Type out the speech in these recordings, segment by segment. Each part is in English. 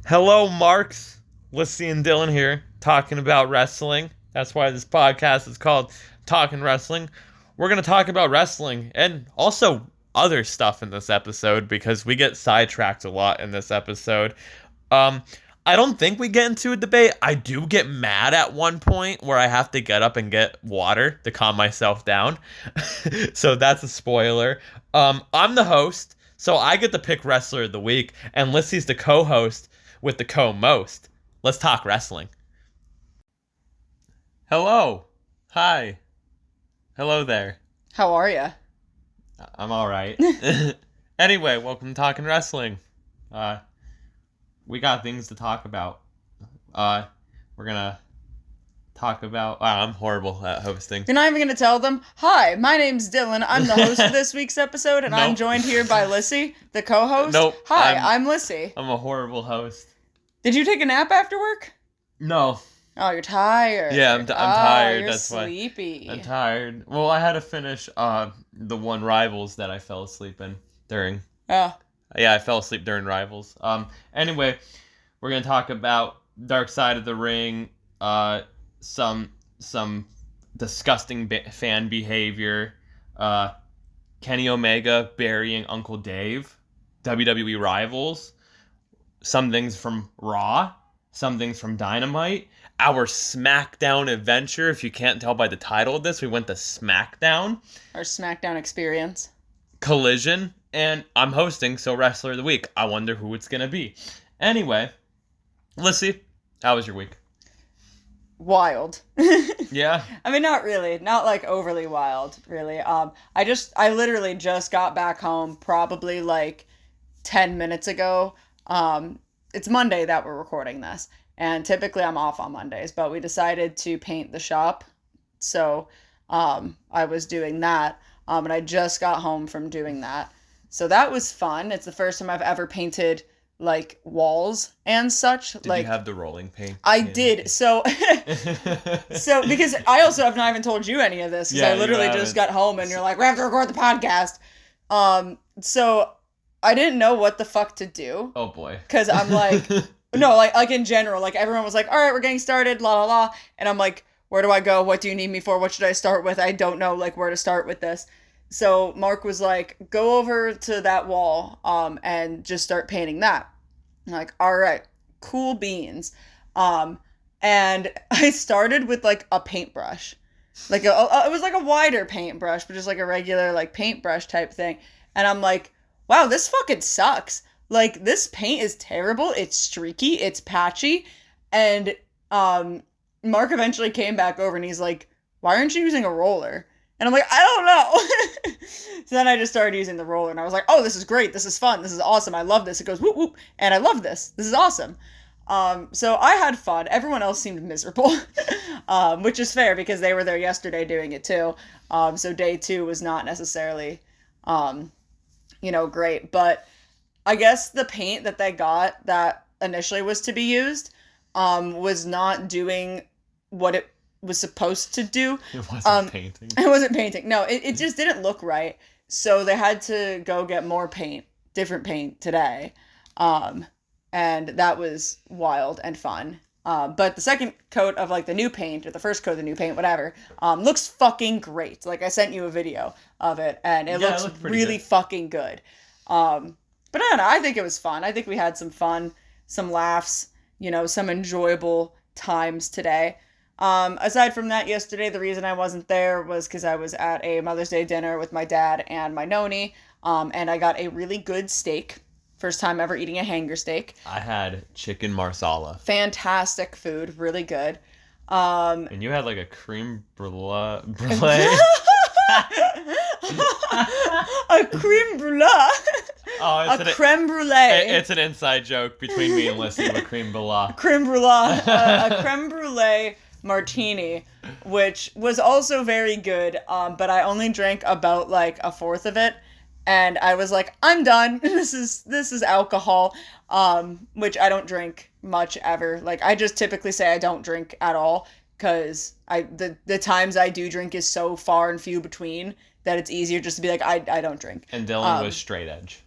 Hello, Marks. Lyssie and Dylan here, talking about wrestling. That's why this podcast is called Talkin Wrasslin. We're going to talk about wrestling and also other stuff in this episode because we get sidetracked a lot in this episode. I don't think we get into a debate. I do get mad at one point where I have to get up and get water to calm myself down. So that's a spoiler. I'm the host, so I get to pick Wrestler of the Week, and Lyssie's the co-host with the co-most. Let's talk wrestling. Hello. Hi. Hello there. How are ya? I'm alright. Anyway, welcome to Talkin Wrasslin. We got things to talk about. We're gonna talk about... Wow, I'm horrible at hosting. You're not even gonna tell them, hi, my name's Dylan, I'm the host of this week's episode, and I'm joined here by Lyssie, the co-host. Nope. Hi, I'm Lyssie. I'm a horrible host. Did you take a nap after work? No. Oh, you're tired. Yeah, I'm tired. You're That's sleepy. why. I'm tired. Well, I had to finish the one Rivals that I fell asleep in during. Oh. Yeah, I fell asleep during Rivals. Anyway, we're gonna talk about Darkside of the Ring. Some disgusting fan behavior. Kenny Omega burying Uncle Dave. WWE Rivals. Some things from Raw. Some things from Dynamite. Our Smackdown adventure. If you can't tell by the title of this, we went to Smackdown. Our Smackdown experience. Collision. And I'm hosting, so Wrestler of the Week. I wonder who it's going to be. Anyway, Lyssie, how was your week? Wild. Yeah? I mean, not really. Not, like, overly wild, really. I literally just got back home probably, 10 minutes ago. It's Monday that we're recording this, and typically I'm off on Mondays, but we decided to paint the shop, so, I was doing that, and I just got home from doing that. So that was fun. It's the first time I've ever painted, walls and such. Did you have the rolling paint? I did. So, because I also have not even told you any of this, because I literally just got home, and you're like, we have to record the podcast. So, I didn't know what the fuck to do. Oh, boy. Because I'm like, no, like in general, everyone was like, all right, we're getting started, la, la, la. And I'm like, where do I go? What do you need me for? What should I start with? I don't know, where to start with this. So Mark was like, go over to that wall, and just start painting that. I'm like, all right, cool beans. And I started with a paintbrush, it was a wider paintbrush, but just a regular paintbrush type thing. And I'm like, wow, this fucking sucks. This paint is terrible. It's streaky. It's patchy. And Mark eventually came back over and he's like, why aren't you using a roller? And I'm like, I don't know. So then I just started using the roller, and I was like, oh, this is great. This is fun. This is awesome. I love this. It goes whoop, whoop. And I love this. This is awesome. So I had fun. Everyone else seemed miserable, which is fair because they were there yesterday doing it too. So day 2 was not necessarily, great. But I guess the paint that they got that initially was to be used was not doing what it was supposed to do. It wasn't painting. It wasn't painting. No, it just didn't look right. So they had to go get more paint, different paint today. And that was wild and fun. But the second coat of the new paint, or the first coat of the new paint, whatever, looks fucking great. I sent you a video of it, and it looks really good. Fucking good. But I don't know, I think it was fun. I think we had some fun, some laughs, some enjoyable times today. Aside from that, yesterday, the reason I wasn't there was because I was at a Mother's Day dinner with my dad and my noni, and I got a really good steak. First time ever eating a hanger steak. I had chicken marsala. Fantastic food, really good. And you had a creme brulee. A creme brulee. Oh, it's a creme brulee. It's an inside joke between me and Lyssie. A creme brulee. Creme brulee. A creme brulee martini, which was also very good, but I only drank about a fourth of it, and I was like, I'm done. This is alcohol, which I don't drink much ever. I just typically say I don't drink at all, because the times I do drink is so far and few between that it's easier just to be like, I don't drink. And Dylan was straight edge.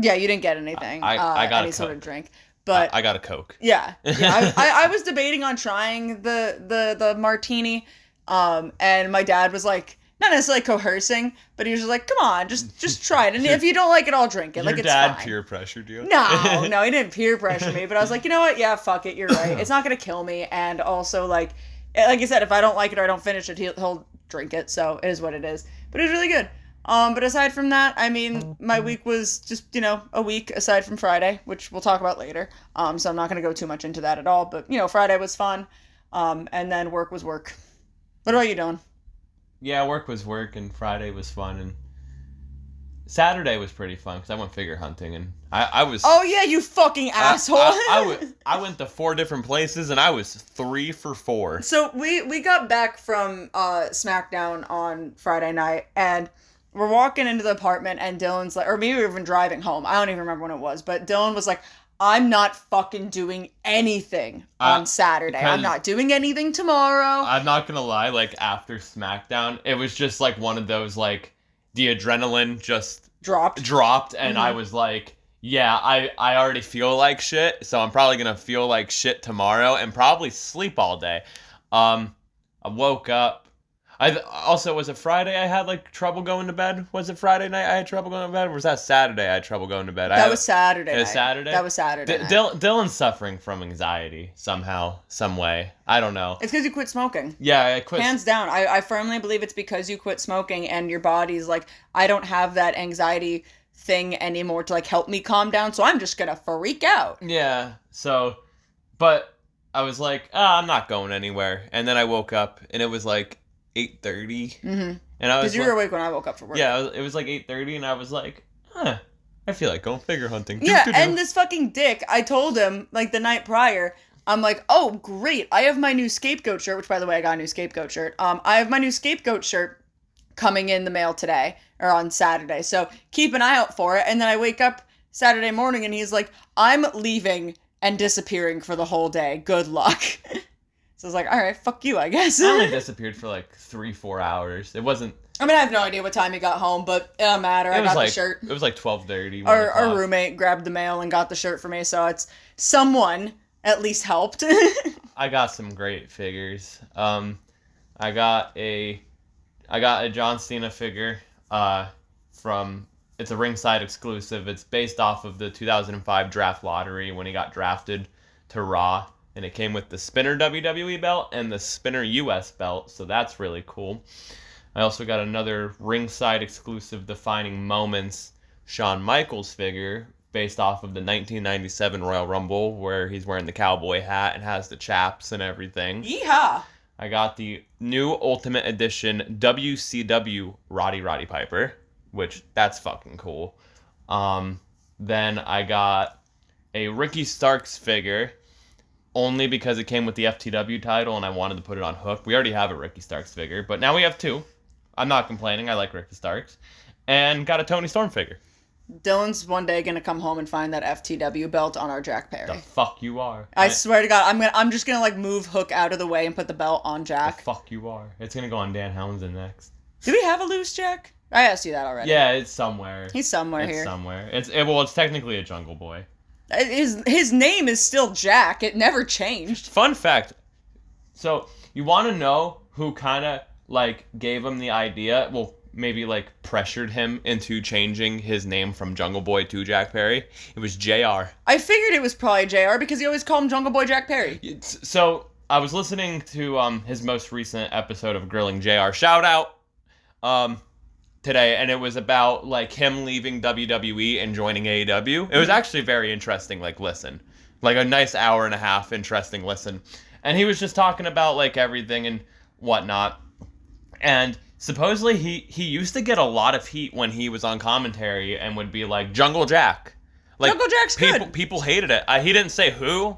Yeah, you didn't get anything. I got any sort of drink. But I got a Coke. Yeah. I was debating on trying the martini, and my dad was like, not necessarily coercing, but he was just like, come on, just try it. And if you don't like it, I'll drink it. Like, it's fine. Your dad peer pressured you? No, he didn't peer pressure me. But I was like, you know what? Yeah, fuck it. You're right. It's not going to kill me. And also, like you said, if I don't like it or I don't finish it, he'll drink it. So it is what it is. But it was really good. But aside from that, I mean, my week was just, a week aside from Friday, which we'll talk about later. So I'm not going to go too much into that at all. But, Friday was fun. And then work was work. What about you doing? Yeah, work was work, and Friday was fun, and Saturday was pretty fun because I went figure hunting, and I was. Oh yeah, you fucking asshole! I went to 4 different places, and I was 3 for 4. So we got back from Smackdown on Friday night, and we're walking into the apartment, and Dylan's like, or maybe we were even driving home. I don't even remember when it was, but Dylan was like, I'm not fucking doing anything on Saturday. I'm not doing anything tomorrow. I'm not gonna lie, like, after Smackdown, it was just, like, one of those, like, the adrenaline just dropped, and I was like, yeah, I already feel like shit, so I'm probably gonna feel like shit tomorrow, and probably sleep all day. I woke up. Was it Friday I had, like, trouble going to bed? Was it Friday night I had trouble going to bed? Or was that Saturday I had trouble going to bed? That was Saturday night. It was Saturday? That was Saturday night. Dylan's suffering from anxiety somehow, some way. I don't know. It's because you quit smoking. Yeah, I quit. Hands down. I firmly believe it's because you quit smoking and your body's like, I don't have that anxiety thing anymore to, like, help me calm down, so I'm just gonna freak out. Yeah, so, but I was like, I'm not going anywhere. And then I woke up, and it was like 8:30. Mm-hmm. And I was because you were awake when I woke up for work. Yeah, it was like 8:30, and I was like, I feel like going figure hunting. Yeah, and this fucking dick, I told him, like, the night prior, I'm like, oh, great, I have my new scapegoat shirt, which, by the way, I got a new scapegoat shirt. I have my new scapegoat shirt coming in the mail today, or on Saturday, so keep an eye out for it. And then I wake up Saturday morning, and he's like, I'm leaving and disappearing for the whole day. Good luck. So I was like, all right, fuck you, I guess. I only disappeared for like 3-4 hours. It wasn't... I mean, I have no idea what time he got home, but it don't matter. I got the shirt. It was like 12:30. Our roommate grabbed the mail and got the shirt for me, so it's someone at least helped. I got some great figures. I got a John Cena figure from... It's a ringside exclusive. It's based off of the 2005 draft lottery when he got drafted to Raw. And it came with the Spinner WWE belt and the Spinner US belt, so that's really cool. I also got another ringside exclusive Defining Moments Shawn Michaels figure based off of the 1997 Royal Rumble, where he's wearing the cowboy hat and has the chaps and everything. Yeehaw! I got the new Ultimate Edition WCW Roddy Piper, which that's fucking cool. Then I got a Ricky Starks figure, only because it came with the FTW title and I wanted to put it on Hook. We already have a Ricky Starks figure, but now we have 2. I'm not complaining. I like Ricky Starks. And got a Tony Storm figure. Dylan's one day gonna come home and find that FTW belt on our Jack Perry. The fuck you are. I swear to God, I'm just gonna, like, move Hook out of the way and put the belt on Jack. The fuck you are. It's gonna go on Dan Helmsley next. Do we have a loose Jack? I asked you that already. Yeah, it's somewhere. He's somewhere here. It's somewhere. It's technically a Jungle Boy. His name is still Jack. It never changed. Fun fact. So, you want to know who kind of, like, gave him the idea? Well, maybe, like, pressured him into changing his name from Jungle Boy to Jack Perry? It was JR. I figured it was probably JR because he always called him Jungle Boy Jack Perry. So, I was listening to his most recent episode of Grilling JR. Shout out! Today, and it was about, like, him leaving WWE and joining AEW. It was actually very interesting, like, listen. Like, a nice hour and a half interesting listen. And he was just talking about, like, everything and whatnot. And supposedly he used to get a lot of heat when he was on commentary and would be like, Jungle Jack. Like, Jungle Jack's good. People hated it. He didn't say who,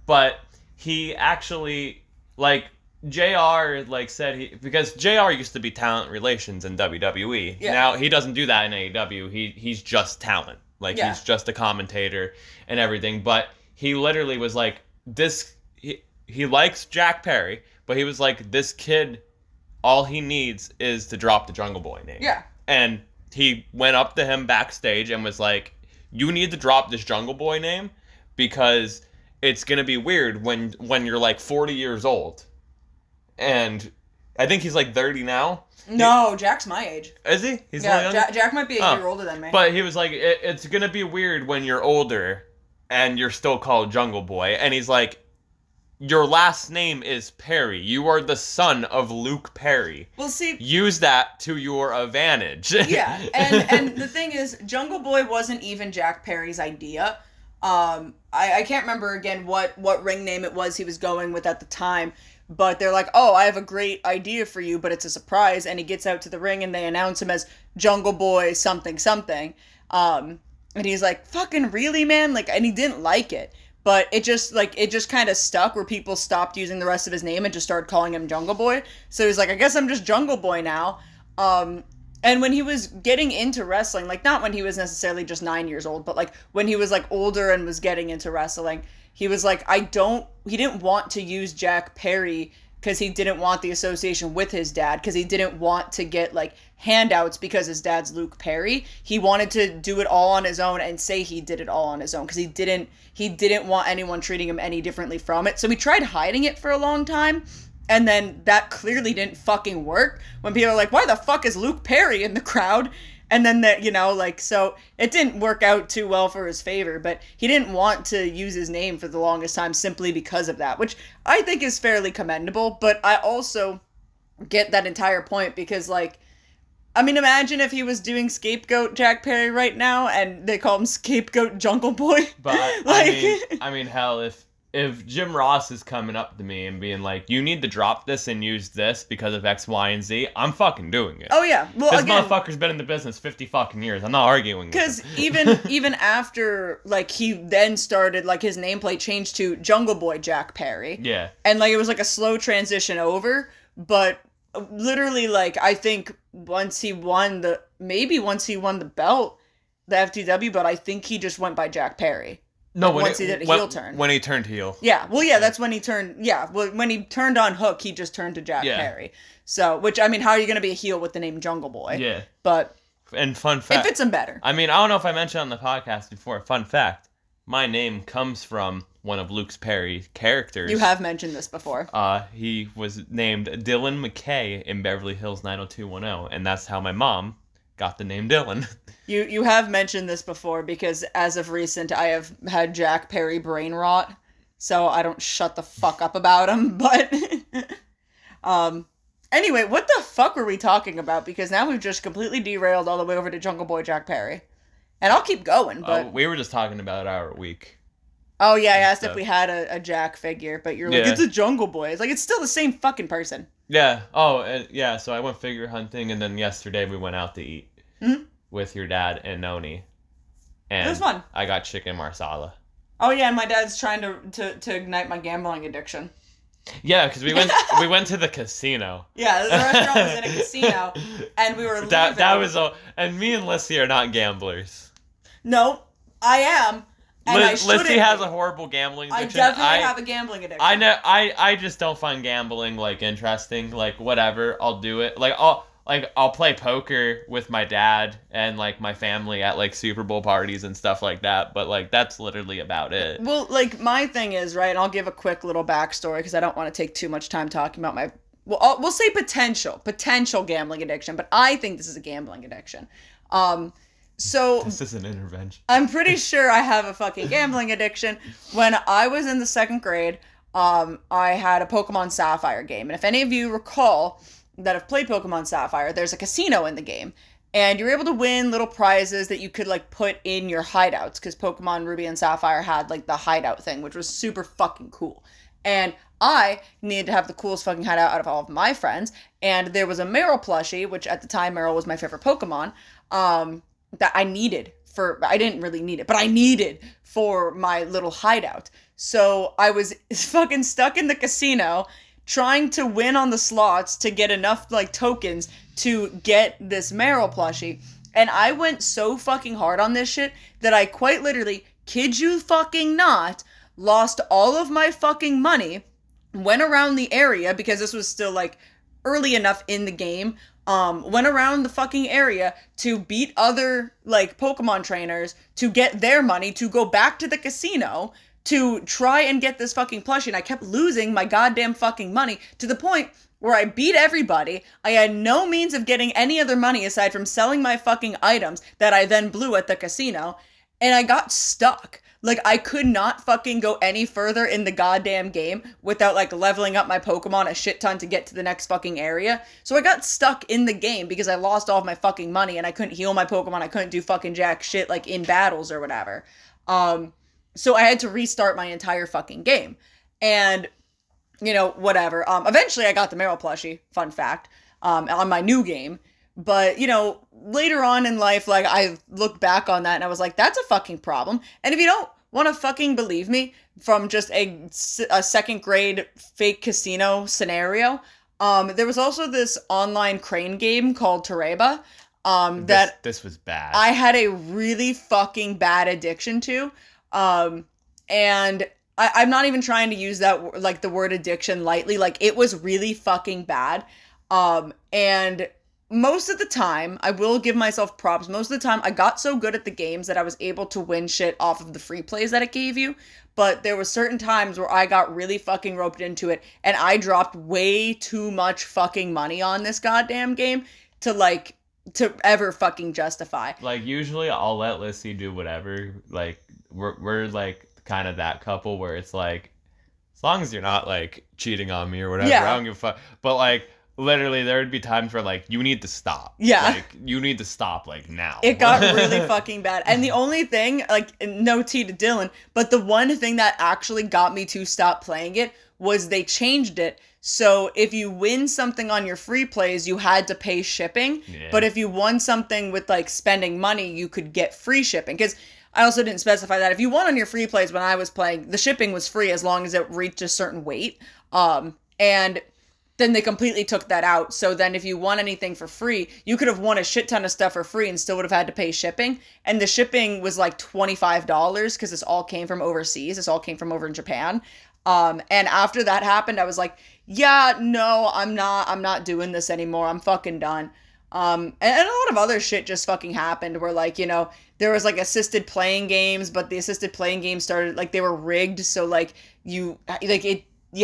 but he actually, like... JR, like, said because JR used to be talent relations in WWE. Yeah. Now he doesn't do that in AEW. He's just talent. Like, yeah. He's just a commentator and everything. But he literally was like, he likes Jack Perry, but he was like, this kid, all he needs is to drop the Jungle Boy name. Yeah. And he went up to him backstage and was like, you need to drop this Jungle Boy name because it's gonna be weird when you're like 40 years old, and I think he's like 30 now. No, Jack's my age. Is he? He's yeah, Jack might be a year older than me. But he was like, it's gonna be weird when you're older and you're still called Jungle Boy, and he's like, your last name is Perry. You are the son of Luke Perry. Well, see, use that to your advantage. Yeah, and the thing is, Jungle Boy wasn't even Jack Perry's idea. I can't remember again what ring name it was he was going with at the time, but they're like, oh, I have a great idea for you, but it's a surprise, and he gets out to the ring, and they announce him as Jungle Boy something something, and he's like, fucking really, man? Like, and he didn't like it. But it just kind of stuck where people stopped using the rest of his name and just started calling him Jungle Boy. So he's like, I guess I'm just Jungle Boy now. And when he was getting into wrestling, like, not when he was necessarily just 9 years old, but like when he was like older and was getting into wrestling, he was like, he didn't want to use Jack Perry because he didn't want the association with his dad, because he didn't want to get like handouts because his dad's Luke Perry. He wanted to do it all on his own and say he did it all on his own, because he didn't want anyone treating him any differently from it. So he tried hiding it for a long time, and then that clearly didn't fucking work when people are like, why the fuck is Luke Perry in the crowd? And then that, so it didn't work out too well for his favor, but he didn't want to use his name for the longest time simply because of that, which I think is fairly commendable. But I also get that entire point because, like, I mean, imagine if he was doing Scapegoat Jack Perry right now and they call him Scapegoat Jungle Boy. But I mean, hell, if Jim Ross is coming up to me and being like, you need to drop this and use this because of X, Y, and Z, I'm fucking doing it. Oh, yeah. Well, this motherfucker's been in the business 50 fucking years. I'm not arguing. Because even after, like, he then started, like, his nameplate changed to Jungle Boy Jack Perry. Yeah. And, like, it was, like, a slow transition over. But literally, like, I think once he won the belt, the FTW, but I think he just went by Jack Perry. No, once he did a heel turn. When he turned heel. Yeah, well, yeah, that's when he turned. Yeah, well, when he turned on Hook, he just turned to Jack Perry. So, which, I mean, how are you going to be a heel with the name Jungle Boy? Yeah. But. And fun fact. It fits him better. I mean, I don't know if I mentioned on the podcast before. Fun fact. My name comes from one of Luke Perry's characters. You have mentioned this before. He was named Dylan McKay in Beverly Hills 90210, and that's how my mom got the name Dylan. You have mentioned this before because as of recent, I have had Jack Perry brain rot, so I don't shut the fuck up about him. But anyway, what the fuck were we talking about? Because now we've just completely derailed all the way over to Jungle Boy Jack Perry, and I'll keep going. But we were just talking about our week. Oh yeah, I asked if we had a Jack figure, but you're like, it's a Jungle Boy. It's like, it's still the same fucking person. Yeah. Oh, yeah. So I went figure hunting, and then yesterday we went out to eat. Mm-hmm. With your dad and Noni. And it was fun. I got chicken marsala. Oh yeah, and my dad's trying to ignite my gambling addiction. Yeah, because we went to the casino. Yeah, the restaurant was in a casino, and we were leaving. That was all. And me and Lyssie are not gamblers. No, I am. And Lyssie has a horrible gambling addiction. I definitely have a gambling addiction. I know. I just don't find gambling like interesting. Like whatever, I'll do it. I'll play poker with my dad and, like, my family at, like, Super Bowl parties and stuff like that, but, like, that's literally about it. Well, like, my thing is, right, and I'll give a quick little backstory because I don't want to take too much time talking about my, we'll say potential gambling addiction, but I think this is a gambling addiction. So this is an intervention. I'm pretty sure I have a fucking gambling addiction. When I was in the 2nd grade, I had a Pokemon Sapphire game, and if any of you recall that have played Pokemon Sapphire, there's a casino in the game, and you're able to win little prizes that you could, like, put in your hideouts, because Pokemon Ruby and Sapphire had, like, the hideout thing, which was super fucking cool. And I needed to have the coolest fucking hideout out of all of my friends, and there was a Meryl plushie, which at the time Meryl was my favorite Pokemon, that I needed I didn't really need it, but I needed for my little hideout. So I was fucking stuck in the casino trying to win on the slots to get enough, like, tokens to get this Meryl plushie. And I went so fucking hard on this shit that I quite literally, kid you fucking not, lost all of my fucking money, went around the area, because this was still, like, early enough in the game, went around the fucking area to beat other, like, Pokemon trainers to get their money to go back to the casino, to try and get this fucking plushie, and I kept losing my goddamn fucking money to the point where I beat everybody. I had no means of getting any other money aside from selling my fucking items that I then blew at the casino, and I got stuck. Like, I could not fucking go any further in the goddamn game without, like, leveling up my Pokemon a shit ton to get to the next fucking area. So I got stuck in the game because I lost all of my fucking money and I couldn't heal my Pokemon. I couldn't do fucking jack shit, like, in battles or whatever. So I had to restart my entire fucking game. And, you know, whatever. Eventually I got the Meryl plushie, fun fact, on my new game. But, you know, later on in life, like, I looked back on that and I was like, that's a fucking problem. And if you don't want to fucking believe me from just a second grade fake casino scenario, there was also this online crane game called Tereba, this was bad. I had a really fucking bad addiction to. And I'm not even trying to use that, like, the word addiction lightly. Like, it was really fucking bad. And most of the time, I will give myself props, most of the time I got so good at the games that I was able to win shit off of the free plays that it gave you, but there were certain times where I got really fucking roped into it, and I dropped way too much fucking money on this goddamn game to ever fucking justify. Like, usually I'll let Lyssie do whatever, like, we're like, kind of that couple where it's like, as long as you're not, like, cheating on me or whatever, I don't give a fuck, but, like, literally, there would be times where, like, you need to stop. Yeah. Like, you need to stop, like, now. It got really fucking bad. And the only thing, like, no tea to Dylan, but the one thing that actually got me to stop playing it was they changed it. So if you win something on your free plays, you had to pay shipping. Yeah. But if you won something with, like, spending money, you could get free shipping. Because I also didn't specify that. If you won on your free plays when I was playing, the shipping was free as long as it reached a certain weight. And then they completely took that out. So then if you won anything for free, you could have won a shit ton of stuff for free and still would have had to pay shipping. And the shipping was like $25 because this all came from overseas. This all came from over in Japan. And after that happened, I was like, yeah, no, I'm not doing this anymore. I'm fucking done. And a lot of other shit just fucking happened where, like, you know, there was, like, assisted playing games, but the assisted playing games started, like, they were rigged. So, like, you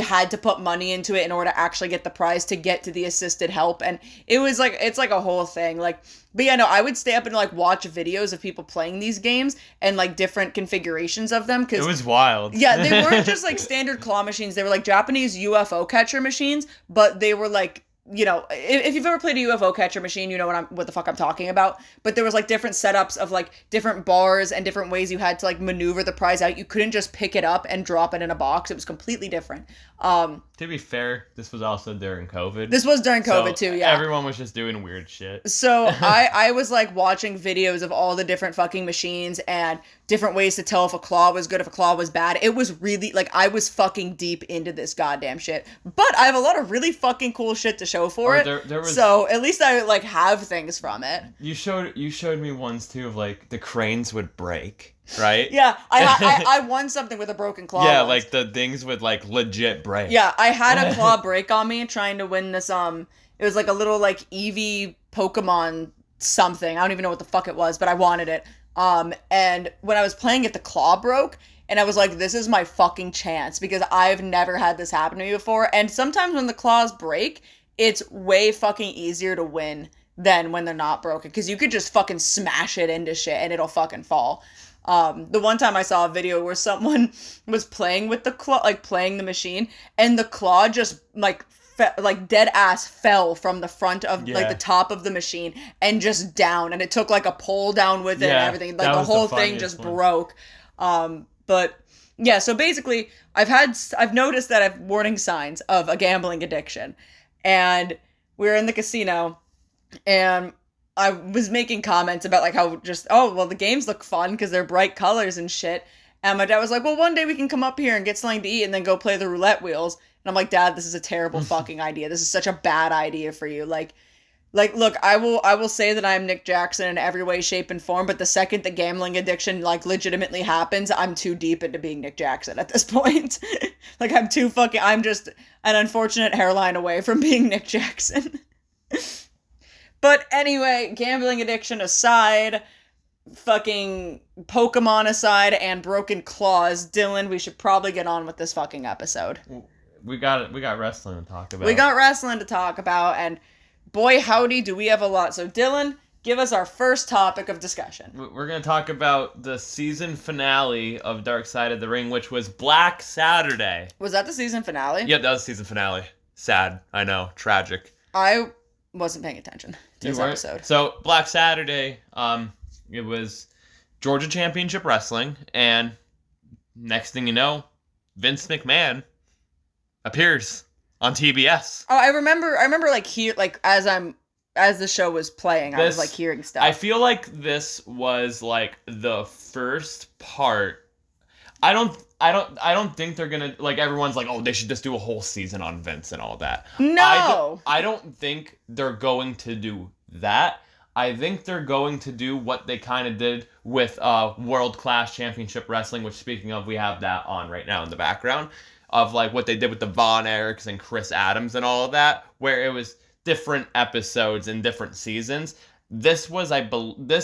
had to put money into it in order to actually get the prize to get to the assisted help. And it was like, it's like a whole thing. Like, but yeah, no, I would stay up and, like, watch videos of people playing these games and, like, different configurations of them. Cause, it was wild. Yeah, they weren't just, like, standard claw machines. They were, like, Japanese UFO catcher machines, but they were, like, you know, if you've ever played a UFO catcher machine, you know what the fuck I'm talking about. But there was, like, different setups of, like, different bars and different ways you had to, like, maneuver the prize out. You couldn't just pick it up and drop it in a box. It was completely different. To be fair, this was also during COVID. This was during COVID too, yeah. Everyone was just doing weird shit. So I was, like, watching videos of all the different fucking machines and different ways to tell if a claw was good, if a claw was bad. It was really, like, I was fucking deep into this goddamn shit. But I have a lot of really fucking cool shit to show for it. There was, so at least I, like, have things from it. You showed me ones too of, like, the cranes would break. Right? Yeah, I won something with a broken claw. Yeah, once. Like the things would, like, legit break. Yeah, I had a claw break on me trying to win this, it was like a little, like, Eevee Pokemon something. I don't even know what the fuck it was, but I wanted it. And when I was playing it, the claw broke, and I was like, this is my fucking chance, because I've never had this happen to me before. And sometimes when the claws break, it's way fucking easier to win than when they're not broken, because you could just fucking smash it into shit and it'll fucking fall. The one time I saw a video where someone was playing with the claw, like, playing the machine, and the claw just, like, dead ass fell from the front of, like, the top of the machine and just down, and it took, like, a pole down with it and everything. Like, the whole thing just broke. But yeah, so basically I've noticed that I have warning signs of a gambling addiction, and we were in the casino, and I was making comments about, like, how just, oh, well, the games look fun because they're bright colors and shit. And my dad was like, well, one day we can come up here and get something to eat and then go play the roulette wheels. And I'm like, Dad, this is a terrible fucking idea. This is such a bad idea for you. Like, look, I will say that I'm Nick Jackson in every way, shape, and form. But the second the gambling addiction, like, legitimately happens, I'm too deep into being Nick Jackson at this point. Like, I'm just an unfortunate hairline away from being Nick Jackson. But anyway, gambling addiction aside, fucking Pokemon aside and broken claws, Dylan, we should probably get on with this fucking episode. We got wrestling to talk about. We got wrestling to talk about, and boy howdy do we have a lot. So Dylan, give us our first topic of discussion. We're going to talk about the season finale of Darkside of the Ring, which was Black Saturday. Was that the season finale? Yep, that was the season finale. Sad, I know, tragic. I wasn't paying attention to this episode. So Black Saturday, it was Georgia Championship Wrestling, and next thing you know, Vince McMahon appears on TBS. Oh, I remember like as the show was playing, I was like hearing stuff. I feel like this was like the first part. I don't think they're gonna, like, everyone's like, oh, they should just do a whole season on Vince and all that. No, I don't think they're going to do that. I think they're going to do what they kind of did with World Class Championship Wrestling, which, speaking of, we have that on right now in the background, of like what they did with the Von Erichs and Chris Adams and all of that, where it was different episodes in different seasons. This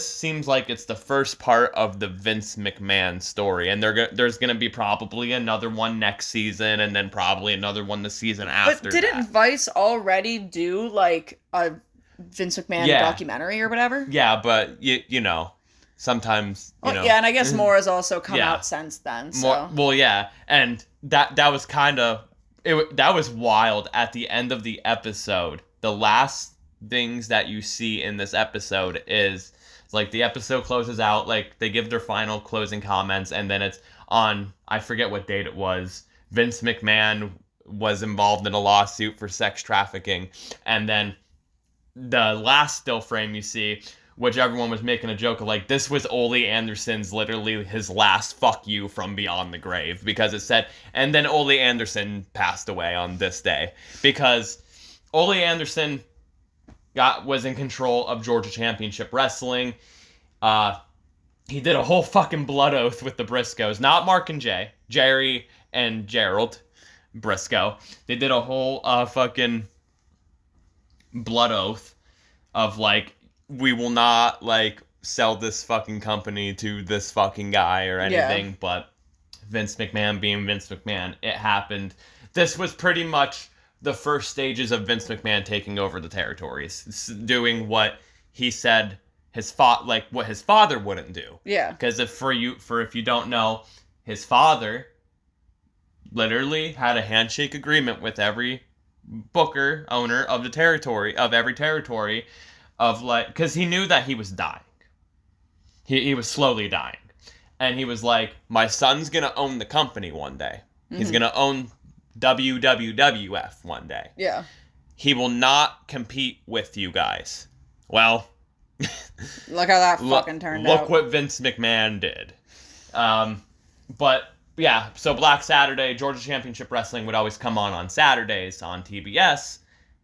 seems like it's the first part of the Vince McMahon story, and there's going to be probably another one next season, and then probably another one the season after. But didn't Vice already do like a Vince McMahon documentary or whatever? Yeah, but you know, sometimes you know. Yeah, and I guess more has also come out since then. So. Well, yeah, and that was kind of that was wild. At the end of the episode, the last things that you see in this episode is like the episode closes out, like they give their final closing comments, and then it's on, I forget what date it was, Vince McMahon was involved in a lawsuit for sex trafficking, and then the last still frame you see, which everyone was making a joke of, like, this was Ole Anderson's, literally his last fuck you from beyond the grave, because it said, and then Ole Anderson passed away on this day, because Ole Anderson was in control of Georgia Championship Wrestling. He did a whole fucking blood oath with the Briscoes. Not Mark and Jay. Jerry and Gerald Briscoe. They did a whole fucking blood oath of, like, we will not, like, sell this fucking company to this fucking guy or anything. Yeah. But Vince McMahon being Vince McMahon, it happened. This was pretty much the first stages of Vince McMahon taking over the territories, doing what he said what his father wouldn't do. Yeah. Because if you don't know, his father literally had a handshake agreement with every booker, owner of the territory, of every territory, of like, because he knew that he was dying. He was slowly dying. And he was like, my son's gonna own the company one day. Mm-hmm. He's gonna own WWF one day. Yeah. He will not compete with you guys. Well, look how that fucking turned out. Look what Vince McMahon did. But yeah, so Black Saturday, Georgia Championship Wrestling would always come on Saturdays on TBS,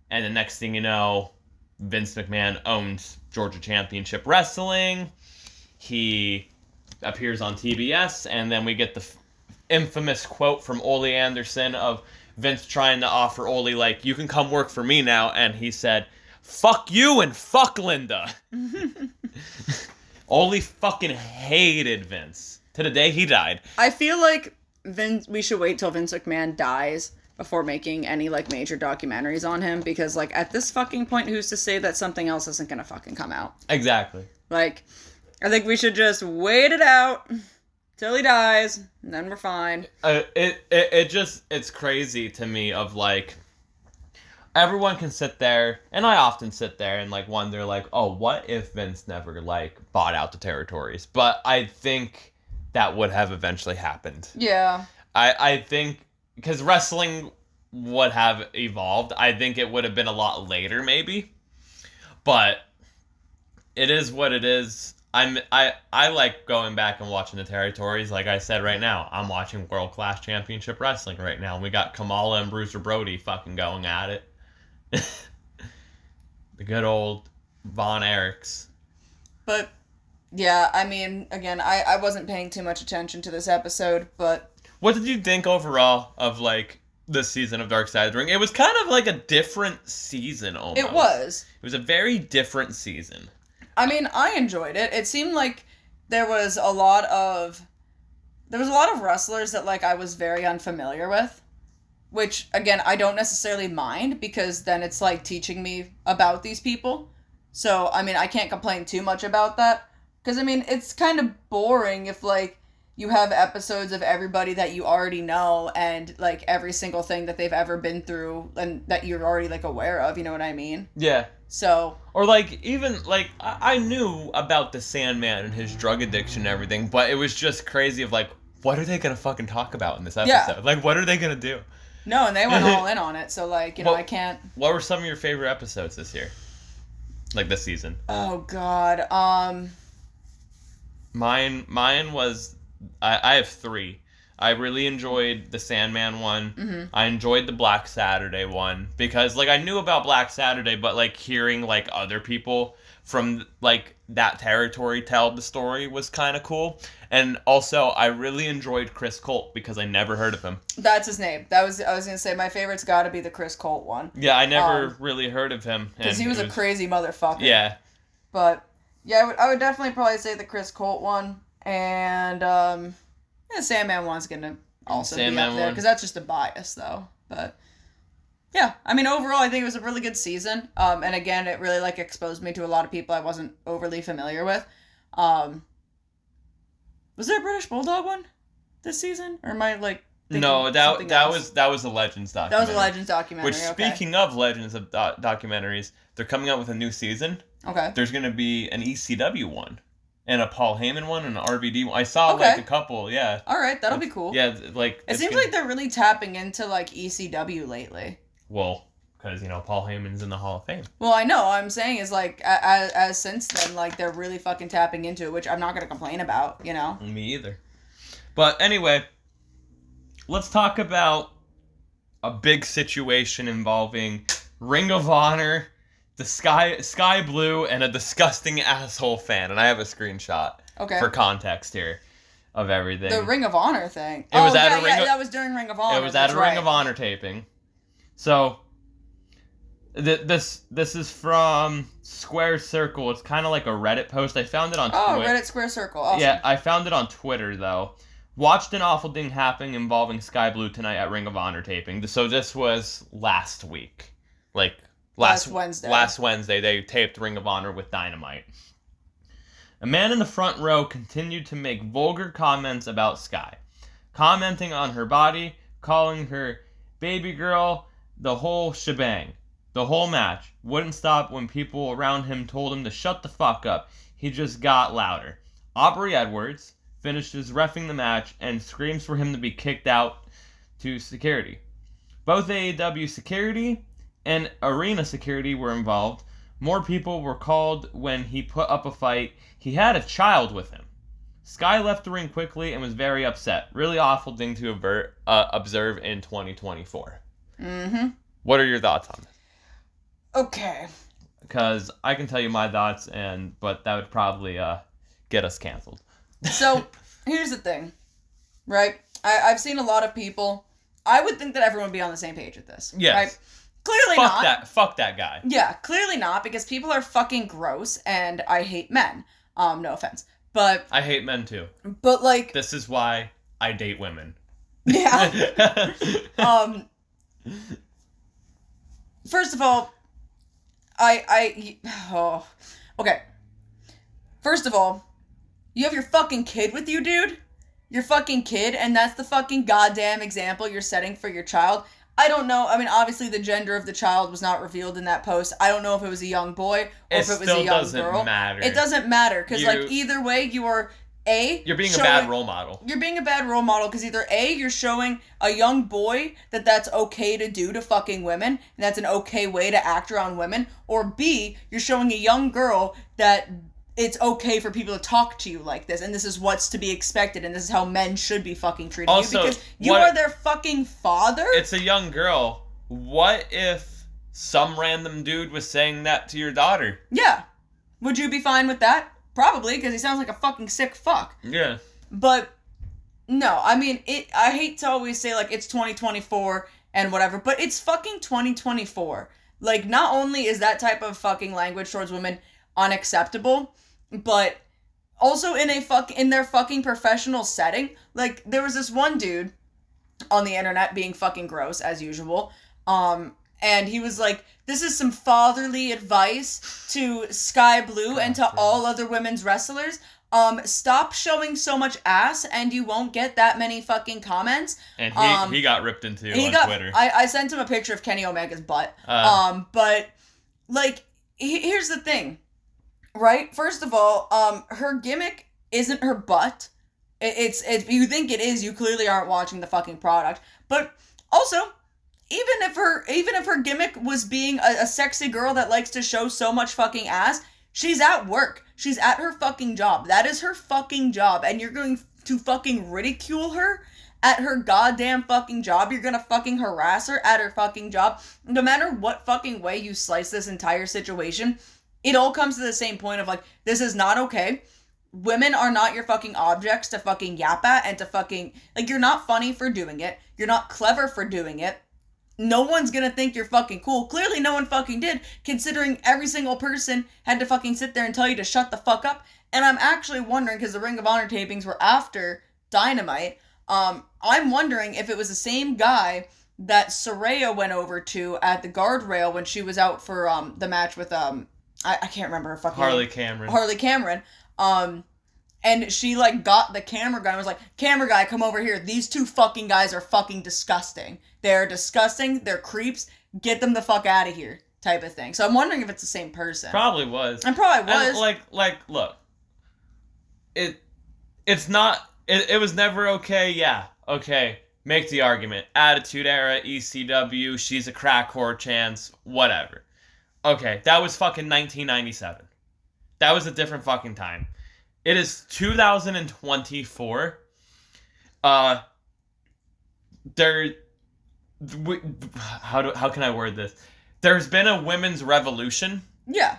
and the next thing you know, Vince McMahon owns Georgia Championship Wrestling. He appears on TBS, and then we get the infamous quote from Ole Anderson of Vince trying to offer Ole, like, you can come work for me now, and he said, fuck you and fuck Linda. Ole fucking hated Vince to the day he died. I feel like we should wait till Vince McMahon dies before making any, like, major documentaries on him, because, like, at this fucking point, who's to say that something else isn't gonna fucking come out? Exactly. Like, I think we should just wait it out till he dies, and then we're fine. It's crazy to me of, like, everyone can sit there, and I often sit there and, like, wonder, like, oh, what if Vince never, like, bought out the territories? But I think that would have eventually happened. Yeah. I think, because wrestling would have evolved, I think it would have been a lot later, maybe. But it is what it is. I like going back and watching the territories. Like I said, right now, I'm watching World Class Championship Wrestling right now. We got Kamala and Bruiser Brody fucking going at it. The good old Von Erichs. But, yeah, I mean, again, I wasn't paying too much attention to this episode, but... What did you think overall of, like, this season of Darkside of the Ring? It was kind of like a different season, almost. It was. It was a very different season. I mean, I enjoyed it. It seemed like there was a lot of wrestlers that like I was very unfamiliar with, which again I don't necessarily mind because then it's like teaching me about these people. So I mean I can't complain too much about that because I mean it's kind of boring if like you have episodes of everybody that you already know and like every single thing that they've ever been through and that you're already like aware of, you know what I mean? Yeah. So, or like even like I knew about the Sandman and his drug addiction and everything, but it was just crazy of like, what are they gonna fucking talk about in this episode? Yeah. Like, what are they gonna do? No, and they went all in on it. So like, you know, I can't. What were some of your favorite episodes this year? Like this season? Oh God. Mine was I have 3. I really enjoyed the Sandman one. Mm-hmm. I enjoyed the Black Saturday one because like I knew about Black Saturday, but like hearing like other people from like that territory tell the story was kind of cool. And also I really enjoyed Chris Colt because I never heard of him. That's his name. I was gonna say my favorite's got to be the Chris Colt one. Yeah, I never really heard of him because he was a crazy motherfucker. Yeah. But yeah, I would definitely probably say the Chris Colt one and yeah, Sandman one's gonna also be up there because that's just a bias though. But yeah, I mean overall I think it was a really good season. And again it really like exposed me to a lot of people I wasn't overly familiar with. Was there a British Bulldog one this season, or am I like? No, that was a Legends documentary. That was a Legends documentary. Which speaking of Legends of documentaries, they're coming out with a new season. Okay. There's gonna be an ECW one. And a Paul Heyman one and an RVD one. I saw like a couple, yeah. All right, that'll be cool. Yeah, like it seems like they're really tapping into like ECW lately. Well, because you know Paul Heyman's in the Hall of Fame. Well, I know. I'm saying is like as since then, like they're really fucking tapping into it, which I'm not gonna complain about. You know. Me either. But anyway, let's talk about a big situation involving Ring of Honor, the Sky Blue, and a disgusting asshole fan. And I have a screenshot for context here of everything. The Ring of Honor thing. That was during Ring of Honor. It was at a Ring of Honor taping. So, this is from Square Circle. It's kind of like a Reddit post. I found it on Twitter. Oh, Reddit Square Circle. Awesome. Yeah, I found it on Twitter, though. Watched an awful thing happen involving Sky Blue tonight at Ring of Honor taping. So this was last week. Like, last Wednesday. Last Wednesday, they taped Ring of Honor with Dynamite. A man in the front row continued to make vulgar comments about Sky. Commenting on her body, calling her baby girl, the whole shebang. The whole match. Wouldn't stop when people around him told him to shut the fuck up. He just got louder. Aubrey Edwards finishes reffing the match and screams for him to be kicked out to security. Both AEW security and arena security were involved. More people were called when he put up a fight. He had a child with him. Sky left the ring quickly and was very upset. Really awful thing to observe in 2024. Mm-hmm. What are your thoughts on this? Okay. Because I can tell you my thoughts, but that would probably get us canceled. So, here's the thing, right? I've seen a lot of people. I would think that everyone would be on the same page with this. Yes. Right? Clearly not. Fuck that guy. Yeah, clearly not, because people are fucking gross, and I hate men. No offense. But I hate men too. But like this is why I date women. Yeah. First of all, okay. First of all, you have your fucking kid with you, dude. Your fucking kid, and that's the fucking goddamn example you're setting for your child. I don't know. I mean, obviously the gender of the child was not revealed in that post. I don't know if it was a young boy or if it was a young girl. It still doesn't matter. It doesn't matter, because like either way, you are you're being a bad role model. You're being a bad role model because either A, you're showing a young boy that that's okay to do to fucking women, and that's an okay way to act around women, or B, you're showing a young girl that it's okay for people to talk to you like this, and this is what's to be expected, and this is how men should be fucking treating you, because you are their fucking father? It's a young girl. What if some random dude was saying that to your daughter? Yeah. Would you be fine with that? Probably, because he sounds like a fucking sick fuck. Yeah. But, no, I mean, I hate to always say, like, it's 2024 and whatever, but it's fucking 2024. Like, not only is that type of fucking language towards women unacceptable, but also in their fucking professional setting. Like, there was this one dude on the internet being fucking gross, as usual. And he was like, this is some fatherly advice to Sky Blie and to all other women's wrestlers. Stop showing so much ass and you won't get that many fucking comments. And he got ripped into on Twitter. I sent him a picture of Kenny Omega's butt. But, like, here's the thing, right? First of all, her gimmick isn't her butt. It's if you think it is, you clearly aren't watching the fucking product. But also, even if her gimmick was being a sexy girl that likes to show so much fucking ass, she's at work. She's at her fucking job. That is her fucking job. And you're going to fucking ridicule her at her goddamn fucking job. You're gonna fucking harass her at her fucking job. No matter what fucking way you slice this entire situation, it all comes to the same point of, like, this is not okay. Women are not your fucking objects to fucking yap at and to fucking, like, you're not funny for doing it. You're not clever for doing it. No one's gonna think you're fucking cool. Clearly no one fucking did, considering every single person had to fucking sit there and tell you to shut the fuck up. And I'm actually wondering, because the Ring of Honor tapings were after Dynamite, I'm wondering if it was the same guy that Saraya went over to at the guardrail when she was out for the match with I can't remember her fucking name. Harley Cameron. And she, like, got the camera guy and was like, camera guy, come over here. These two fucking guys are fucking disgusting. They're disgusting. They're creeps. Get them the fuck out of here, type of thing. So I'm wondering if it's the same person. Probably was. And probably was. And, like, look. It's not, it was never okay, yeah. Okay, make the argument. Attitude Era, ECW, she's a crack whore chance, whatever. Okay, that was fucking 1997. That was a different fucking time. It is 2024. How can I word this? There's been a women's revolution. Yeah.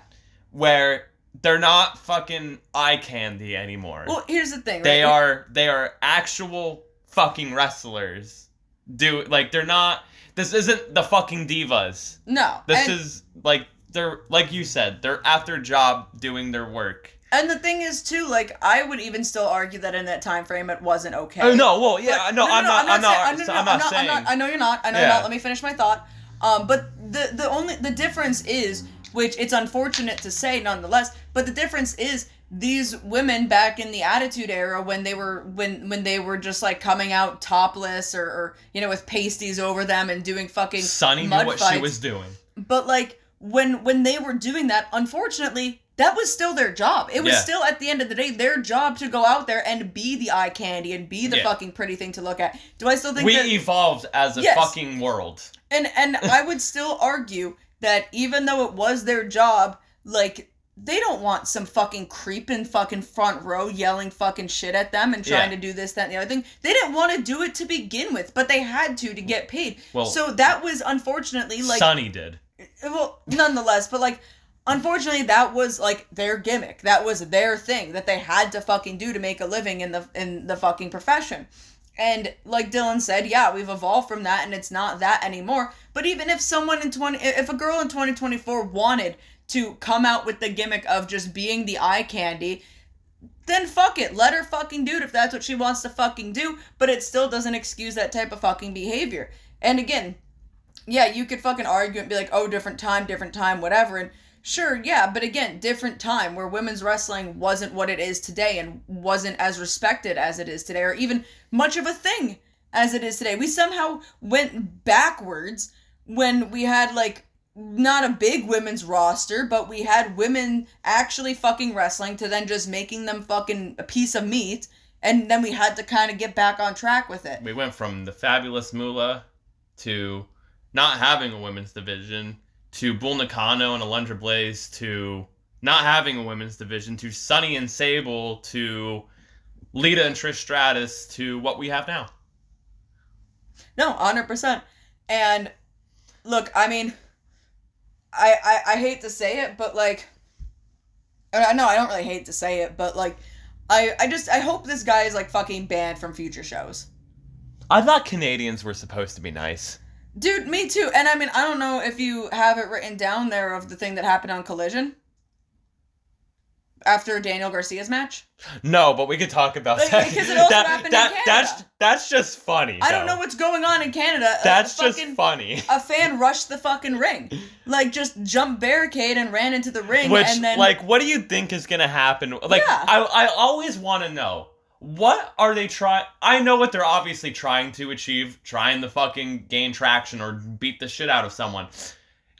Where they're not fucking eye candy anymore. Well, here's the thing, right? They are actual fucking wrestlers. They're not, this isn't the fucking divas. No. This is, like, they're, like you said, they're at their job doing their work. And the thing is, too, like, I would even still argue that in that time frame it wasn't okay. Oh, no, well, yeah, no, I'm not saying. I know you're not. You're not. Let me finish my thought. But the difference is, which it's unfortunate to say nonetheless, but the difference is these women back in the Attitude Era when they were just, like, coming out topless or you know, with pasties over them and doing fucking Sunny mud knew what fights. She was doing. But, like, when they were doing that, unfortunately, that was still their job. It was still, at the end of the day, their job to go out there and be the eye candy and be the fucking pretty thing to look at. Do I still think we evolved as a fucking world? And I would still argue that even though it was their job, like, they don't want some fucking creep in fucking front row yelling fucking shit at them and trying to do this, that, and the other thing. They didn't want to do it to begin with, but they had to get paid. Well, so that was, unfortunately, like... Sonny did. Well, nonetheless, but, like... Unfortunately, that was, like, their gimmick. That was their thing that they had to fucking do to make a living in the fucking profession. And like Dylan said, yeah, we've evolved from that and it's not that anymore. But even if if a girl in 2024 wanted to come out with the gimmick of just being the eye candy, then fuck it. Let her fucking do it if that's what she wants to fucking do. But it still doesn't excuse that type of fucking behavior. And again, yeah, you could fucking argue and be like, oh, different time, whatever. And sure, yeah, but again, different time where women's wrestling wasn't what it is today and wasn't as respected as it is today or even much of a thing as it is today. We somehow went backwards when we had, like, not a big women's roster, but we had women actually fucking wrestling to then just making them fucking a piece of meat, and then we had to kind of get back on track with it. We went from the Fabulous Moolah to not having a women's division to Bull Nakano and Alundra Blaze to not having a women's division to Sunny and Sable to Lita and Trish Stratus to what we have now. No, 100%. And look, I mean, I hate to say it, but like, no, I don't really hate to say it, but like, I hope this guy is like fucking banned from future shows. I thought Canadians were supposed to be nice. Dude, me too. And I mean, I don't know if you have it written down there of the thing that happened on Collision. After Daniel Garcia's match? No, but we could talk about that. Because it also happened in Canada. That's just funny. I don't know what's going on in Canada. That's just funny. A fan rushed the fucking ring. Like, just jumped barricade and ran into the ring. Which, and then, like, what do you think is going to happen? Like, yeah. I always want to know. What are they trying? I know what they're obviously trying to achieve. Trying to fucking gain traction or beat the shit out of someone.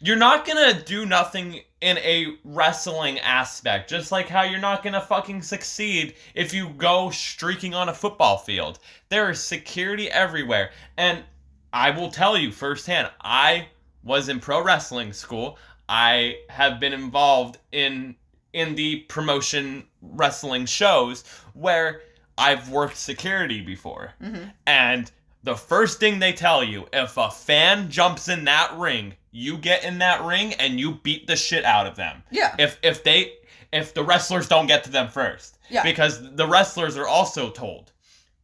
You're not gonna do nothing in a wrestling aspect, just like how you're not gonna fucking succeed if you go streaking on a football field. There is security everywhere, and I will tell you firsthand, I was in pro wrestling school. I have been involved in the promotion wrestling shows where I've worked security before. And the first thing they tell you, if a fan jumps in that ring, you get in that ring and you beat the shit out of them. Yeah. If the wrestlers don't get to them first. Yeah. Because the wrestlers are also told,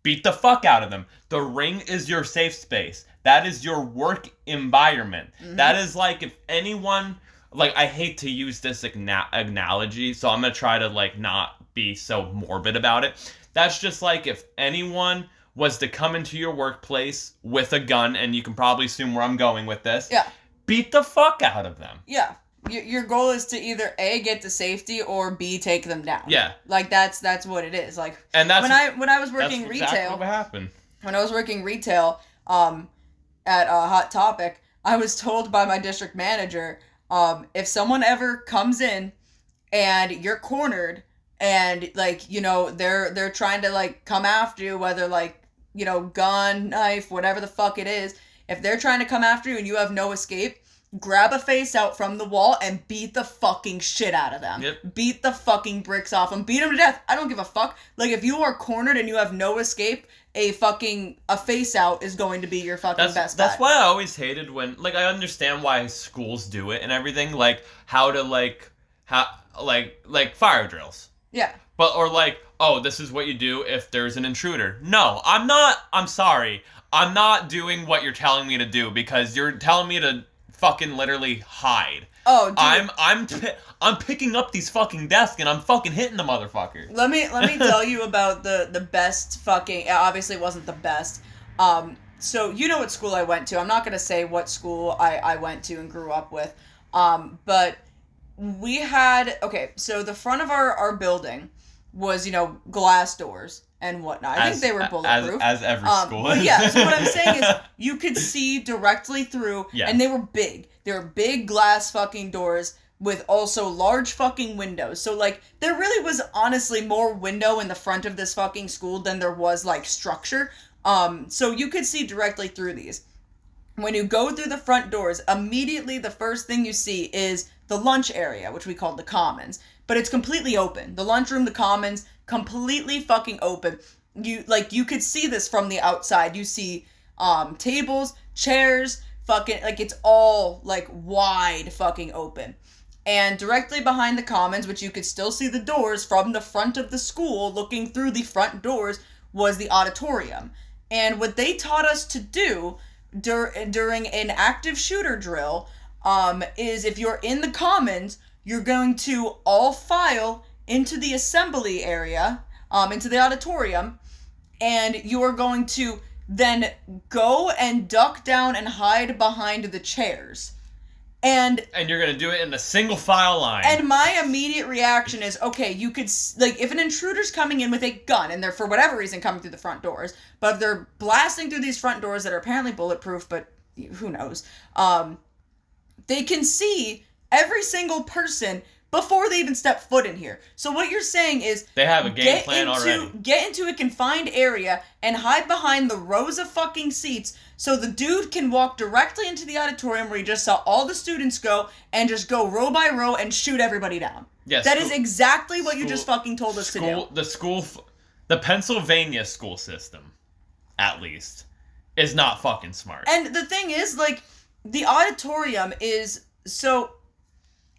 beat the fuck out of them. The ring is your safe space. That is your work environment. That is like if anyone, like, I hate to use this analogy, so I'm going to try to, like, not be so morbid about it. That's just like if anyone was to come into your workplace with a gun, and you can probably assume where I'm going with this. Yeah. Beat the fuck out of them. Yeah. Your goal is to either A, get to safety, or B, take them down. Yeah. Like, that's what it is. Like, and that's when I was working that's retail. Exactly what happened. When I was working retail, at Hot Topic, I was told by my district manager, if someone ever comes in and you're cornered and, like, you know, they're trying to, like, come after you, whether, like, you know, gun, knife, whatever the fuck it is, if they're trying to come after you and you have no escape, grab a face out from the wall and beat the fucking shit out of them. Yep. Beat the fucking bricks off them. Beat them to death. I don't give a fuck. Like, if you are cornered and you have no escape, a face out is going to be your fucking best bet. That's why I always hated when, like, I understand why schools do it and everything, like, how to, like fire drills. Yeah. But, or like, oh, this is what you do if there's an intruder. No, I'm sorry. I'm not doing what you're telling me to do because you're telling me to fucking literally hide. Oh, dude. I'm picking up these fucking desks and I'm fucking hitting the motherfucker. Let me tell you about the best fucking, obviously it wasn't the best. So you know what school I went to. I'm not going to say what school I went to and grew up with. But we had, okay, so the front of our building was, you know, glass doors and whatnot. I think they were bulletproof. As every school is. But yeah, so what I'm saying is you could see directly through, and they were big. They were big glass fucking doors with also large fucking windows. So, like, there really was honestly more window in the front of this fucking school than there was, like, structure. So you could see directly through these. When you go through the front doors, immediately the first thing you see is the lunch area, which we called the commons. But it's completely open. The lunchroom, the commons, completely fucking open. You could see this from the outside. You see tables, chairs, fucking, like, it's all, like, wide fucking open. And directly behind the commons, which you could still see the doors from the front of the school, looking through the front doors, was the auditorium. And what they taught us to do during an active shooter drill is if you're in the commons, you're going to all file into the assembly area, into the auditorium, and you are going to then go and duck down and hide behind the chairs. And you're going to do it in a single file line. And my immediate reaction is, okay, you could, like, if an intruder's coming in with a gun, and they're, for whatever reason, coming through the front doors, but if they're blasting through these front doors that are apparently bulletproof, but who knows, they can see every single person before they even step foot in here. So what you're saying is, they have a game plan already. Get into a confined area and hide behind the rows of fucking seats so the dude can walk directly into the auditorium where you just saw all the students go and just go row by row and shoot everybody down. Yes, that is exactly what you just fucking told us to do. The Pennsylvania school system, at least, is not fucking smart. And the thing is, like, the auditorium is, so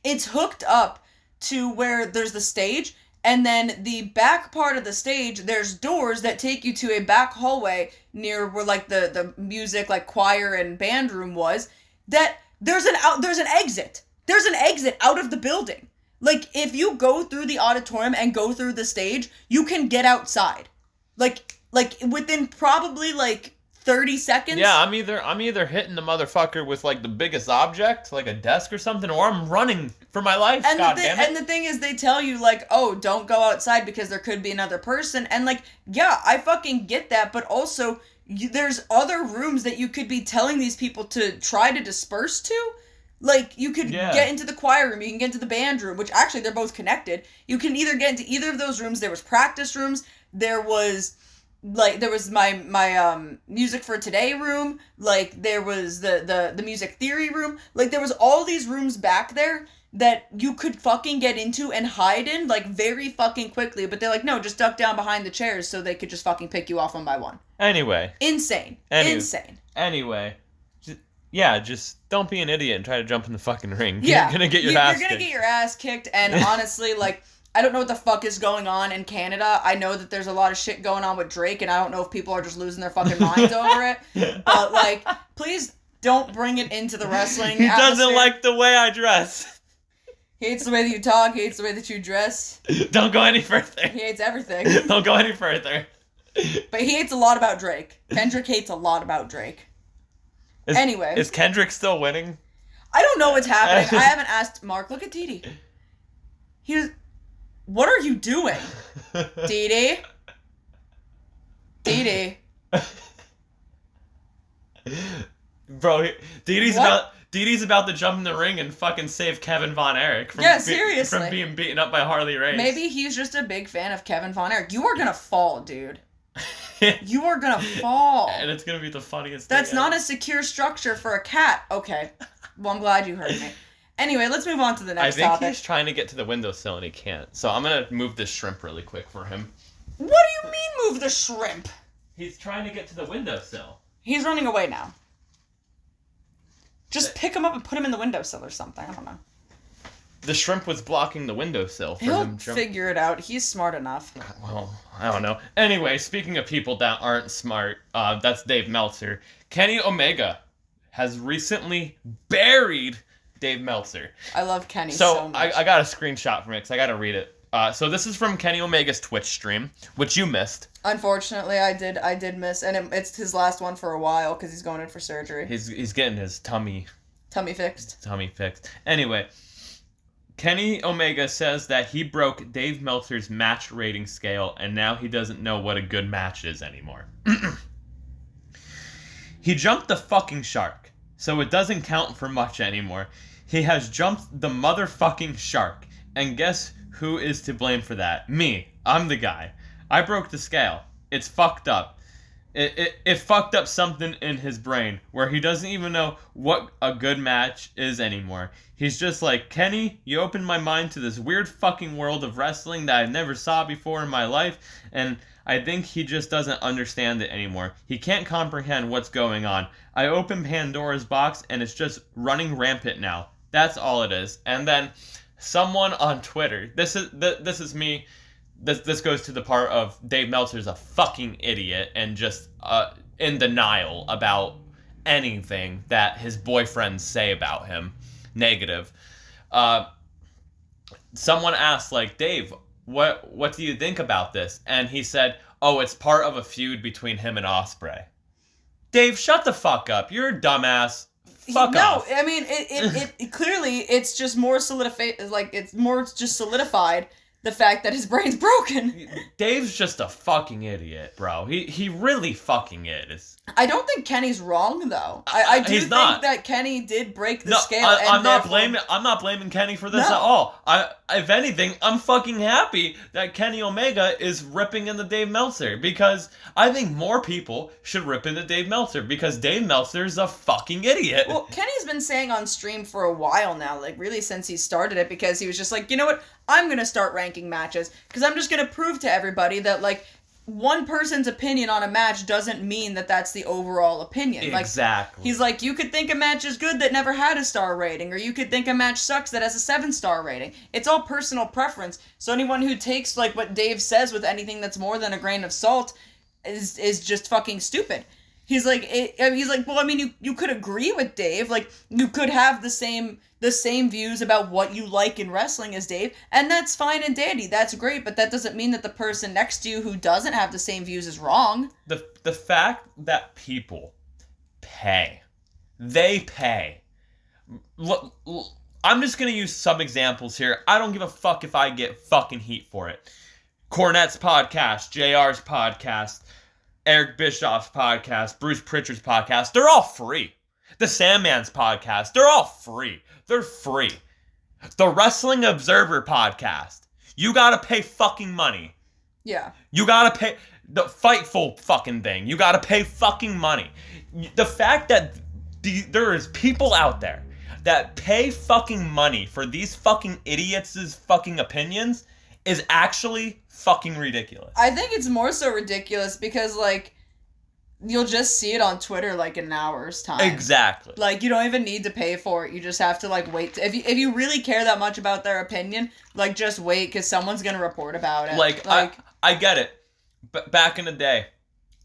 it's hooked up to where there's the stage, and then the back part of the stage, there's doors that take you to a back hallway near where, like, the music, like, choir and band room was, that there's an exit. There's an exit out of the building. Like, if you go through the auditorium and go through the stage, you can get outside. Like within probably, like, 30 seconds. Yeah, I'm either hitting the motherfucker with, like, the biggest object, like a desk or something, or I'm running for my life, and goddammit. And the thing is, they tell you, like, oh, don't go outside because there could be another person. And, like, yeah, I fucking get that, but also, there's other rooms that you could be telling these people to try to disperse to. Like, you could get into the choir room, you can get into the band room, which actually they're both connected. You can either get into either of those rooms. There was practice rooms, there was my music for today room, like, there was the music theory room, like, there was all these rooms back there that you could fucking get into and hide in, like, very fucking quickly, but they're like, no, just duck down behind the chairs so they could just fucking pick you off one by one. Anyway. Insane. Anyway. Just don't be an idiot and try to jump in the fucking ring. Yeah. You're gonna get your ass kicked. You're gonna get your ass kicked, and honestly, like, I don't know what the fuck is going on in Canada. I know that there's a lot of shit going on with Drake, and I don't know if people are just losing their fucking minds over it. But, like, please don't bring it into the wrestling He atmosphere. doesn't like the way I dress. He hates the way that you talk. He hates the way that you dress. Don't go any further. He hates everything. Don't go any further. But he hates a lot about Drake. Kendrick hates a lot about Drake. Anyway. Is Kendrick still winning? I don't know what's happening. I haven't asked Mark. Look at Dee Dee. What are you doing? Dee Dee? Dee Dee. Bro, Dee Dee's about to jump in the ring and fucking save Kevin Von Erich from, seriously. From being beaten up by Harley Race. Maybe he's just a big fan of Kevin Von Erich. You are gonna fall, dude. You are gonna fall. And it's gonna be the funniest That's thing not ever. a secure structure for a cat. Okay. Well, I'm glad you heard me. Anyway, let's move on to the next topic. I think he's trying to get to the windowsill and he can't. So I'm gonna move this shrimp really quick for him. What do you mean move the shrimp? He's trying to get to the windowsill. He's running away now. Just pick him up and put him in the windowsill or something. I don't know. The shrimp was blocking the windowsill for him. He'll figure it out. He's smart enough. Well, I don't know. Anyway, speaking of people that aren't smart, that's Dave Meltzer. Kenny Omega has recently buried Dave Meltzer. I love Kenny so much. I got a screenshot from it because I got to read it. So this is from Kenny Omega's Twitch stream, which you missed. Unfortunately, I did miss, and it's his last one for a while because he's going in for surgery. He's getting his tummy fixed. Anyway, Kenny Omega says that he broke Dave Meltzer's match rating scale, and now he doesn't know what a good match is anymore. He jumped the fucking shark, so it doesn't count for much anymore. He has jumped the motherfucking shark, and guess who is to blame for that? Me. I'm the guy. I broke the scale. It's fucked up. It fucked up something in his brain where he doesn't even know what a good match is anymore. He's just like, Kenny, you opened my mind to this weird fucking world of wrestling that I never saw before in my life, and I think he just doesn't understand it anymore. He can't comprehend what's going on. I opened Pandora's box and it's just running rampant now. That's all it is. And then someone on Twitter, this is me. This goes to the part of Dave Meltzer's a fucking idiot and just in denial about anything that his boyfriends say about him, negative. Someone asked, like, Dave, what do you think about this? And he said, oh, it's part of a feud between him and Ospreay. Dave, shut the fuck up. You're a dumbass. Fuck off. No, I mean, it clearly, it's just more solidified, like, it's more just solidified the fact that his brain's broken. Dave's just a fucking idiot, bro. He really fucking is. I don't think Kenny's wrong, though. I do think that Kenny did break the scale. I'm not blaming Kenny for this at all. If anything, I'm fucking happy that Kenny Omega is ripping into Dave Meltzer, because I think more people should rip into Dave Meltzer, because Dave Meltzer is a fucking idiot. Well, Kenny's been saying on stream for a while now, like really since he started it, because he was just like, you know what? I'm going to start ranking matches, because I'm just going to prove to everybody that, like, one person's opinion on a match doesn't mean that that's the overall opinion. Exactly. Like, he's like, you could think a match is good that never had a star rating, or you could think a match sucks that has a 7-star rating. It's all personal preference. So anyone who takes, like, what Dave says with anything that's more than a grain of salt is just fucking stupid. He's like, well, I mean, you could agree with Dave. Like, you could have the same views about what you like in wrestling as Dave, and that's fine and dandy. That's great, but that doesn't mean that the person next to you who doesn't have the same views is wrong. The fact that people pay, they pay. Look, I'm just gonna use some examples here. I don't give a fuck if I get fucking heat for it. Cornette's podcast, JR's podcast, Eric Bischoff's podcast, Bruce Pritchard's podcast, they're all free. The Sandman's podcast, they're all free. They're free. The Wrestling Observer podcast, you gotta pay fucking money. Yeah. You gotta pay the Fightful fucking thing. You gotta pay fucking money. The fact that there is people out there that pay fucking money for these fucking idiots' fucking opinions is actually fucking ridiculous. I think it's more so ridiculous because, like, you'll just see it on Twitter, like, in an hour's time. Exactly. Like, you don't even need to pay for it. You just have to, like, wait. If you really care that much about their opinion, like, just wait, because someone's going to report about it. Like, I get it. But back in the day,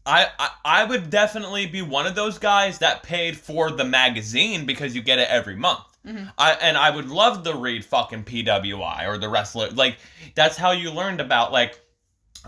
I would definitely be one of those guys that paid for the magazine because you get it every month. Mm-hmm. I would love to read fucking PWI or the Wrestler. Like, that's how you learned about, like,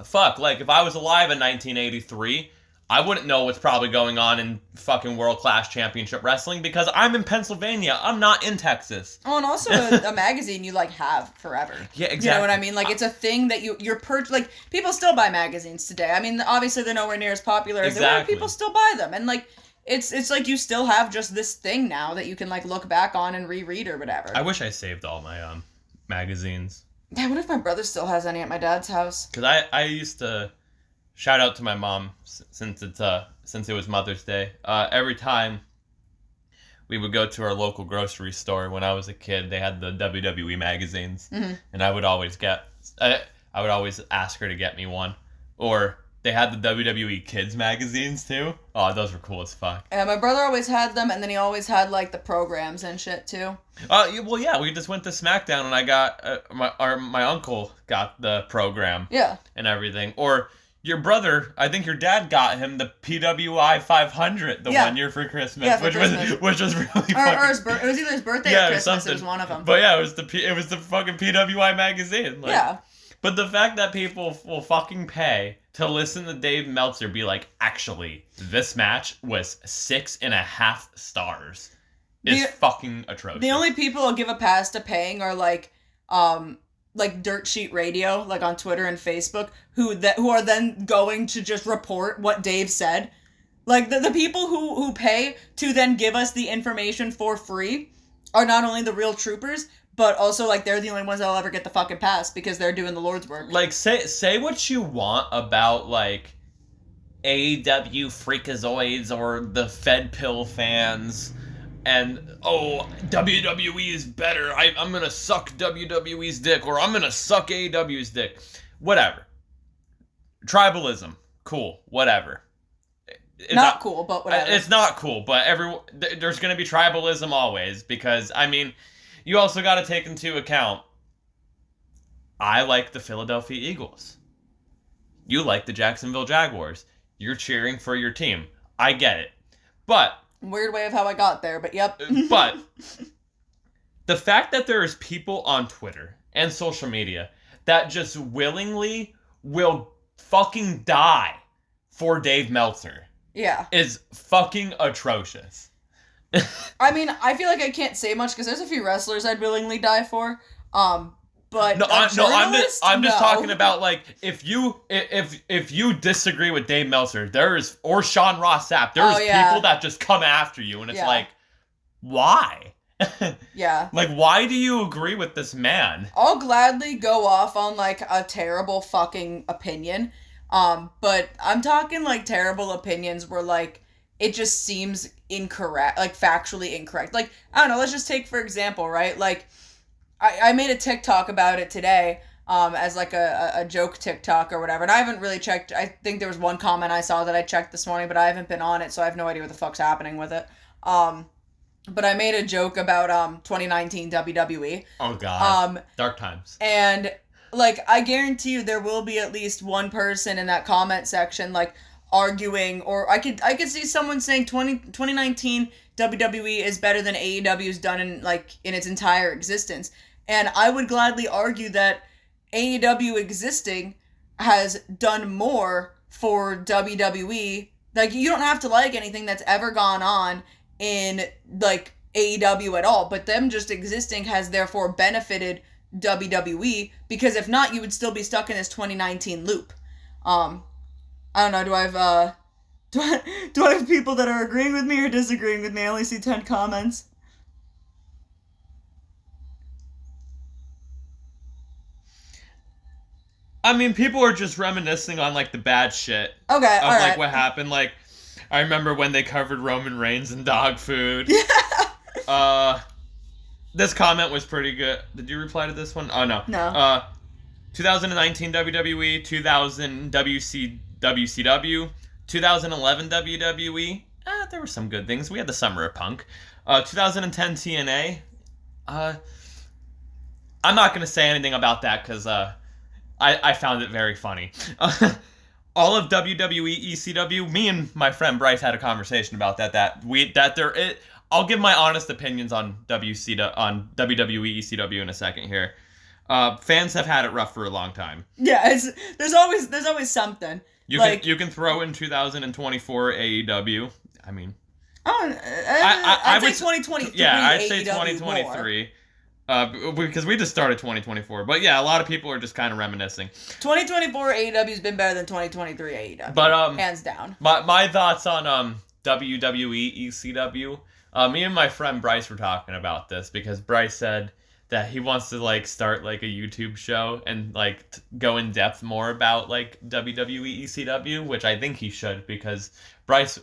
fuck. Like, if I was alive in 1983, I wouldn't know what's probably going on in fucking World Class Championship Wrestling because I'm in Pennsylvania. I'm not in Texas. Oh, and also a magazine you, like, have forever. Yeah, exactly. You know what I mean? Like, it's a thing that you're like, people still buy magazines today. I mean, obviously they're nowhere near as popular as they were. People still buy them. And, like, it's like you still have just this thing now that you can, like, look back on and reread or whatever. I wish I saved all my magazines. Yeah, what if my brother still has any at my dad's house? Because I used to... Shout out to my mom since it was Mother's Day. Every time we would go to our local grocery store when I was a kid, they had the WWE magazines, mm-hmm. and I would always ask her to get me one. Or they had the WWE Kids magazines too. Oh, those were cool as fuck. Yeah, my brother always had them, and then he always had like the programs and shit too. Well, yeah, we just went to Smackdown, and I got my uncle got the program. Yeah. And everything, or. Your brother, I think your dad got him the PWI 500 one year for Christmas, yeah, which was really funny. Or it was either his birthday or Christmas. It was one of them. But yeah, it was the fucking PWI magazine. Like, yeah. But the fact that people will fucking pay to listen to Dave Meltzer be like, actually, this match was 6.5 stars is fucking atrocious. The only people I'll give a pass to paying are like Dirt Sheet Radio, like on Twitter and Facebook, who are then going to just report what Dave said. Like, the people who pay to then give us the information for free are not only the real troopers, but also, like, they're the only ones that'll ever get the fucking pass because they're doing the Lord's work. Like, say what you want about, like, AEW Freakazoids or the Fed Pill fans... And, WWE is better. I'm going to suck WWE's dick, or I'm going to suck AEW's dick. Whatever. Tribalism. Cool. Whatever. It's not cool, but whatever. It's not cool, but there's going to be tribalism always, because, I mean, you also got to take into account, I like the Philadelphia Eagles. You like the Jacksonville Jaguars. You're cheering for your team. I get it. But... Weird way of how I got there, but yep. But the fact that there is people on Twitter and social media that just willingly will fucking die for Dave Meltzer is fucking atrocious. I mean, I feel like I can't say much because there's a few wrestlers I'd willingly die for. But I'm just talking about, like, if you disagree with Dave Meltzer, or Sean Ross Sapp, there's people that just come after you, and it's like, why? Yeah. Like, why do you agree with this man? I'll gladly go off on, like, a terrible fucking opinion, but I'm talking, like, terrible opinions where, like, it just seems incorrect, like, factually incorrect. Like, I don't know, let's just take, for example, right, like, I made a TikTok about it today, as like a joke TikTok or whatever, and I haven't really checked. I think there was one comment I saw that I checked this morning, but I haven't been on it, so I have no idea what the fuck's happening with it. But I made a joke about 2019 WWE. Oh god. Dark times. And like, I guarantee you there will be at least one person in that comment section like, arguing, or I could see someone saying 2019 WWE is better than AEW's done in its entire existence. And I would gladly argue that AEW existing has done more for WWE. Like, you don't have to like anything that's ever gone on in, like, AEW at all, but them just existing has therefore benefited WWE, because if not, you would still be stuck in this 2019 loop. I don't know, do I have people that are agreeing with me or disagreeing with me? I only see 10 comments. I mean, people are just reminiscing on, like, the bad shit. Okay, of, alright. like, what happened. Like, I remember when they covered Roman Reigns and dog food. Yeah. This comment was pretty good. Did you reply to this one? Oh, no. No. 2019 WWE, 2000 WCW, 2011 WWE. There were some good things. We had the Summer of Punk. 2010 TNA. I'm not going to say anything about that because I found it very funny. All of WWE ECW, me and my friend Bryce had a conversation about that. I'll give my honest opinions on WWE ECW in a second here. Fans have had it rough for a long time. Yeah, there's always something. You can throw in 2024 AEW. I mean, I'd say 2023. Yeah, I'd AEW say 2023. More. Because we just started 2024. But yeah, a lot of people are just kind of reminiscing. 2024 AEW's been better than 2023 AEW. But hands down. My thoughts on WWE ECW. Me and my friend Bryce were talking about this because Bryce said that he wants to like start like a YouTube show and like go in depth more about like WWE ECW, which I think he should because Bryce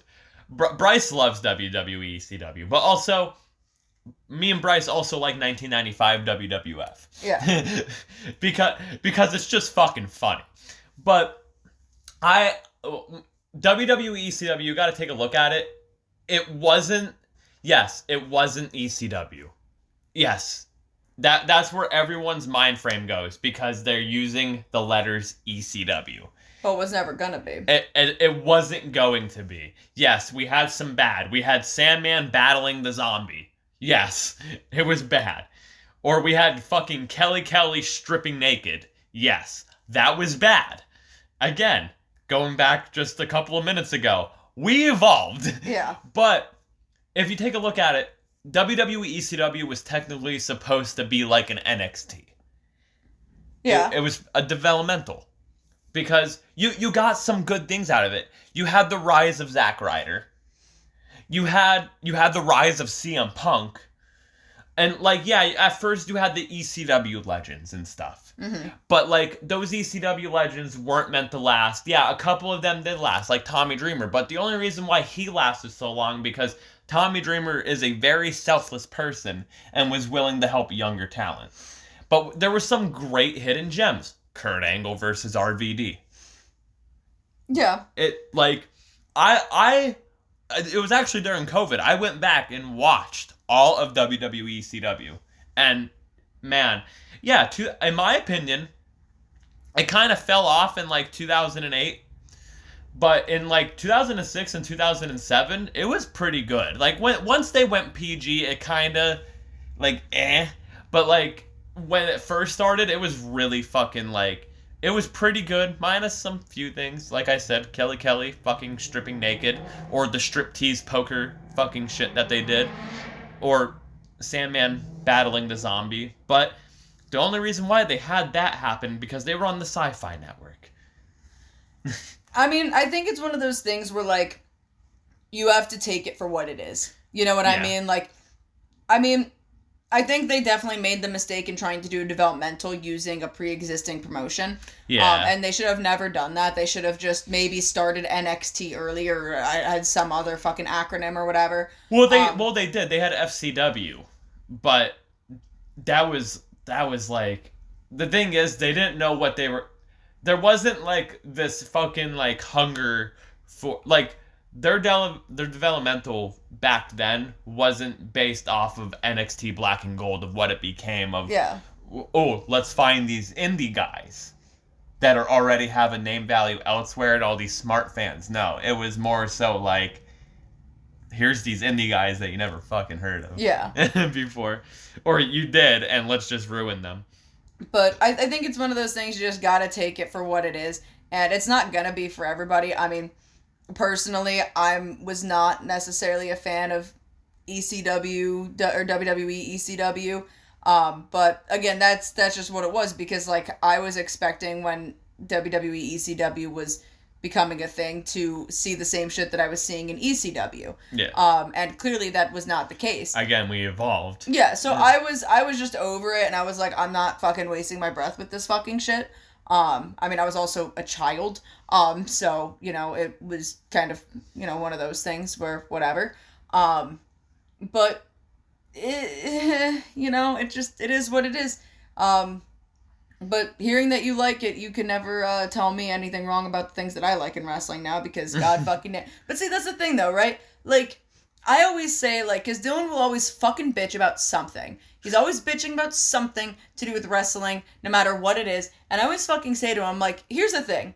loves WWE ECW, but also me and Bryce also like 1995 WWF. Yeah. because it's just fucking funny. But WWE ECW, you got to take a look at it. It wasn't ECW. Yes. That's where everyone's mind frame goes because they're using the letters ECW. Oh, it was never gonna be. It wasn't going to be. Yes, we had some bad. We had Sandman battling the zombie. Yes, it was bad. Or we had fucking Kelly stripping naked. Yes, that was bad. Again, going back just a couple of minutes ago, we evolved. Yeah. But if you take a look at it, WWE ECW was technically supposed to be like an NXT. Yeah. It was a developmental. Because you got some good things out of it. You had the rise of Zack Ryder. You had the rise of CM Punk. And, like, yeah, at first you had the ECW legends and stuff. Mm-hmm. But, like, those ECW legends weren't meant to last. Yeah, a couple of them did last, like Tommy Dreamer. But the only reason why he lasted so long because Tommy Dreamer is a very selfless person and was willing to help younger talent. But there were some great hidden gems. Kurt Angle versus RVD. Yeah. It was actually during COVID. I went back and watched all of WWE ECW. And man, yeah, in my opinion, it kind of fell off in like 2008. But in like 2006 and 2007, it was pretty good. Like once they went PG, it kind of like But like when it first started, it was really fucking like it was pretty good, minus some few things. Like I said, Kelly fucking stripping naked, or the striptease poker fucking shit that they did, or Sandman battling the zombie. But the only reason why they had that happen because they were on the Sci-Fi Network. I mean, I think it's one of those things where, like, you have to take it for what it is. You know what I mean? Like, I think they definitely made the mistake in trying to do a developmental using a pre-existing promotion. Yeah. And they should have never done that. They should have just maybe started NXT earlier, or had some other fucking acronym or whatever. Well, they did. They had FCW, but that was like the thing is they didn't know what they were. There wasn't like this fucking like hunger for like. Their developmental back then wasn't based off of NXT Black and Gold of what it became of. Yeah. Oh, let's find these indie guys. that are already have a name value elsewhere and all these smart fans. No, it was more so like, here's these indie guys that you never fucking heard of. Yeah. Before. Or you did, and let's just ruin them. But I think it's one of those things you just gotta take it for what it is. And it's not gonna be for everybody. I mean, personally, was not necessarily a fan of ECW or WWE ECW. But again, that's just what it was, because like I was expecting when WWE ECW was becoming a thing to see the same shit that I was seeing in ECW. Yeah. And clearly that was not the case. Again, we evolved. Yeah, so I was just over it, and I was like, I'm not fucking wasting my breath with this fucking shit. I mean, I was also a child, so, you know, it was kind of, you know, one of those things where whatever. But, you know, it is what it is. But hearing that you like it, you can never tell me anything wrong about the things that I like in wrestling now, because God fucking it. But see, that's the thing though, right? Like, I always say, like, because Dylan will always fucking bitch about something. He's always bitching about something to do with wrestling, no matter what it is. And I always fucking say to him, like, here's the thing.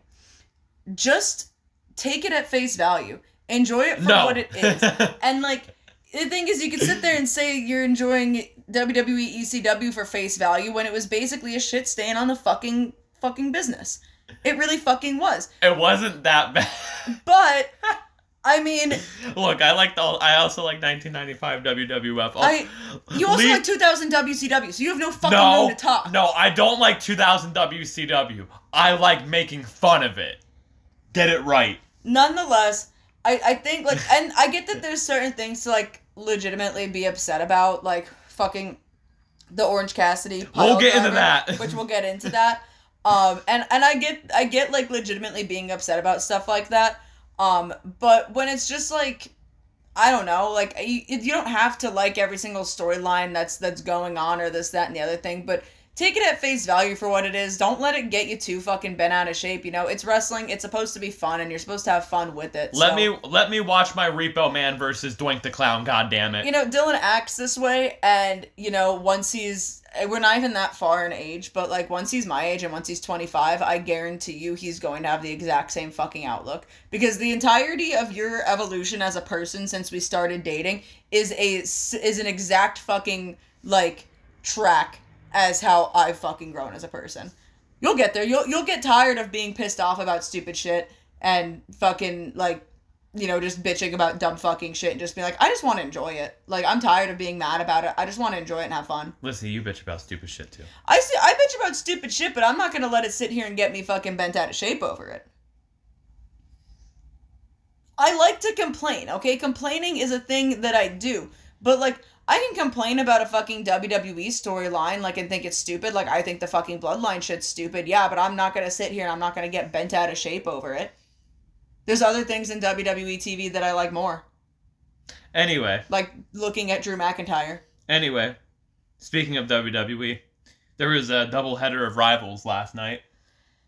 Just take it at face value. Enjoy it for what it is. And, like, the thing is, you can sit there and say you're enjoying WWE ECW for face value when it was basically a shit stain on the fucking business. It really fucking was. It wasn't that bad. But I mean, look, I also like 1995 WWF. You also like 2000 WCW, so you have no fucking room to talk. No, I don't like 2000 WCW. I like making fun of it. Get it right. Nonetheless, I think, like, and I get that there's certain things to, like, legitimately be upset about, like fucking the Orange Cassidy. We'll get into that. Which we'll get into that. And I get like legitimately being upset about stuff like that. But when it's just like, I don't know, like you don't have to like every single storyline that's going on or this, that, and the other thing, but take it at face value for what it is. Don't let it get you too fucking bent out of shape. You know, it's wrestling. It's supposed to be fun, and you're supposed to have fun with it. Let me watch my Repo Man versus Doink the Clown. God damn it. You know, Dylan acts this way, and you know, we're not even that far in age, but like once he's my age and once he's 25, I guarantee you he's going to have the exact same fucking outlook, because the entirety of your evolution as a person since we started dating is an exact fucking like track as how I've fucking grown as a person. You'll get there. You'll get tired of being pissed off about stupid shit and fucking, like, you know, just bitching about dumb fucking shit and just be like, I just want to enjoy it. Like, I'm tired of being mad about it. I just want to enjoy it and have fun. Listen, you bitch about stupid shit too. I bitch about stupid shit, but I'm not going to let it sit here and get me fucking bent out of shape over it. I like to complain, okay? Complaining is a thing that I do. But, like, I can complain about a fucking WWE storyline, like, and think it's stupid. Like, I think the fucking Bloodline shit's stupid. Yeah, but I'm not going to sit here and I'm not going to get bent out of shape over it. There's other things in WWE TV that I like more. Anyway. Like looking at Drew McIntyre. Anyway, speaking of WWE, there was a doubleheader of Rivals last night.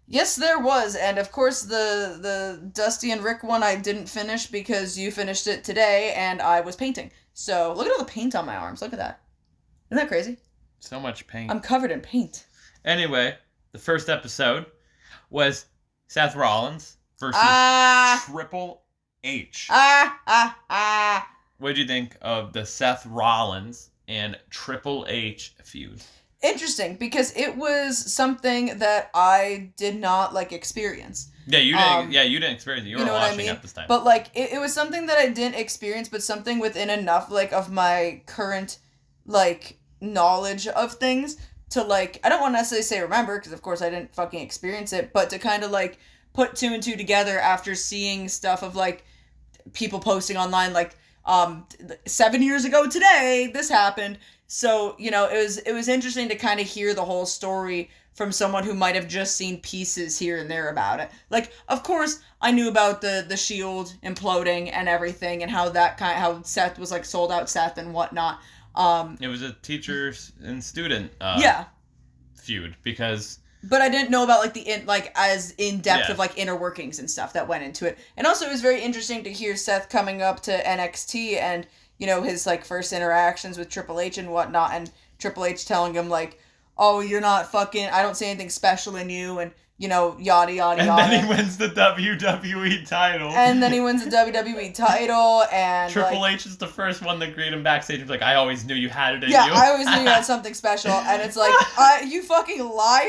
Yes, there was. And of course, the Dusty and Rick one I didn't finish because you finished it today and I was painting. So, look at all the paint on my arms. Look at that. Isn't that crazy? So much paint. I'm covered in paint. Anyway, the first episode was Seth Rollins versus Triple H. What did you think of the Seth Rollins and Triple H feud? Interesting, because it was something that I did not, like, experience. Yeah, you didn't. You didn't experience it. You were watching at this time. But like, it was something that I didn't experience, but something within enough like of my current like knowledge of things to like. I don't want to necessarily say remember, because of course I didn't fucking experience it, but to kind of like put two and two together after seeing stuff of like people posting online like 7 years ago today this happened. So you know, it was interesting to kind of hear the whole story from someone who might have just seen pieces here and there about it. Like, of course, I knew about the Shield imploding and everything, and how how Seth was like sold out Seth and whatnot. It was a teacher and student feud because. But I didn't know about like as in depth of like inner workings and stuff that went into it. And also, it was very interesting to hear Seth coming up to NXT and you know his like first interactions with Triple H and whatnot, and Triple H telling him like, oh, you're not fucking, I don't see anything special in you, and yada, yada, yada. And then he wins the WWE title. And then he wins the WWE title, and Triple H is the first one that greeted him backstage. He's like, I always knew you had it in you. Yeah, I always knew you had something special. And it's like, you fucking liar?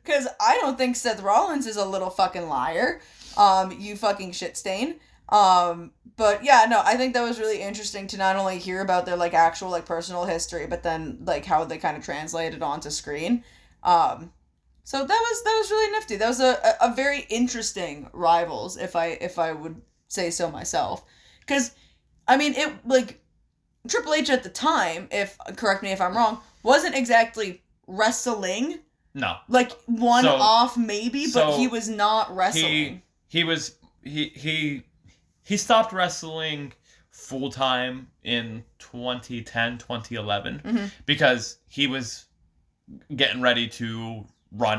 Because I don't think Seth Rollins is a little fucking liar. You fucking shit stain. But yeah, no, I think that was really interesting to not only hear about their, like, actual, like, personal history, but then, like, how they kind of translated onto screen. So that was really nifty. That was a very interesting rivals, if I would say so myself. Because, I mean, it, like, Triple H at the time, correct me if I'm wrong, wasn't exactly wrestling. No. Like, off maybe, but he was not wrestling. He stopped wrestling full-time in 2010, 2011, because he was getting ready to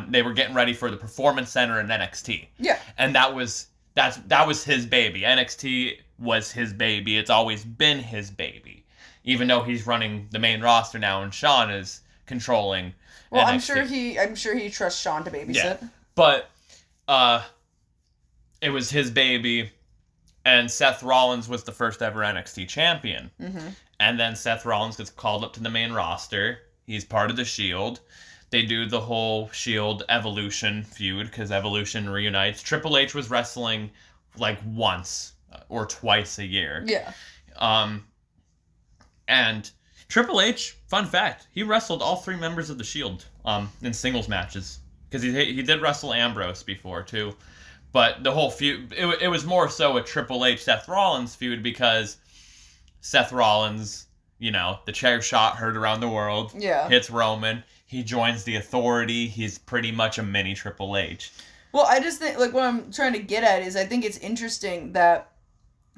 they were getting ready for the Performance Center in NXT. Yeah. And that was his baby. NXT was his baby. It's always been his baby. Even though he's running the main roster now and Sean is controlling NXT. I'm sure he trusts Sean to babysit. Yeah. But it was his baby, and Seth Rollins was the first ever NXT champion. And then Seth Rollins gets called up to the main roster. He's part of the Shield. They do the whole Shield Evolution feud because Evolution reunites. Triple H was wrestling like once or twice a year. Yeah. And Triple H, fun fact, he wrestled all three members of the Shield in singles matches because he did wrestle Ambrose before too. But the whole feud, it was more so a Triple H Seth Rollins feud because Seth Rollins, the chair shot heard around the world. Yeah. Hits Roman. He joins the Authority. He's pretty much a mini Triple H. Well, I just think, like, what I'm trying to get at is I think it's interesting that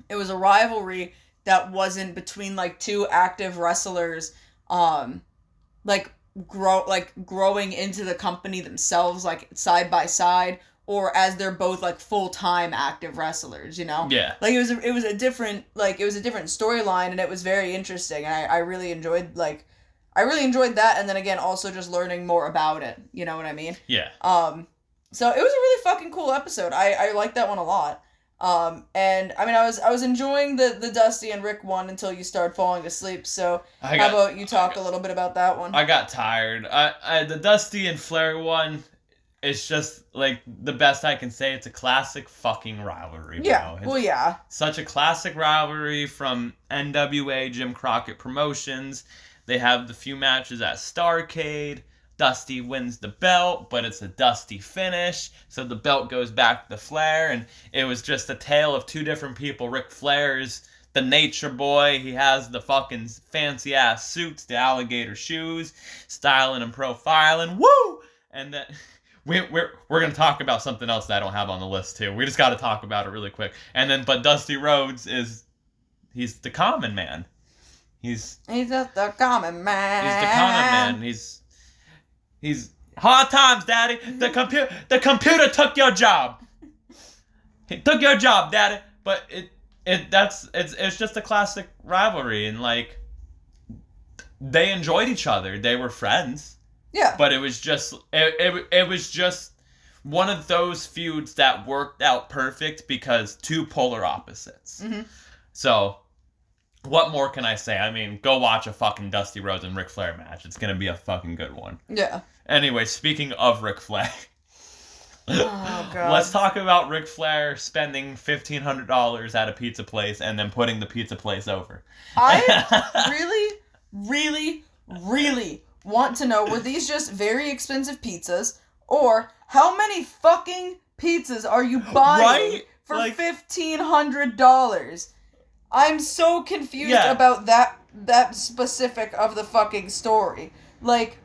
it was a rivalry that wasn't between, like, two active wrestlers, growing into the company themselves, like, side by side, or as they're both, like, full-time active wrestlers, Yeah. Like, it was a different storyline, and it was very interesting, and I really enjoyed, like, that, and then again, also just learning more about it, you know what I mean? Yeah. So it was a really fucking cool episode. I liked that one a lot. And I mean, I was enjoying the Dusty and Rick one until you started falling asleep, so how about you talk a little bit about that one? I got tired. The Dusty and Flair one, it's just, like, the best I can say. It's a classic fucking rivalry, bro. Yeah, well, yeah. Such a classic rivalry from NWA Jim Crockett Promotions. They have the few matches at Starrcade. Dusty wins the belt, but it's a Dusty finish, so the belt goes back to Flair, and it was just a tale of two different people. Ric Flair's the nature boy. He has the fucking fancy-ass suits, the alligator shoes, styling and profiling. Woo! And then we're going to talk about something else that I don't have on the list, too. We just got to talk about it really quick. And then, but Dusty Rhodes he's the common man. He's just the common man. He's the common man. He's hard times, Daddy. The computer took your job. He took your job, Daddy. But it's just a classic rivalry, and like they enjoyed each other. They were friends. Yeah. But it was just one of those feuds that worked out perfect because two polar opposites. So what more can I say? I mean, go watch a fucking Dusty Rhodes and Ric Flair match. It's going to be a fucking good one. Yeah. Anyway, speaking of Ric Flair. Oh, God. Let's talk about Ric Flair spending $1,500 at a pizza place and then putting the pizza place over. I really, really, really want to know, were these just very expensive pizzas? Or how many fucking pizzas are you buying for $1,500? I'm so confused about that specific of the fucking story. Like,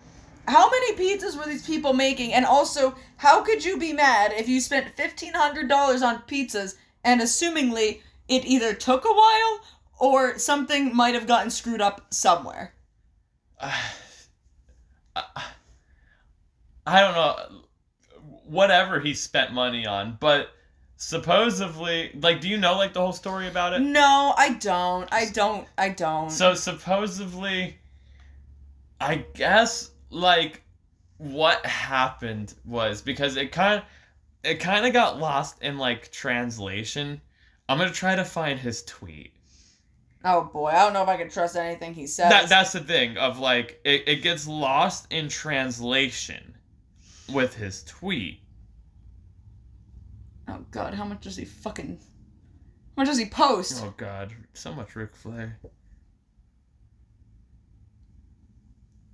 how many pizzas were these people making? And also, how could you be mad if you spent $1,500 on pizzas and assumingly it either took a while or something might have gotten screwed up somewhere? I don't know. Whatever he spent money on, but supposedly, like, do you know, like, the whole story about it? No, I don't. I don't. So, supposedly, I guess, like, what happened was, because it kind of got lost in like translation. I'm gonna try to find his tweet. Oh boy, I don't know if I can trust anything he says. That's the thing of like it gets lost in translation with his tweet. Oh god, how much does he post? Oh god, so much Ric Flair.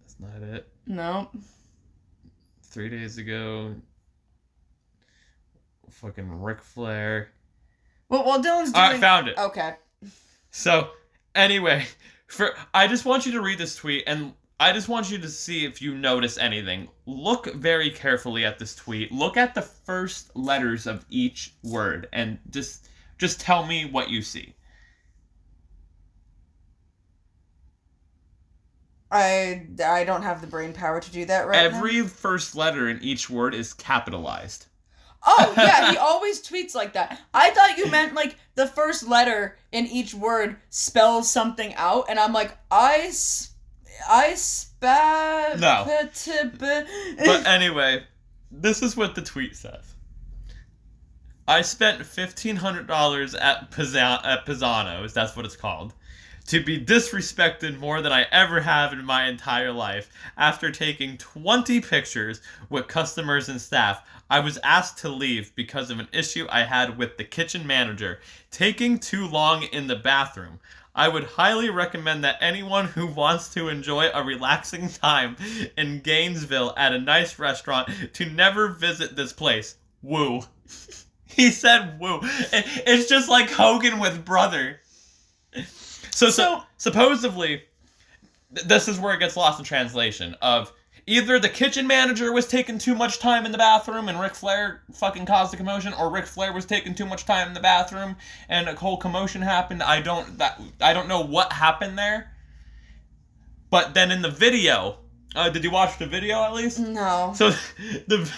That's not it. No. 3 days ago, fucking Ric Flair. Well, while Dylan's doing... I found it. Okay. So, anyway, I just want you to read this tweet, and I just want you to see if you notice anything. Look very carefully at this tweet. Look at the first letters of each word, and just tell me what you see. I don't have the brain power to do that now. Every first letter in each word is capitalized. Oh, yeah, he always tweets like that. I thought you meant, like, the first letter in each word spells something out, and I'm like, No. But anyway, this is what the tweet says. I spent $1,500 at Pisano's, that's what it's called, to be disrespected more than I ever have in my entire life. After taking 20 pictures with customers and staff, I was asked to leave because of an issue I had with the kitchen manager taking too long in the bathroom. I would highly recommend that anyone who wants to enjoy a relaxing time in Gainesville at a nice restaurant to never visit this place. Woo. He said woo. It's just like Hogan with brother. So supposedly, this is where it gets lost in translation of either the kitchen manager was taking too much time in the bathroom and Ric Flair fucking caused a commotion, or Ric Flair was taking too much time in the bathroom and a whole commotion happened. I don't know what happened there. But then in the video, did you watch the video at least? No. So the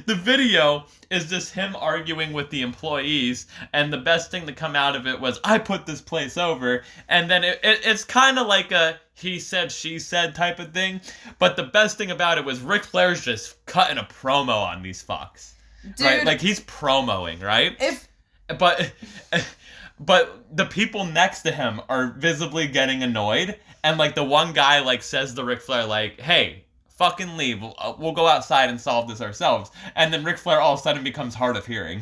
video is just him arguing with the employees, and the best thing to come out of it was, I put this place over, and then it's kind of like a he said, she said type of thing, but the best thing about it was Ric Flair's just cutting a promo on these fucks. Dude, right? Like, he's promoing, right? But the people next to him are visibly getting annoyed, and like the one guy like says to Ric Flair like, hey, fucking leave, we'll go outside and solve this ourselves. And then Ric Flair all of a sudden becomes hard of hearing.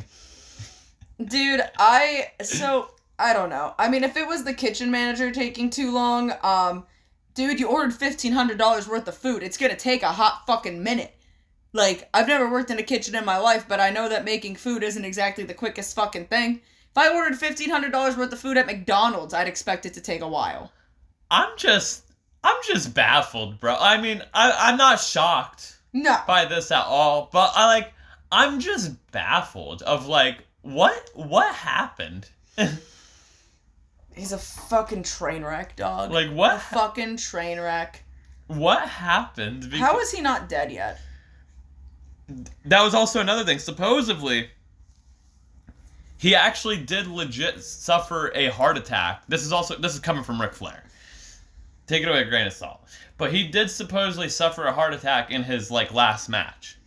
Dude, I don't know. I mean, if it was the kitchen manager taking too long, dude, you ordered $1,500 worth of food. It's gonna take a hot fucking minute. Like, I've never worked in a kitchen in my life, but I know that making food isn't exactly the quickest fucking thing. If I ordered $1,500 worth of food at McDonald's, I'd expect it to take a while. I'm just baffled, bro. I mean, I'm not shocked by this at all, but I'm just baffled of like, what happened? He's a fucking train wreck, dog. Like, what? A fucking train wreck. What happened? How is he not dead yet? That was also another thing. Supposedly, he actually did legit suffer a heart attack. This is coming from Ric Flair. Take it away with a grain of salt. But he did supposedly suffer a heart attack in his like last match.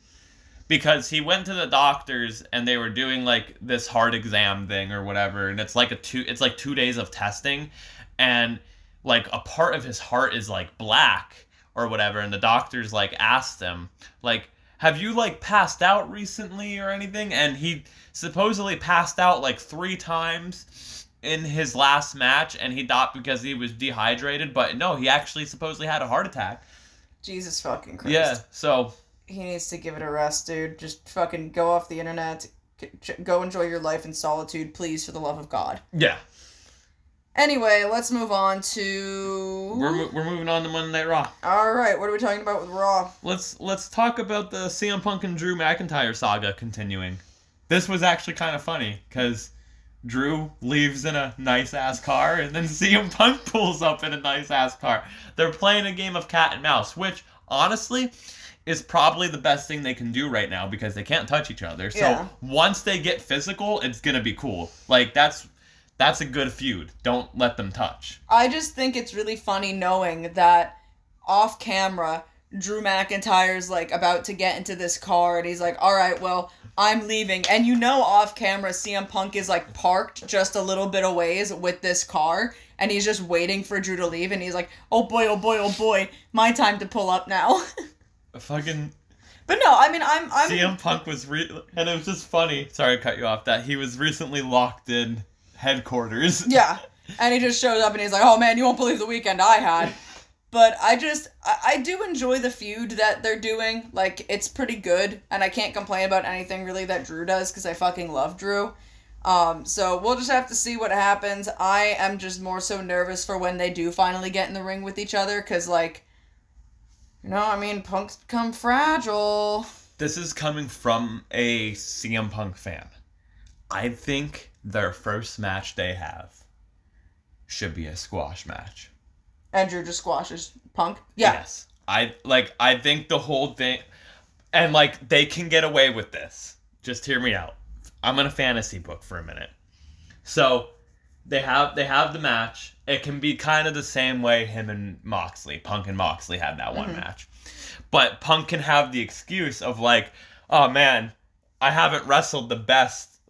Because he went to the doctors and they were doing like this heart exam thing or whatever, and it's like 2 days of testing, and like a part of his heart is like black or whatever, and the doctors like asked him like, have you like passed out recently or anything? And he supposedly passed out like 3 times in his last match, and he thought because he was dehydrated, but no, he actually supposedly had a heart attack. Jesus fucking Christ. Yeah, so he needs to give it a rest, dude. Just fucking go off the internet. Go enjoy your life in solitude, please, for the love of God. Yeah. Anyway, let's move on to... We're moving on to Monday Night Raw. Alright, what are we talking about with Raw? Let's talk about the CM Punk and Drew McIntyre saga continuing. This was actually kind of funny, because Drew leaves in a nice-ass car, and then CM Punk pulls up in a nice-ass car. They're playing a game of cat and mouse, which, honestly, is probably the best thing they can do right now, because they can't touch each other. So once they get physical, it's gonna be cool. Like, that's a good feud. Don't let them touch. I just think it's really funny knowing that off camera, Drew McIntyre's like about to get into this car, and he's like, all right, well, I'm leaving. And off camera, CM Punk is like parked just a little bit away with this car, and he's just waiting for Drew to leave, and he's like, oh boy, oh boy, oh boy, my time to pull up now. Fucking... But no, I mean, I'm... CM Punk was... and it was just funny, sorry to cut you off, that he was recently locked in headquarters. Yeah, and he just shows up and he's like, oh man, you won't believe the weekend I had. But I do enjoy the feud that they're doing. Like, it's pretty good, and I can't complain about anything really that Drew does, because I fucking love Drew. So we'll just have to see what happens. I am just more so nervous for when they do finally get in the ring with each other, because, like, Punk's become fragile. This is coming from a CM Punk fan. I think their first match they have should be a squash match. And Drew just squashes Punk? Yeah. Yes. I think the whole thing... And, like, they can get away with this. Just hear me out. I'm in a fantasy book for a minute. So, they have the match. It can be kind of the same way Punk and Moxley had that one match. But Punk can have the excuse of, like, oh, man, I haven't wrestled the best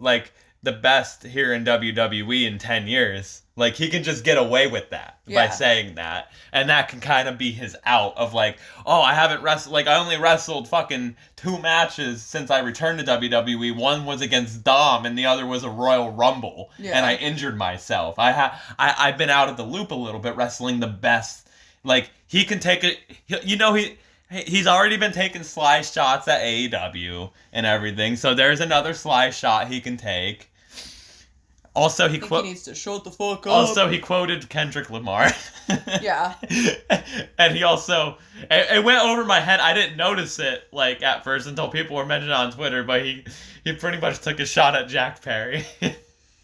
here in WWE in 10 years. Like, he can just get away with that by saying that. And that can kind of be his out of, like, oh, I haven't wrestled... Like, I only wrestled fucking 2 matches since I returned to WWE. One was against Dom, and the other was a Royal Rumble. Yeah. And I injured myself. I've been out of the loop a little bit wrestling the best. Like, he can take it... He's already been taking sly shots at AEW and everything. So there's another sly shot he can take. Also, he needs to shut the fuck up. Also, he quoted Kendrick Lamar. Yeah. And he also... It went over my head. I didn't notice it, like, at first until people were mentioning it on Twitter, but he pretty much took a shot at Jack Perry.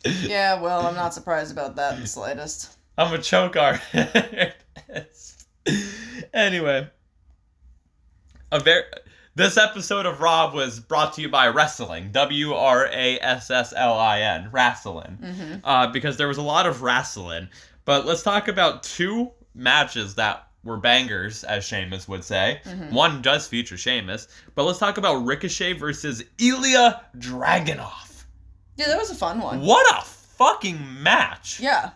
Yeah, well, I'm not surprised about that in the slightest. I'm a choke artist. Anyway. This episode of Rob was brought to you by Wrestling, Wrasslin, Wrasslin, because there was a lot of wrestling. But let's talk about 2 matches that were bangers, as Sheamus would say. One does feature Sheamus, but let's talk about Ricochet versus Ilya Dragunov. Yeah, that was a fun one. What a fucking match! Yeah.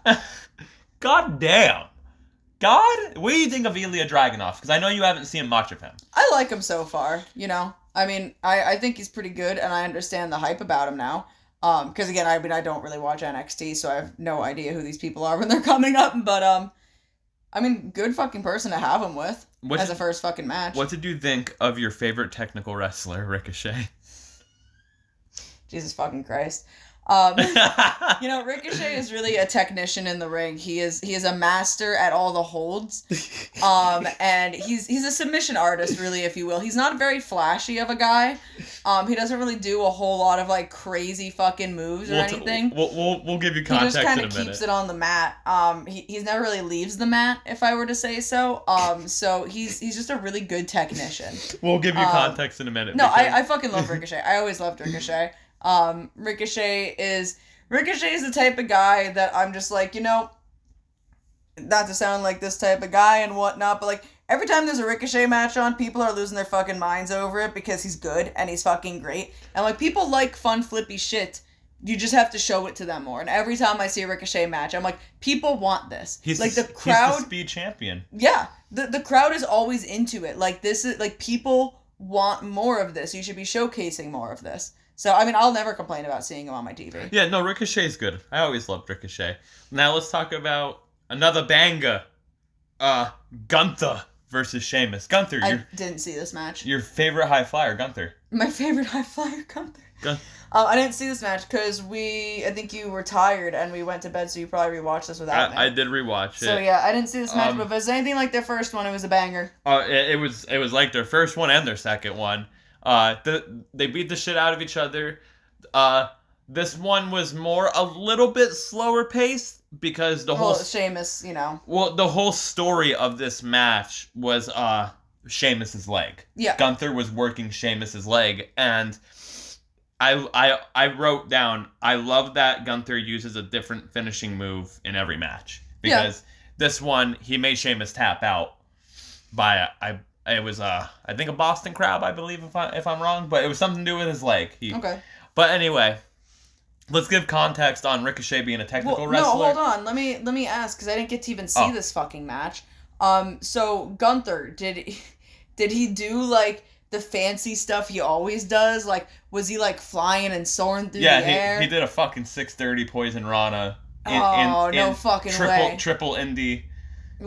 God damn. God, what do you think of Ilya Dragunov? Because I know you haven't seen much of him. I like him so far, I mean, I think he's pretty good, and I understand the hype about him now. Because, again, I don't really watch NXT, so I have no idea who these people are when they're coming up. But, good fucking person to have him with as a first fucking match. What did you think of your favorite technical wrestler, Ricochet? Jesus fucking Christ. Ricochet is really a technician in the ring. He is a master at all the holds. And he's a submission artist, really, if you will. He's not very flashy of a guy. He doesn't really do a whole lot of like crazy fucking moves or anything. We'll give you context in a minute. He just kind of keeps it on the mat. He never really leaves the mat, if I were to say so. So he's just a really good technician. We'll give you context in a minute. No, I fucking love Ricochet. I always loved Ricochet. Ricochet is the type of guy that I'm just like, not to sound like this type of guy and whatnot, but like every time there's a Ricochet match on, people are losing their fucking minds over it because he's good and he's fucking great. And like people like fun flippy shit. You just have to show it to them more. And every time I see a Ricochet match, I'm like, people want this. He's like the crowd. He's the speed champion. Yeah, the crowd is always into it. Like this is like people want more of this. You should be showcasing more of this. So, I'll never complain about seeing him on my TV. Yeah, no, Ricochet's good. I always loved Ricochet. Now let's talk about another banger. Gunther versus Sheamus. Gunther, I didn't see this match. Your favorite high flyer, Gunther. My favorite high flyer, Gunther. I didn't see this match because I think you were tired and we went to bed, so you probably rewatched this without me. I did rewatch it. So yeah, I didn't see this match, but if it was anything like their first one, it was a banger. It was like their first one and their second one. They beat the shit out of each other. This one was a little bit slower paced because Sheamus, Well, the whole story of this match was Sheamus's leg. Yeah. Gunther was working Sheamus's leg, and I wrote down, I love that Gunther uses a different finishing move in every match because this one he made Sheamus tap out by It was I think a Boston Crab, I believe, if I'm wrong, but it was something to do with his leg. Okay. But anyway, let's give context on Ricochet being a technical wrestler. No, hold on. Let me ask, because I didn't get to even see this fucking match. So Gunther, did he do like the fancy stuff he always does? Like, was he like flying and soaring through the air? He did a fucking 630 Poison Rana. No fucking way. Triple Indy.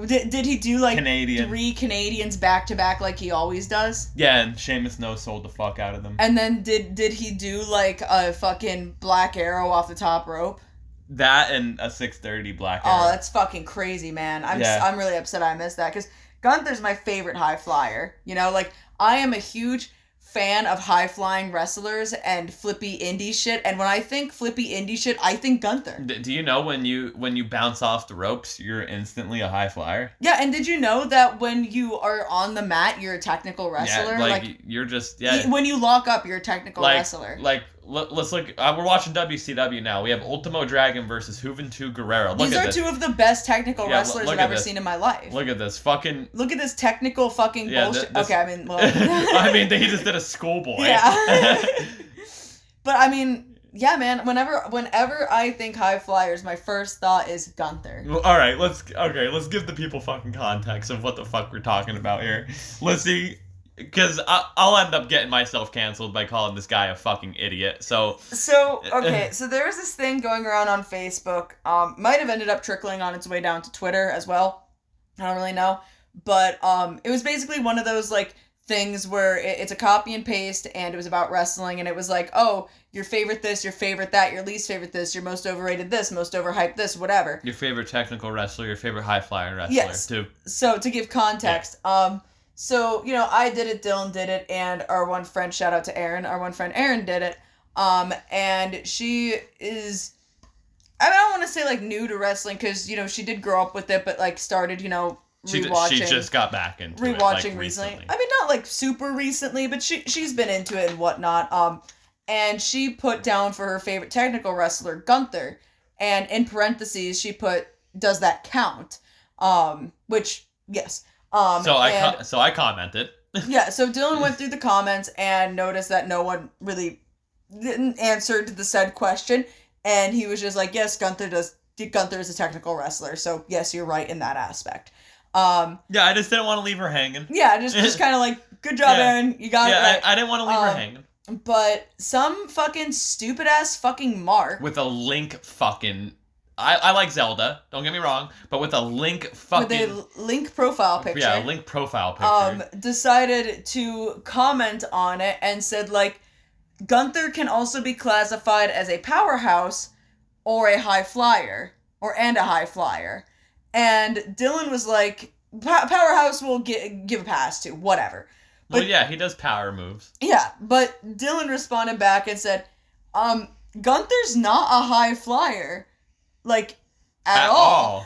Did he do like Canadian. 3 Canadians back to back like he always does? Yeah, and Sheamus no-sold the fuck out of them. And then did he do like a fucking Black Arrow off the top rope? That and a 630 Black Arrow. Oh, that's fucking crazy, man. I'm really upset I missed that, because Gunther's my favorite high flyer. You know, like, I am a huge fan of high-flying wrestlers and flippy indie shit, and when I think flippy indie shit, I think Gunther. Do you know when you bounce off the ropes, you're instantly a high flyer? Yeah, and did you know that when you are on the mat, you're a technical wrestler? Yeah, like you're just... Yeah. When you lock up, you're a technical wrestler. Like, let's look... we're watching WCW now. We have Ultimo Dragon versus Juventud Guerrero. These are two of the best technical wrestlers I've ever seen in my life. Look at this. Fucking... Look at this technical fucking bullshit. Okay, I mean... Well, I mean, he just did a schoolboy. Yeah. But, I mean... Yeah, man. Whenever I think high flyers, my first thought is Gunther. Well, all right, let's give the people fucking context of what the fuck we're talking about here. Let's see, because I'll end up getting myself canceled by calling this guy a fucking idiot. So okay, so there was this thing going around on Facebook. Might have ended up trickling on its way down to Twitter as well. I don't really know, but it was basically one of those like things where it's a copy and paste, and it was about wrestling, and it was like, oh, your favorite this, your favorite that, your least favorite this, your most overrated this, most overhyped this, whatever. Your favorite technical wrestler, your favorite high flyer wrestler, yes. too. So to give context, so you know, I did it, Dylan did it, and our one friend, shout out to Aaron, Aaron did it, and she is, I don't want to say like new to wrestling, because you know she did grow up with it, but like started, you know, rewatching. She just got back into rewatching it, like, recently. I mean, not like super recently, but she's been into it and whatnot. And she put down for her favorite technical wrestler Gunther, and in parentheses she put, "Does that count?" Which yes. So I commented. Yeah. So Dylan went through the comments and noticed that no one really didn't answer the said question, and he was just like, "Yes, Gunther is a technical wrestler, so yes, you're right in that aspect." Yeah, I just didn't want to leave her hanging. Yeah, just kind of like, good job, Aaron, you got it right. I didn't want to leave her hanging. But some fucking stupid ass fucking Mark with a link fucking... I like Zelda, don't get me wrong, but with a link fucking... With a link profile picture. Yeah, link profile picture. Decided to comment on it and said, like, Gunther can also be classified as a powerhouse or a high flyer, and a high flyer. And Dylan was like, powerhouse will give a pass to, whatever. But, well, yeah, he does power moves. Yeah, but Dylan responded back and said, Gunther's not a high flyer, like, at all.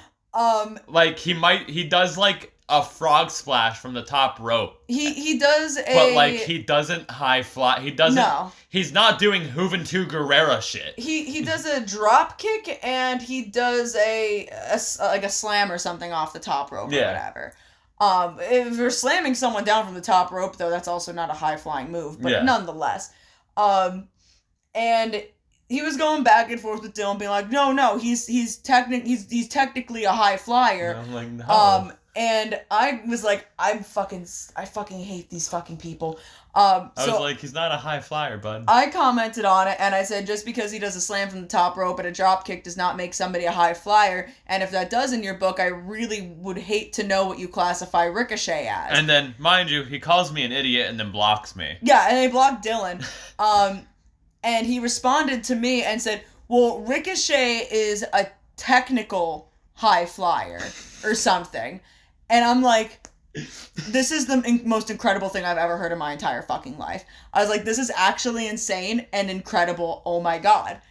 Like, he does, like, a frog splash from the top rope. He does a... But, like, he doesn't high fly. He doesn't... No. He's not doing Juventud Guerrera shit. He does a drop kick, and he does a slam or something off the top rope or whatever. If you're slamming someone down from the top rope, though, that's also not a high-flying move, but nonetheless. And he was going back and forth with Dylan, being like, no, he's technically a high flyer. And I'm like, no. And I was like, I fucking hate these fucking people. I was like, he's not a high flyer, bud. I commented on it, and I said, just because he does a slam from the top rope and a drop kick does not make somebody a high flyer, and if that does in your book, I really would hate to know what you classify Ricochet as. And then, mind you, he calls me an idiot and then blocks me. Yeah, and they blocked Dylan. And he responded to me and said, well, Ricochet is a technical high flyer or something. And I'm like, this is the most incredible thing I've ever heard in my entire fucking life. I was like, this is actually insane and incredible. Oh my God.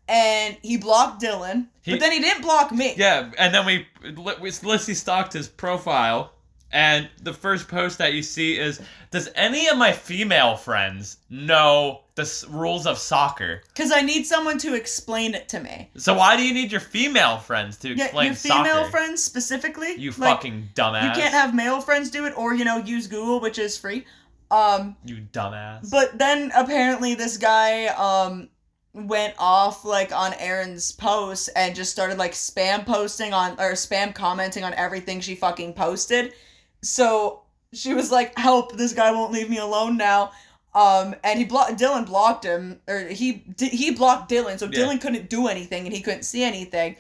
And he blocked Dylan, but then he didn't block me. Yeah, and then Lyssie stalked his profile, And the first post that you see is, does any of my female friends know the rules of soccer? Because I need someone to explain it to me. So why do you need your female friends to explain soccer? Your female friends specifically? You fucking dumbass. You can't have male friends do it, or, use Google, which is free. You dumbass. But then, apparently, this guy, went off, on Erin's post and just started, spam commenting on everything she fucking posted. So she was like, help, this guy won't leave me alone now. And Dylan blocked him, or he blocked Dylan, so Dylan couldn't do anything and he couldn't see anything.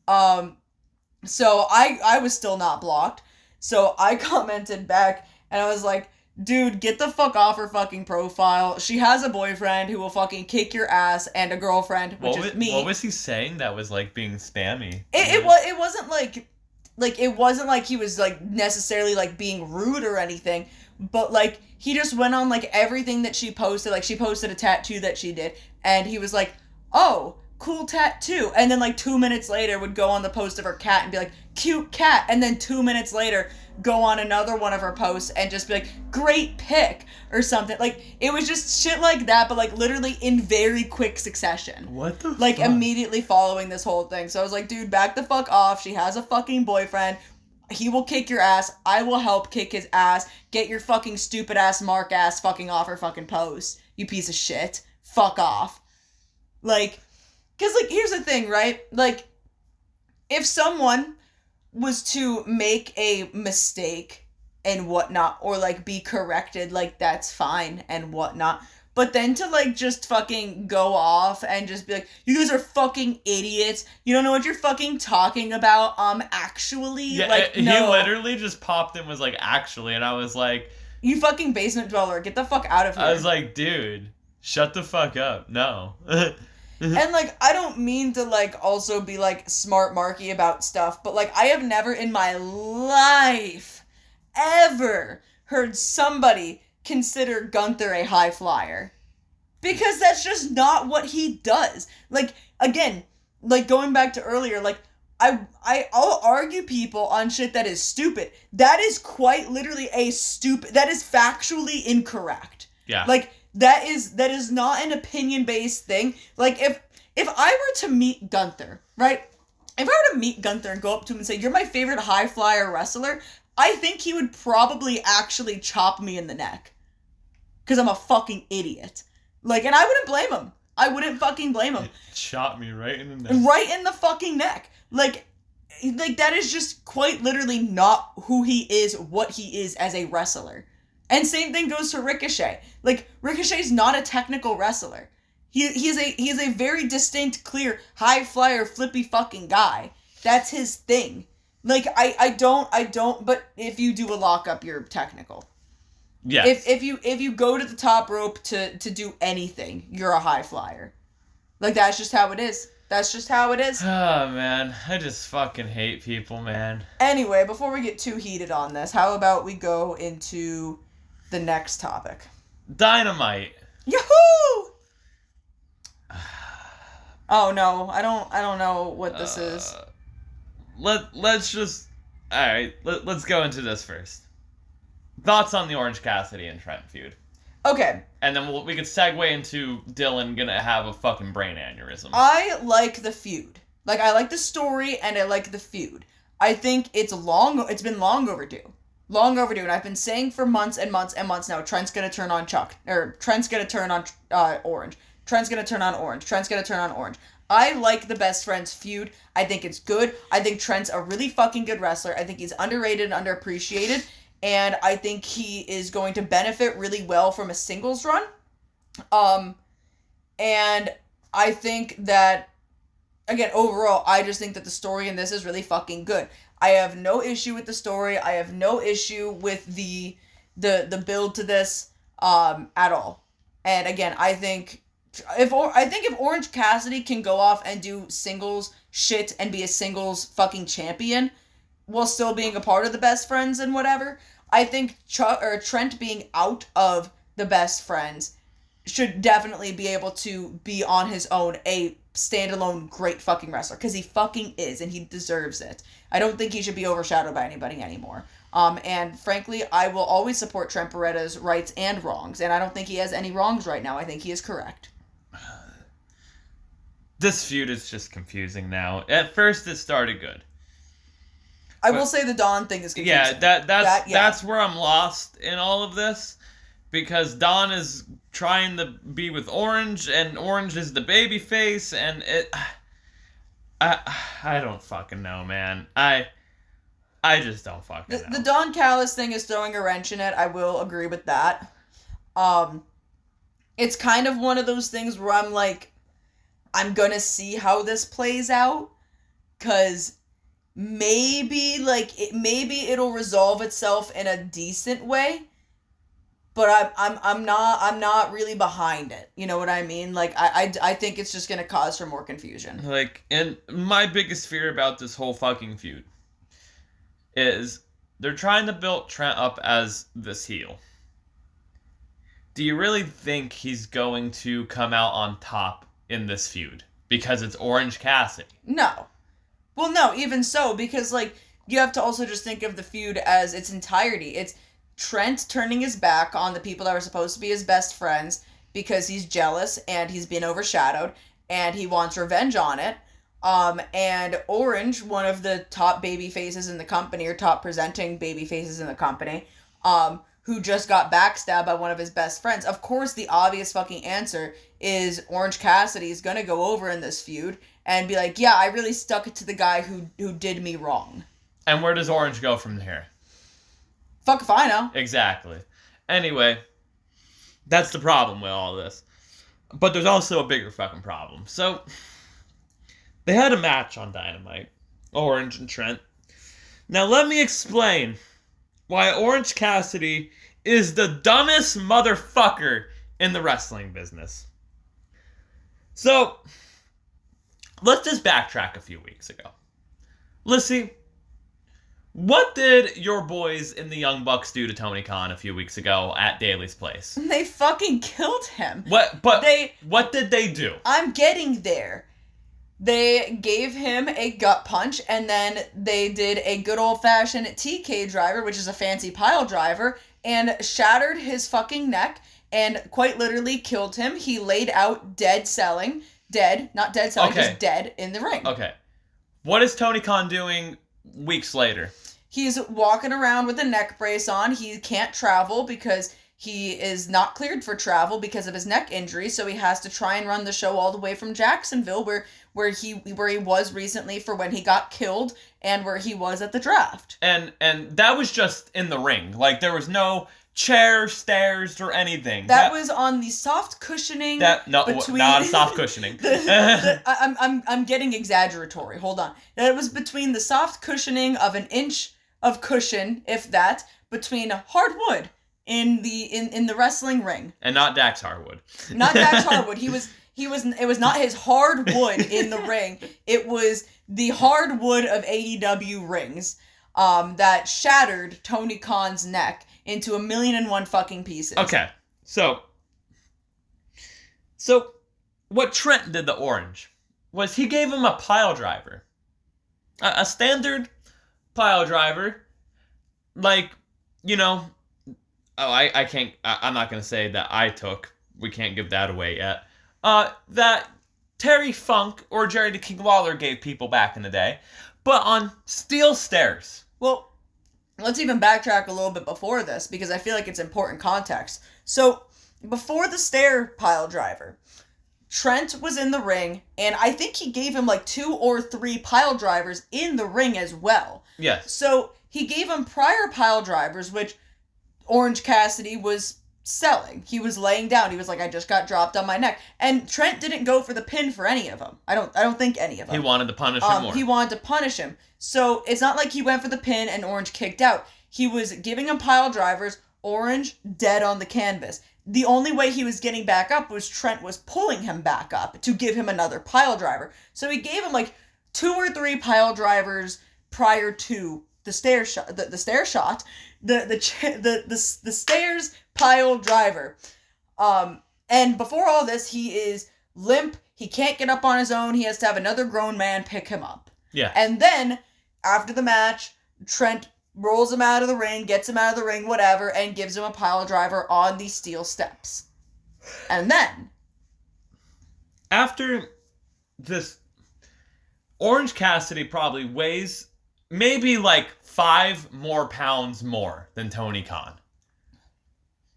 So I was still not blocked. So I commented back and I was like, dude, get the fuck off her fucking profile. She has a boyfriend who will fucking kick your ass, and a girlfriend, which is me. What was he saying that was being spammy? It wasn't it wasn't like he was necessarily being rude or anything, but he just went on everything that she posted. She posted a tattoo that she did, and he was like, oh, cool tattoo. And then 2 minutes later would go on the post of her cat and be like, cute cat. And then 2 minutes later go on another one of her posts and just be like, great pic or something. It was just shit like that, but literally in very quick succession. What the fuck? Immediately following this whole thing. So I was like, dude, back the fuck off. She has a fucking boyfriend. He will kick your ass. I will help kick his ass. Get your fucking stupid ass Mark ass fucking off her fucking post. You piece of shit. Fuck off. Cause here's the thing, right? If someone was to make a mistake and whatnot, or be corrected, that's fine and whatnot. But then to just fucking go off and just be like, you guys are fucking idiots. You don't know what you're fucking talking about. Actually, yeah, no. He literally just popped and was like, actually, and I was like, you fucking basement dweller, get the fuck out of here. I was like, dude, shut the fuck up. No. And I don't mean to also be smart marky about stuff, but I have never in my life ever heard somebody consider Gunther a high flyer, because that's just not what he does. Again, going back to earlier, I'll argue people on shit that is stupid. That is quite literally that is factually incorrect. Yeah. That is not an opinion-based thing. If I were to meet Gunther, right? If I were to meet Gunther and go up to him and say, you're my favorite high flyer wrestler, I think he would probably actually chop me in the neck. Because I'm a fucking idiot. And I wouldn't blame him. I wouldn't fucking blame him. Chop me right in the neck. Right in the fucking neck. That is just quite literally not who he is, what he is as a wrestler. And same thing goes to Ricochet. Ricochet's not a technical wrestler. He is a very distinct, clear, high flyer, flippy fucking guy. That's his thing. I don't, but if you do a lockup, you're technical. Yes. If you go to the top rope to do anything, you're a high flyer. That's just how it is. That's just how it is. Oh, man. I just fucking hate people, man. Anyway, before we get too heated on this, how about we go into the next topic? Dynamite. Yahoo! Oh no, I don't know what this is. Let's just let's go into this first. Thoughts on the Orange Cassidy and Trent feud. Okay. And then we could segue into Dylan gonna have a fucking brain aneurysm. I like the feud. I like the story and I like the feud. I think it's been long overdue. Long overdue, and I've been saying for months and months and months now, Trent's gonna turn on Trent's gonna turn on Orange. Trent's gonna turn on Orange. Trent's gonna turn on Orange. I like the best friends feud. I think it's good. I think Trent's a really fucking good wrestler. I think he's underrated and underappreciated. And I think he is going to benefit really well from a singles run. And I think that, again, overall, I just think that the story in this is really fucking good. I have no issue with the story. I have no issue with the build to this at all. And again, I think if Orange Cassidy can go off and do singles shit and be a singles fucking champion while still being a part of the best friends and whatever, I think Trent being out of the best friends should definitely be able to be on his own a standalone great fucking wrestler, because he fucking is, and he deserves it. I don't think he should be overshadowed by anybody anymore. And frankly, I will always support Trent Beretta's rights and wrongs, and I don't think he has any wrongs right now. I think he is correct. This feud is just confusing now. At first, it started good. I will say the Dawn thing is confusing. Yeah, that's where I'm lost in all of this, because Dawn is trying to be with Orange, and Orange is the baby face, and I don't fucking know, man. I just don't fucking know. The Dawn Callis thing is throwing a wrench in it. I will agree with that. It's kind of one of those things where I'm like, I'm gonna see how this plays out, because maybe it'll resolve itself in a decent way, but I'm not really behind it. You know what I mean? Like I think it's just gonna cause for more confusion. Like, and my biggest fear about this whole fucking feud is they're trying to build Trent up as this heel. Do you really think he's going to come out on top in this feud because it's Orange Cassidy? No. Well, no, even so, because, like, you have to also just think of the feud as its entirety. It's Trent turning his back on the people that were supposed to be his best friends because he's jealous and he's been overshadowed and he wants revenge on it. And Orange, one of the top baby faces in the company, or top presenting baby faces in the company, who just got backstabbed by one of his best friends. Of course, the obvious fucking answer is Orange Cassidy is gonna go over in this feud and be like, yeah, I really stuck it to the guy who did me wrong. And where does Orange go from here? Fuck if I know. Exactly. Anyway, that's the problem with all this. But there's also a bigger fucking problem. So, they had a match on Dynamite, Orange and Trent. Now let me explain why Orange Cassidy is the dumbest motherfucker in the wrestling business. So, let's just backtrack a few weeks ago. Lyssie, what did your boys in the Young Bucks do to Tony Khan a few weeks ago at Daly's place? They fucking killed him. What did they do? I'm getting there. They gave him a gut punch, and then they did a good old-fashioned TK driver, which is a fancy pile driver, and shattered his fucking neck, and quite literally killed him. He laid out dead, not dead selling, Okay. just dead in the ring. Okay. What is Tony Khan doing weeks later? He's walking around with a neck brace on. He can't travel because he is not cleared for travel because of his neck injury, so he has to try and run the show all the way from Jacksonville, where he was recently for when he got killed, and where he was at the draft. And that was just in the ring. Like, there was no chair, stairs, or anything. That was on the soft cushioning. Between not soft cushioning. I'm getting exaggeratory. Hold on. That was between the soft cushioning of an inch of cushion, if that, between hardwood in the wrestling ring. And not Dax Harwood. Not Dax Harwood. It was not his hardwood in the ring. It was the hardwood of AEW rings that shattered Tony Khan's neck into 1,000,001 fucking pieces. Okay. So what Trent did to Orange was he gave him a pile driver. A standard pile driver. Like, you know, I can't, I'm not going to say that I took. We can't give that away yet. That Terry Funk or Jerry the King Lawler gave people back in the day, but on steel stairs. Well, let's even backtrack a little bit before this, because I feel like it's important context. So, before the stair pile driver, Trent was in the ring, and I think he gave him like 2 or 3 pile drivers in the ring as well. Yes. So, he gave him prior pile drivers, which Orange Cassidy was selling. He was laying down. He was like, I just got dropped on my neck. And Trent didn't go for the pin for any of them. I don't think any of them. He wanted to punish him more. He wanted to punish him. So it's not like he went for the pin and Orange kicked out. He was giving him pile drivers. Orange dead on the canvas. The only way he was getting back up was Trent was pulling him back up to give him another pile driver. So he gave him like 2 or 3 pile drivers prior to the stair shot. The stair shot. The stairs pile driver. And before all this, he is limp. He can't get up on his own. He has to have another grown man pick him up. Yeah. And then, after the match, Trent rolls him out of the ring, gets him out of the ring, whatever, and gives him a pile driver on the steel steps. And then, after this, Orange Cassidy probably weighs maybe like 5 more pounds more than Tony Khan.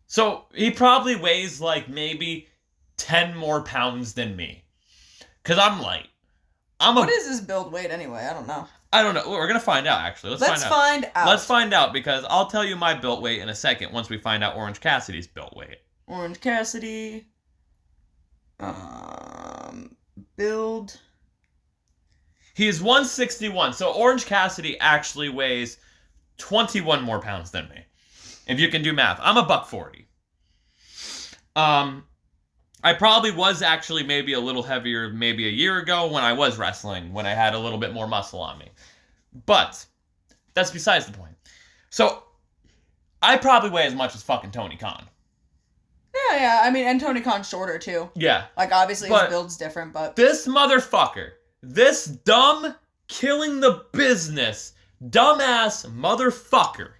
So he probably weighs like maybe 10 more pounds than me. Because I'm light. What is his build weight anyway? I don't know. I don't know. We're going to find out, actually. Let's find out. Let's find out, because I'll tell you my build weight in a second once we find out Orange Cassidy's build weight. Orange Cassidy. Build. He is 161, so Orange Cassidy actually weighs 21 more pounds than me. If you can do math. I'm a $140. I probably was actually maybe a little heavier maybe a year ago when I was wrestling, when I had a little bit more muscle on me. But that's besides the point. So I probably weigh as much as fucking Tony Khan. Yeah. I mean, and Tony Khan's shorter too. Yeah. Like, obviously his build's different, but... This motherfucker, this dumb, killing the business, dumbass motherfucker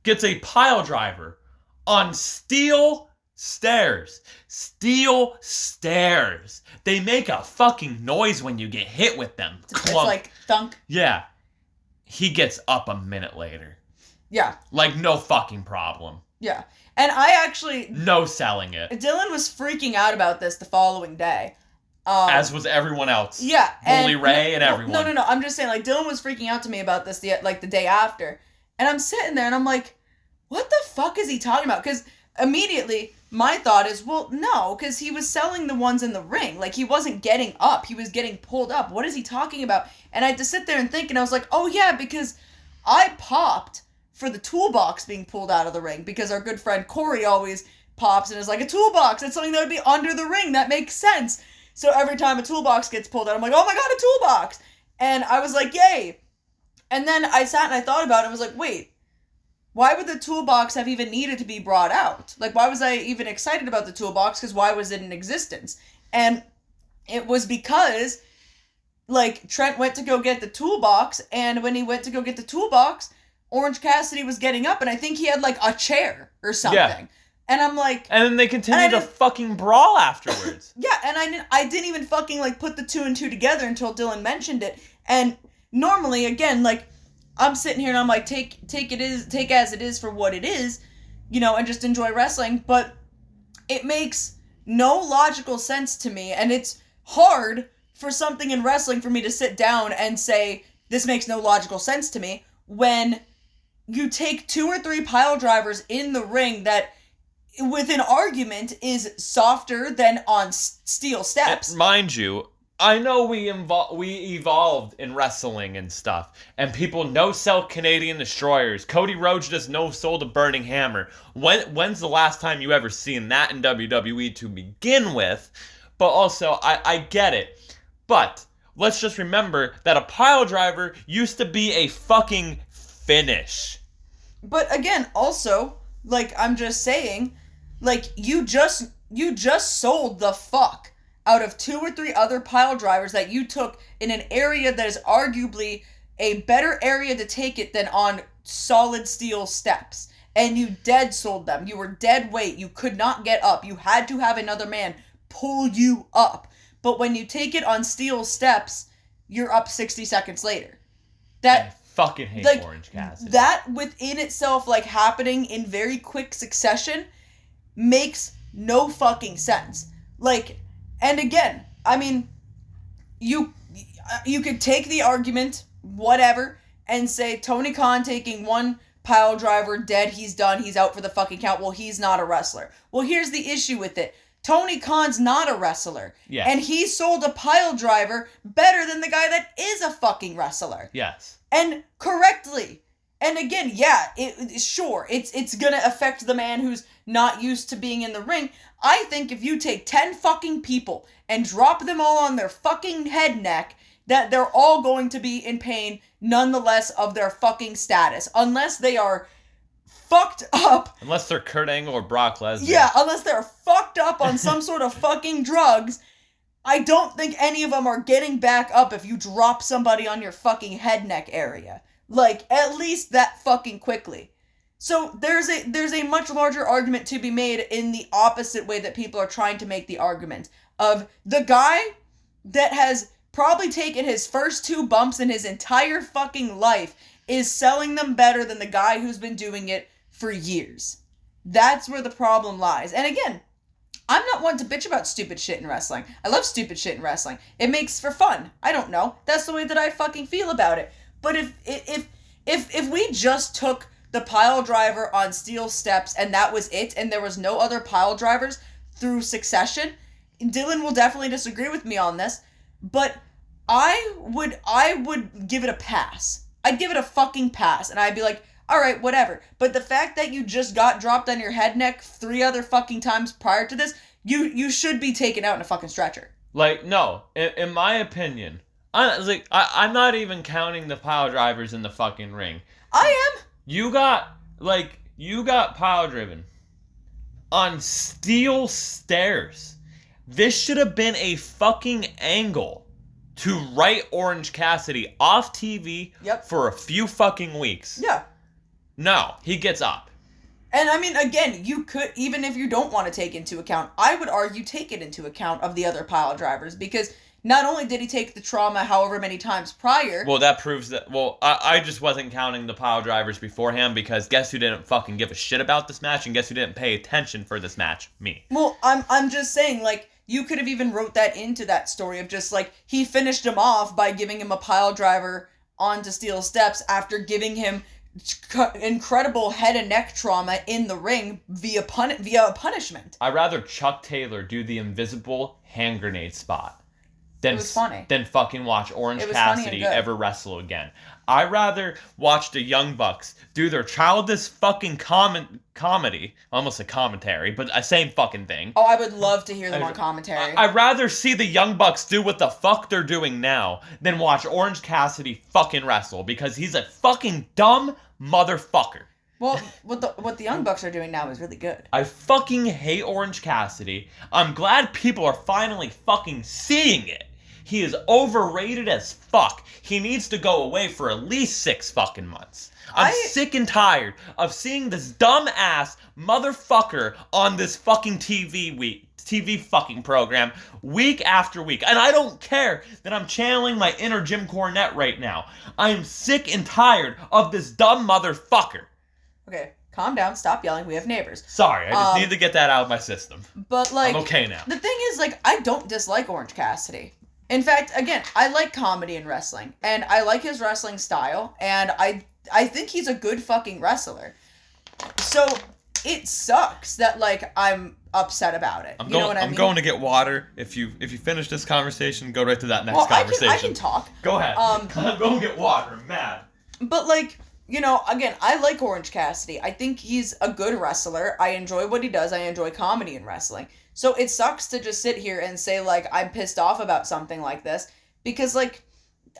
gets a pile driver on steel stairs. Steel stairs. They make a fucking noise when you get hit with them. It's like thunk. Yeah. He gets up a minute later. Yeah. Like, no fucking problem. Yeah. And I actually... No selling it. Dylan was freaking out about this the following day. As was everyone else. Yeah. Bully Ray and everyone. No. I'm just saying, like, Dylan was freaking out to me about this the day after. And I'm sitting there and I'm like, what the fuck is he talking about? Because immediately my thought is, well, no, because he was selling the ones in the ring. Like, he wasn't getting up. He was getting pulled up. What is he talking about? And I had to sit there and think, and I was like, oh, yeah, because I popped for the toolbox being pulled out of the ring, because our good friend Corey always pops and is like, a toolbox. It's something that would be under the ring. That makes sense. So every time a toolbox gets pulled out, I'm like, oh my god, a toolbox. And I was like, yay. And then I sat and I thought about it and was like, wait, why would the toolbox have even needed to be brought out? Like, why was I even excited about the toolbox? Because why was it in existence? And it was because, like, Trent went to go get the toolbox, and when he went to go get the toolbox, Orange Cassidy was getting up, and I think he had, like, a chair or something. Yeah. And I'm like... And then they continued to fucking brawl afterwards. Yeah, and I didn't even fucking, like, put the two and two together until Dylan mentioned it. And normally, again, like, I'm sitting here and I'm like, take as it is for what it is, you know, and just enjoy wrestling. But it makes no logical sense to me, and it's hard for something in wrestling for me to sit down and say, this makes no logical sense to me, when you take 2 or 3 pile drivers in the ring that, with an argument, is softer than on steel steps. And mind you, I know we evolved in wrestling and stuff, and people no-sell Canadian destroyers. Cody Rhodes just no-sold a burning hammer. When's the last time you ever seen that in WWE to begin with? But also, I get it. But let's just remember that a pile driver used to be a fucking finish. But again, also, like, I'm just saying, like, you just sold the fuck out of 2 or 3 other pile drivers that you took in an area that is arguably a better area to take it than on solid steel steps. And you dead sold them. You were dead weight. You could not get up. You had to have another man pull you up. But when you take it on steel steps, you're up 60 seconds later. I fucking hate, like, Orange Cassidy. That within itself, like, happening in very quick succession makes no fucking sense. Like, and again, I mean, you could take the argument, whatever, and say Tony Khan taking one pile driver, dead, he's done, he's out for the fucking count. Well, he's not a wrestler. Well, here's the issue with it. Tony Khan's not a wrestler. Yes. And he sold a pile driver better than the guy that is a fucking wrestler. Yes. And correctly. And again, yeah, it's gonna affect the man who's not used to being in the ring. I think if you take 10 fucking people and drop them all on their fucking head neck, that they're all going to be in pain nonetheless of their fucking status. Unless they are fucked up. Unless they're Kurt Angle or Brock Lesnar. Yeah, unless they're fucked up on some sort of fucking drugs. I don't think any of them are getting back up if you drop somebody on your fucking head neck area. Like, at least that fucking quickly. So there's a much larger argument to be made in the opposite way that people are trying to make the argument. Of the guy that has probably taken his first 2 bumps in his entire fucking life is selling them better than the guy who's been doing it for years. That's where the problem lies. And again, I'm not one to bitch about stupid shit in wrestling. I love stupid shit in wrestling. It makes for fun. I don't know. That's the way that I fucking feel about it. But if we just took the pile driver on steel steps and that was it, and there was no other pile drivers through succession, Dylan will definitely disagree with me on this, but I would give it a pass. I'd give it a fucking pass, and I'd be like, alright, whatever. But the fact that you just got dropped on your head neck 3 other fucking times prior to this, you should be taken out in a fucking stretcher. Like, no, in my opinion, I'm not even counting the pile drivers in the fucking ring. I am. You got pile driven on steel stairs. This should have been a fucking angle to write Orange Cassidy off TV for a few fucking weeks. Yeah. No, he gets up. And I mean, again, you could, even if you don't want to take into account, I would argue take it into account of the other pile drivers, because not only did he take the trauma however many times prior. Well, that proves that, I just wasn't counting the pile drivers beforehand, because guess who didn't fucking give a shit about this match, and guess who didn't pay attention for this match? Me. Well, I'm just saying, like, you could have even wrote that into that story of just, like, he finished him off by giving him a pile driver onto steel steps after giving him incredible head and neck trauma in the ring via a punishment. I'd rather Chuck Taylor do the invisible hand grenade spot than fucking watch Orange Cassidy ever wrestle again. I'd rather watch the Young Bucks do their childish fucking comedy, almost a commentary, but the same fucking thing. Oh, I would love to hear them on commentary. I'd rather see the Young Bucks do what the fuck they're doing now than watch Orange Cassidy fucking wrestle, because he's a fucking dumb motherfucker. Well, what the Young Bucks are doing now is really good. I fucking hate Orange Cassidy. I'm glad people are finally fucking seeing it. He is overrated as fuck. He needs to go away for at least 6 fucking months. I'm sick and tired of seeing this dumb ass motherfucker on this fucking TV fucking program week after week. And I don't care that I'm channeling my inner Jim Cornette right now. I am sick and tired of this dumb motherfucker. Okay, calm down, stop yelling, we have neighbors. Sorry, I just need to get that out of my system. But, like, I'm okay now. The thing is, like, I don't dislike Orange Cassidy. In fact, again, I like comedy in wrestling, and I like his wrestling style, and I think he's a good fucking wrestler. So, it sucks that, like, I'm upset about it. You know what I mean? I'm going to get water. If you finish this conversation, go right to that next conversation. I can talk. Go ahead. I'm going to get water. I'm mad. But, like, you know, again, I like Orange Cassidy. I think he's a good wrestler. I enjoy what he does. I enjoy comedy in wrestling. So it sucks to just sit here and say, like, I'm pissed off about something like this. Because, like,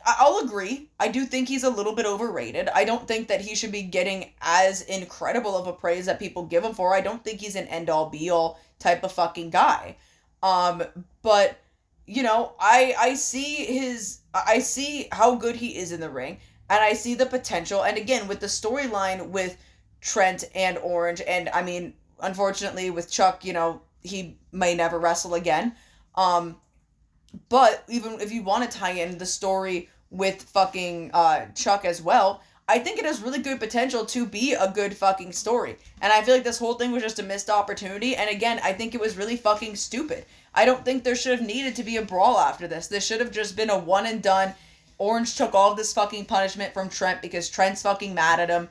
I'll agree. I do think he's a little bit overrated. I don't think that he should be getting as incredible of a praise that people give him for. I don't think he's an end-all, be-all type of fucking guy. But, you know, I see how good he is in the ring. And I see the potential. And again, with the storyline with Trent and Orange, and I mean, unfortunately with Chuck, you know, he may never wrestle again. But even if you want to tie in the story with fucking Chuck as well, I think it has really good potential to be a good fucking story. And I feel like this whole thing was just a missed opportunity. And again, I think it was really fucking stupid. I don't think there should have needed to be a brawl after this. This should have just been a one and done. Orange took all of this fucking punishment from Trent because Trent's fucking mad at him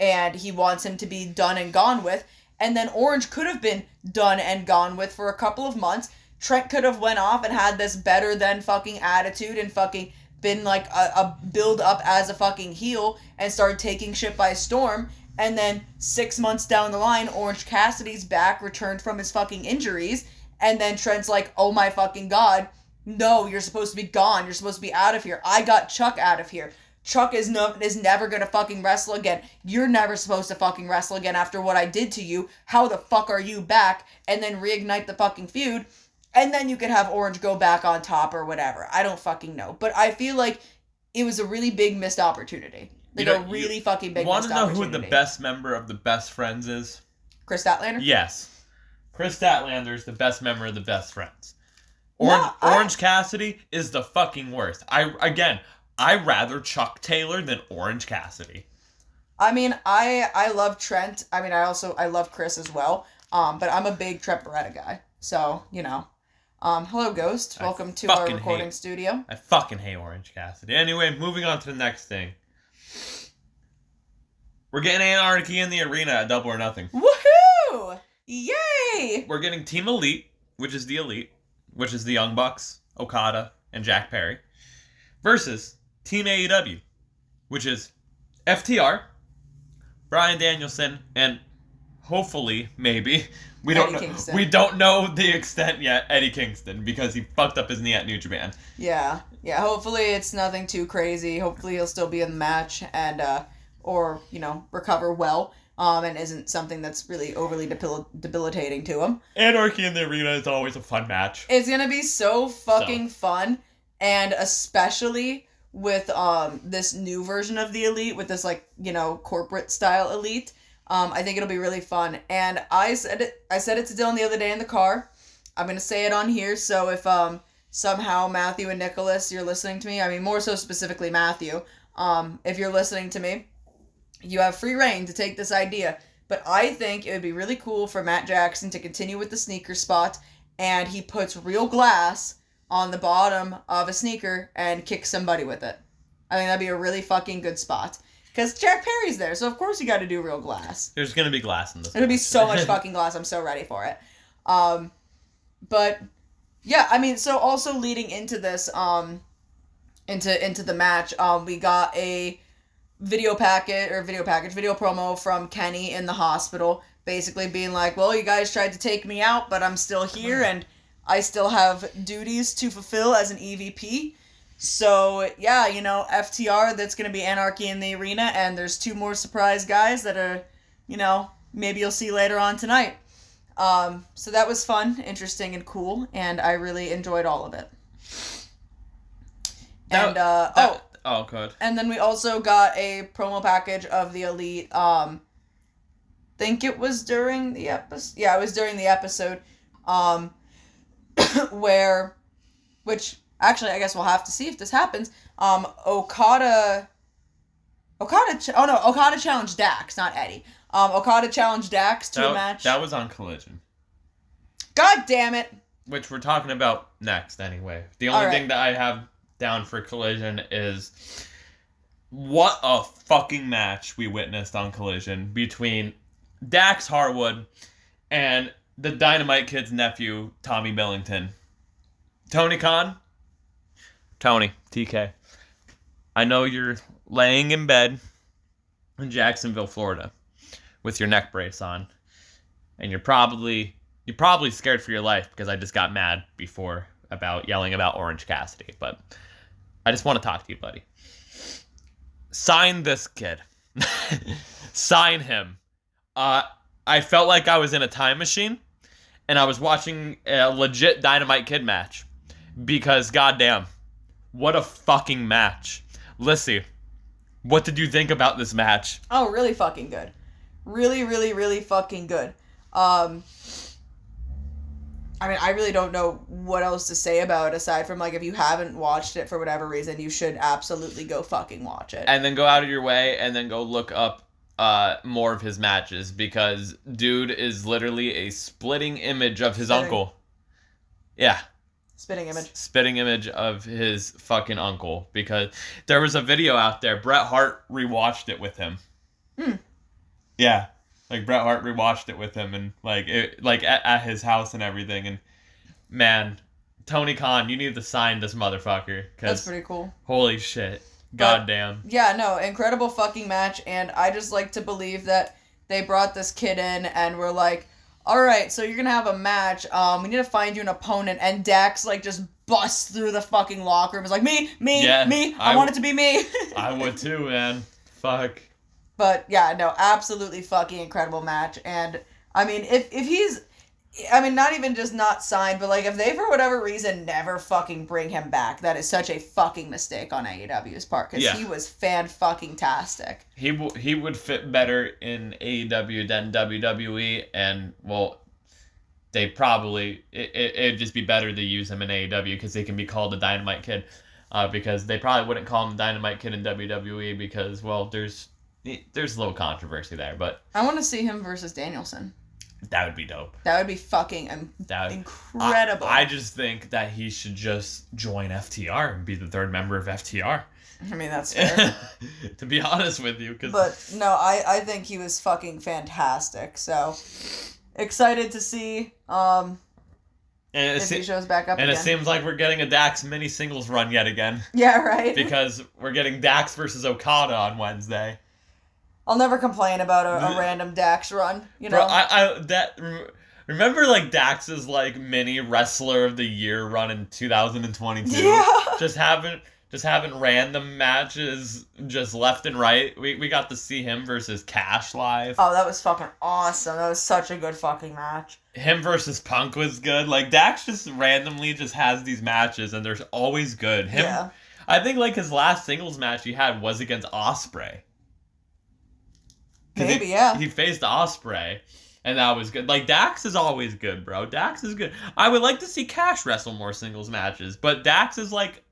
and he wants him to be done and gone with. And then Orange could have been done and gone with for a couple of months. Trent could have went off and had this better than fucking attitude and fucking been like a build up as a fucking heel and started taking shit by storm. And then 6 months down the line, Orange Cassidy's back, returned from his fucking injuries. And then Trent's like, oh my fucking God, no, you're supposed to be gone. You're supposed to be out of here. I got Chuck out of here. Chuck is never gonna fucking wrestle again. You're never supposed to fucking wrestle again after what I did to you. How the fuck are you back? And then reignite the fucking feud. And then you could have Orange go back on top or whatever. I don't fucking know. But I feel like it was a really big missed opportunity. Like a really fucking big missed opportunity. Want to know who the best member of the Best Friends is? Chris Statlander? Yes. Chris Statlander is the best member of the Best Friends. Orange Cassidy is the fucking worst. I rather Chuck Taylor than Orange Cassidy. I mean, I love Trent. I mean, I love Chris as well. But I'm a big Trent Beretta guy. So, you know. Hello, Ghost. Welcome to our recording studio. I fucking hate Orange Cassidy. Anyway, moving on to the next thing. We're getting Anarchy in the Arena at Double or Nothing. Woohoo! Yay! We're getting Team Elite, which is the Elite, which is the Young Bucks, Okada, and Jack Perry, versus Team AEW, which is FTR, Bryan Danielson, and hopefully, maybe, we don't know the extent yet, Eddie Kingston, because he fucked up his knee at New Japan. Yeah, hopefully it's nothing too crazy. Hopefully he'll still be in the match and, or, you know, recover well, and isn't something that's really overly debilitating to him. Anarchy in the Arena is always a fun match. It's gonna be so fucking fun, and especially with, this new version of the Elite, with this, like, you know, corporate style Elite. I think it'll be really fun. And I said it to Dylan the other day in the car. I'm going to say it on here. So if somehow Matthew and Nicholas, you're listening to me, I mean, more so specifically Matthew, if you're listening to me, you have free reign to take this idea. But I think it would be really cool for Matt Jackson to continue with the sneaker spot, and he puts real glass on the bottom of a sneaker and kicks somebody with it. I think that'd be a really fucking good spot. Because Jack Perry's there, so of course you got to do real glass. There's going to be glass in this. It'll be so much fucking glass. I'm so ready for it. But yeah, I mean, so also leading into this, into the match, we got a video promo from Kenny in the hospital, basically being like, well, you guys tried to take me out, but I'm still here and I still have duties to fulfill as an EVP. So, yeah, you know, FTR, that's going to be Anarchy in the Arena, and there's 2 more surprise guys that are, you know, maybe you'll see later on tonight. So that was fun, interesting, and cool, and I really enjoyed all of it. And, good. And then we also got a promo package of the Elite, think it was during the episode, yeah, it was during the episode, actually, I guess we'll have to see if this happens. Okada challenged Dax, not Eddie. Okada challenged Dax to a match. That was on Collision. God damn it. Which we're talking about next, anyway. The only thing that I have down for Collision is what a fucking match we witnessed on Collision between Dax Harwood and the Dynamite Kid's nephew, Tommy Billington. Tony Khan. Tony, TK, I know you're laying in bed in Jacksonville, Florida, with your neck brace on, and you're probably scared for your life because I just got mad before about yelling about Orange Cassidy, but I just want to talk to you, buddy. Sign this kid. Sign him. I felt like I was in a time machine, and I was watching a legit Dynamite Kid match, because goddamn. What a fucking match. Lyssie, what did you think about this match? Oh, really fucking good. Really, really, really fucking good. I mean, I really don't know what else to say about it, aside from, like, if you haven't watched it for whatever reason, you should absolutely go fucking watch it. And then go out of your way and then go look up more of his matches, because dude is literally a splitting image of his uncle. Yeah. Spitting image of his fucking uncle, because there was a video out there. Bret Hart rewatched it with him. Yeah, like Bret Hart rewatched it with him, and at his house and everything. And man, Tony Khan, you need to sign this motherfucker. That's pretty cool. Holy shit, goddamn. Yeah, no, incredible fucking match, and I just like to believe that they brought this kid in and were like, all right, so you're going to have a match. We need to find you an opponent. And Dax, like, just busts through the fucking locker room. It's like, me, Yeah, me. I want it to be me. I would too, man. Fuck. But yeah, no, absolutely fucking incredible match. And I mean, if he's, I mean, not even just not signed, but like if they for whatever reason never fucking bring him back, that is such a fucking mistake on AEW's part, because he was fan-fucking-tastic. He would fit better in AEW than WWE, and well, they probably it'd just be better to use him in AEW because they can be called the Dynamite Kid, because they probably wouldn't call him the Dynamite Kid in WWE because, well, there's a little controversy there, but I want to see him versus Danielson. That would be dope. That would be fucking incredible. I just think that he should just join FTR and be the third member of FTR. I mean, that's fair. To be honest with you. But no, I think he was fucking fantastic. So, excited to see if he shows back up again. And it seems like we're getting a Dax mini singles run yet again. Yeah, right? Because we're getting Dax versus Okada on Wednesday. I'll never complain about a random Dax run, you know. Bro, remember like Dax's like mini wrestler of the year run in 2022. Yeah. Just having random matches just left and right. We got to see him versus Cash live. Oh, that was fucking awesome. That was such a good fucking match. Him versus Punk was good. Like Dax just randomly just has these matches and they're always good. Yeah. I think like his last singles match he had was against Ospreay. Maybe, yeah. He faced Ospreay, and that was good. Like, Dax is always good, bro. Dax is good. I would like to see Cash wrestle more singles matches, but Dax is like...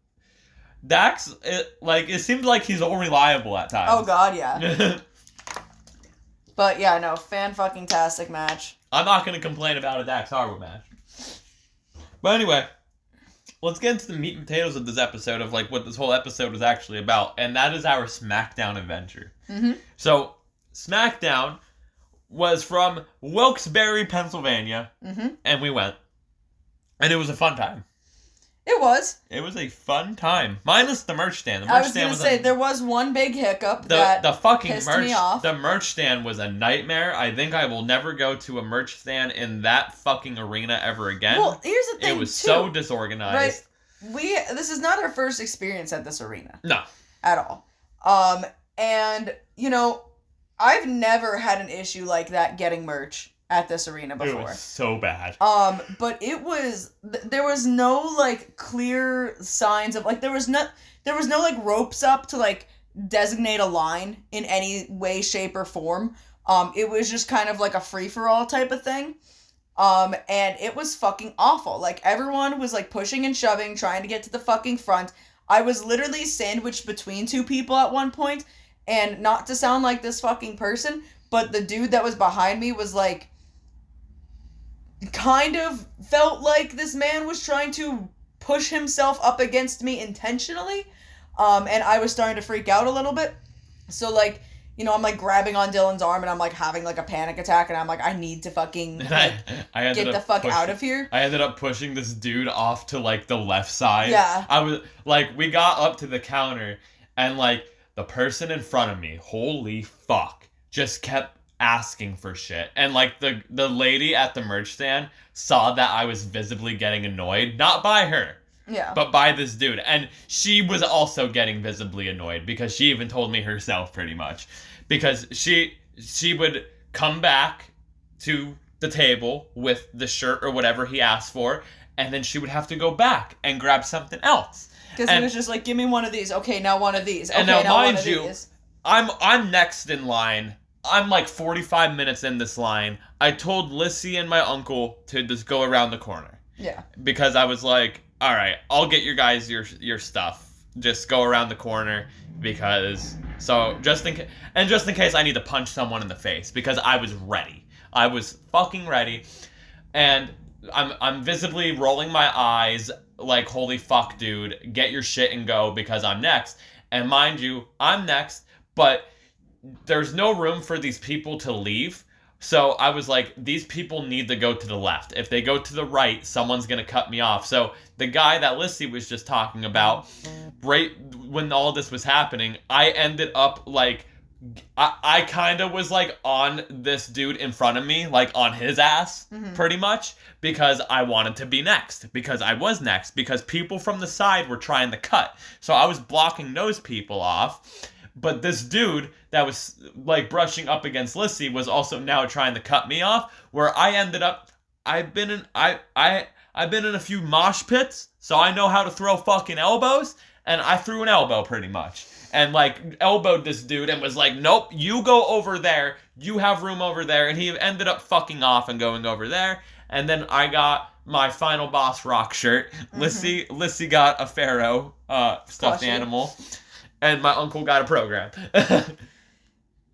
it seems like he's all reliable at times. Oh, God, yeah. But, yeah, no, fan-fucking-tastic match. I'm not going to complain about a Dax Harwood match. But anyway, let's get into the meat and potatoes of this episode, of, like, what this whole episode was actually about, and that is our SmackDown adventure. Mm-hmm. So... SmackDown was from Wilkes-Barre, Pennsylvania, and we went. And it was a fun time. It was. It was a fun time. Minus the merch stand. I was going to say, there was one big hiccup that the fucking pissed merch, me off. The merch stand was a nightmare. I think I will never go to a merch stand in that fucking arena ever again. Well, here's the thing, it was so disorganized. Right? This is not our first experience at this arena. No. At all. And, you know... I've never had an issue like that getting merch at this arena before. It was so bad. But it was, there was no, like, clear signs of, like, there was no, like, ropes up to, like, designate a line in any way, shape, or form. It was just kind of like a free-for-all type of thing. And it was fucking awful. Like, everyone was, like, pushing and shoving, trying to get to the fucking front. I was literally sandwiched between two people at one point. And not to sound like this fucking person, but the dude that was behind me was like, kind of felt like this man was trying to push himself up against me intentionally. And I was starting to freak out a little bit. So like, you know, I'm like grabbing on Dylan's arm and I'm like having like a panic attack and I'm like, I need to fucking like, get the fuck out of here. I ended up pushing this dude off to like the left side. Yeah. I was like, we got up to the counter and like, the person in front of me, holy fuck, just kept asking for shit. And like the lady at the merch stand saw that I was visibly getting annoyed, not by her, but by this dude. And she was also getting visibly annoyed because she even told me herself pretty much. Because she would come back to the table with the shirt or whatever he asked for, and then she would have to go back and grab something else. Because he was just like, give me one of these. Okay, now one of these. Okay, and now mind one of these. I'm next in line. I'm like 45 minutes in this line. I told Lyssie and my uncle to just go around the corner. Yeah. Because I was like, all right, I'll get your guys your stuff. Just go around the corner because just in case I need to punch someone in the face, because I was ready. I was fucking ready, and I'm visibly rolling my eyes. Like, holy fuck, dude, get your shit and go because I'm next. And mind you, I'm next, but there's no room for these people to leave. So I was like, these people need to go to the left. If they go to the right, someone's going to cut me off. So the guy that Lyssie was just talking about, right when all this was happening, I ended up, like, I kind of was like on this dude in front of me, like on his ass, pretty much, because I wanted to be next, because I was next, because people from the side were trying to cut. So I was blocking those people off. But this dude that was like brushing up against Lyssie was also now trying to cut me off, where I ended up I've been in I've been in a few mosh pits, so I know how to throw fucking elbows, and I threw an elbow pretty much. And like elbowed this dude and was like, "Nope, you go over there. You have room over there." And he ended up fucking off and going over there. And then I got my Final Boss Rock shirt. Lyssie got a Pharaoh stuffed animal. And my uncle got a program.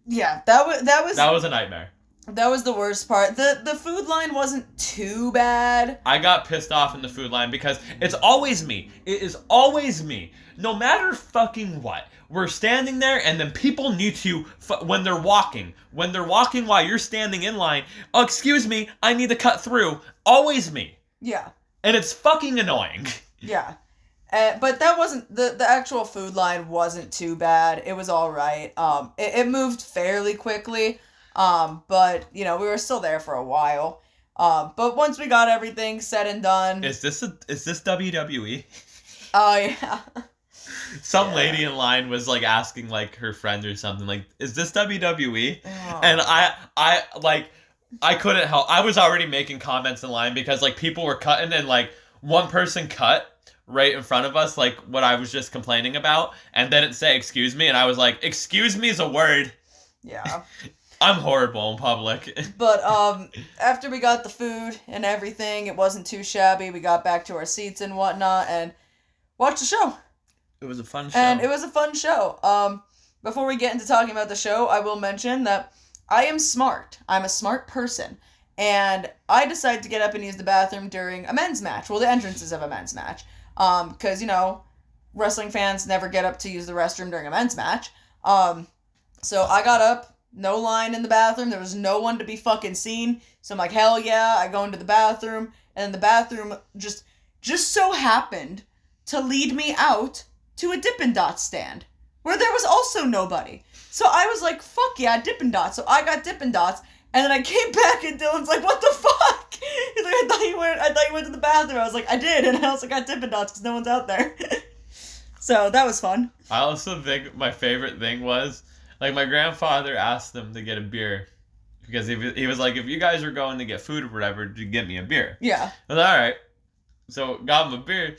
Yeah, that was a nightmare. That was the worst part. The food line wasn't too bad. I got pissed off in the food line because it's always me. It is always me. No matter fucking what. We're standing there and then people need to, when they're walking while you're standing in line, "Oh, excuse me, I need to cut through." Always me. Yeah. And it's fucking annoying. Yeah. But that wasn't, the actual food line wasn't too bad. It was alright. It moved fairly quickly. But, you know, we were still there for a while. But once we got everything said and done. Is this WWE? Oh, yeah. Some lady in line was like asking like her friend or something like, "Is this WWE?" Oh. And I couldn't help. I was already making comments in line because like people were cutting and like one person cut right in front of us, like what I was just complaining about, and then it say "excuse me," and I was like, "Excuse me is a word." Yeah. I'm horrible in public. But after we got the food and everything, it wasn't too shabby. We got back to our seats and whatnot and watched the show. It was a fun show. And it was a fun show. Before we get into talking about the show, I will mention that I am smart. I'm a smart person. And I decided to get up and use the bathroom during a men's match. Well, the entrances of a men's match. Because, you know, wrestling fans never get up to use the restroom during a men's match. So I got up, no line in the bathroom. There was no one to be fucking seen. So I'm like, hell yeah, I go into the bathroom. And the bathroom just so happened to lead me out to a Dippin' Dots stand, where there was also nobody. So I was like, fuck yeah, Dippin' Dots. So I got Dippin' Dots, and then I came back, and Dylan's like, what the fuck? He's like, I thought you went to the bathroom. I was like, I did, and I also got Dippin' Dots, because no one's out there. So that was fun. I also think my favorite thing was, like, my grandfather asked them to get a beer, because he was like, if you guys are going to get food or whatever, to get me a beer. Yeah. I was like, all right. So got him a beer,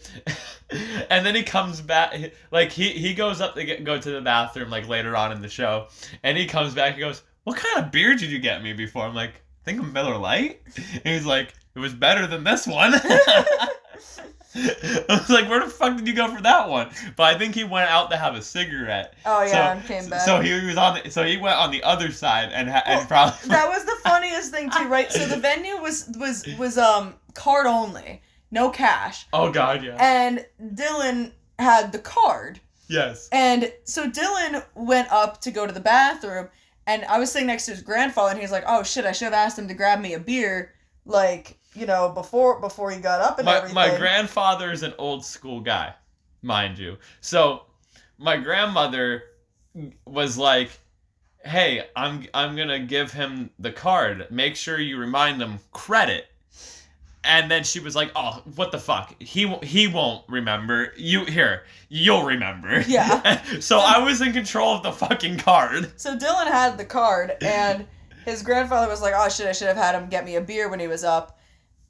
and then he comes back, like he goes up to go to the bathroom like later on in the show, and he comes back and goes, "What kind of beer did you get me before?" I'm like, "I think a Miller Lite." And he's like, "It was better than this one." I was like, "Where the fuck did you go for that one?" But I think he went out to have a cigarette. Oh yeah, and came back. So he went on the other side and probably. That was the funniest thing too, right? So the venue was card only. No cash. Oh, God, yeah. And Dylan had the card. Yes. And so Dylan went up to go to the bathroom, and I was sitting next to his grandfather, and he was like, oh, shit, I should have asked him to grab me a beer, like, you know, before he got up and everything. My grandfather's an old school guy, mind you. So my grandmother was like, hey, I'm going to give him the card. Make sure you remind him credit. And then she was like, oh, what the fuck? He won't remember. You'll remember. Yeah. So I was in control of the fucking card. So Dylan had the card, and his grandfather was like, oh, shit, I should have had him get me a beer when he was up.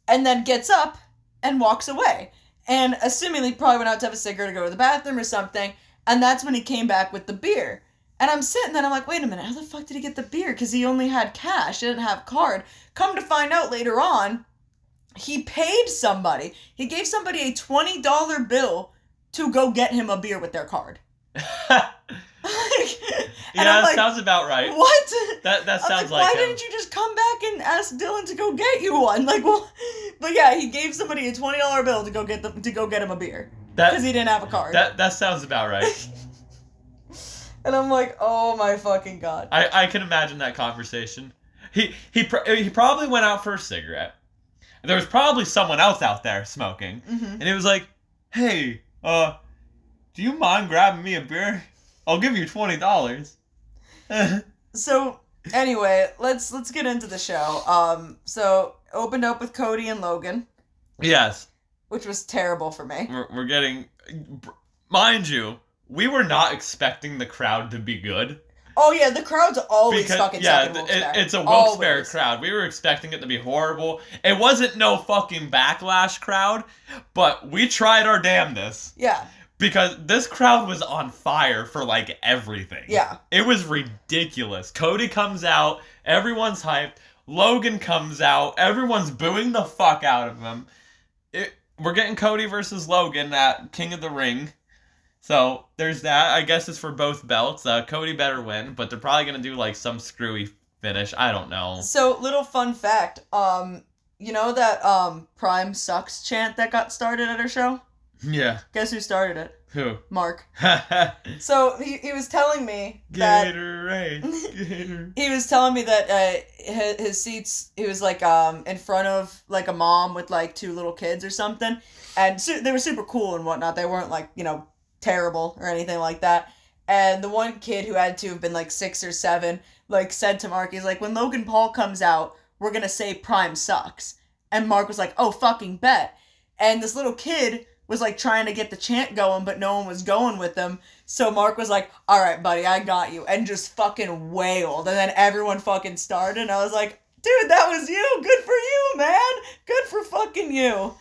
And then gets up and walks away. And assuming he probably went out to have a cigarette or go to the bathroom or something. And that's when he came back with the beer. And I'm sitting there and I'm like, wait a minute, how the fuck did he get the beer? Because he only had cash. He didn't have card. Come to find out later on, he paid somebody. He gave somebody a $20 bill to go get him a beer with their card. Yeah, that sounds about right. What? That sounds like why him. didn't you just come back and ask Dylan to go get you one? Like, well, but yeah, he gave somebody a $20 bill to go get him a beer because he didn't have a card. That sounds about right. And I'm like, oh my fucking God. I can imagine that conversation. He probably went out for a cigarette. There was probably someone else out there smoking. Mm-hmm. And he was like, hey, do you mind grabbing me a beer? I'll give you $20. So anyway, let's get into the show. So opened up with Cody and Logan. Yes. Which was terrible for me. We're getting, mind you, we were not expecting the crowd to be good. Oh yeah, the crowd's always fucking sucking Wilkes-Barre. It's a Wilkes-Barre crowd. We were expecting it to be horrible. It wasn't no fucking backlash crowd, but we tried our damnedest. Yeah. Because this crowd was on fire for, like, everything. Yeah. It was ridiculous. Cody comes out, everyone's hyped. Logan comes out, everyone's booing the fuck out of him. We're getting Cody versus Logan at King of the Ring. So, there's that. I guess it's for both belts. Cody better win, but they're probably going to do, like, some screwy finish. I don't know. So, little fun fact. You know that, Prime Sucks chant that got started at our show? Yeah. Guess who started it? Who? Mark. So, he was telling me that... Gatorade. He was telling me that, his seats, he was, like, in front of, like, a mom with, like, 2 little kids or something. And they were super cool and whatnot. They weren't, like, you know, terrible or anything like that. And the one kid who had to have been, like, 6 or 7, like, said to Mark, he's like, when Logan Paul comes out, we're gonna say Prime sucks. And Mark was like, oh, fucking bet. And this little kid was, like, trying to get the chant going, but no one was going with them. So Mark was like, all right, buddy, I got you. And just fucking wailed. And then everyone fucking started. And I was like, dude, that was you. Good for you, man. Good for fucking you.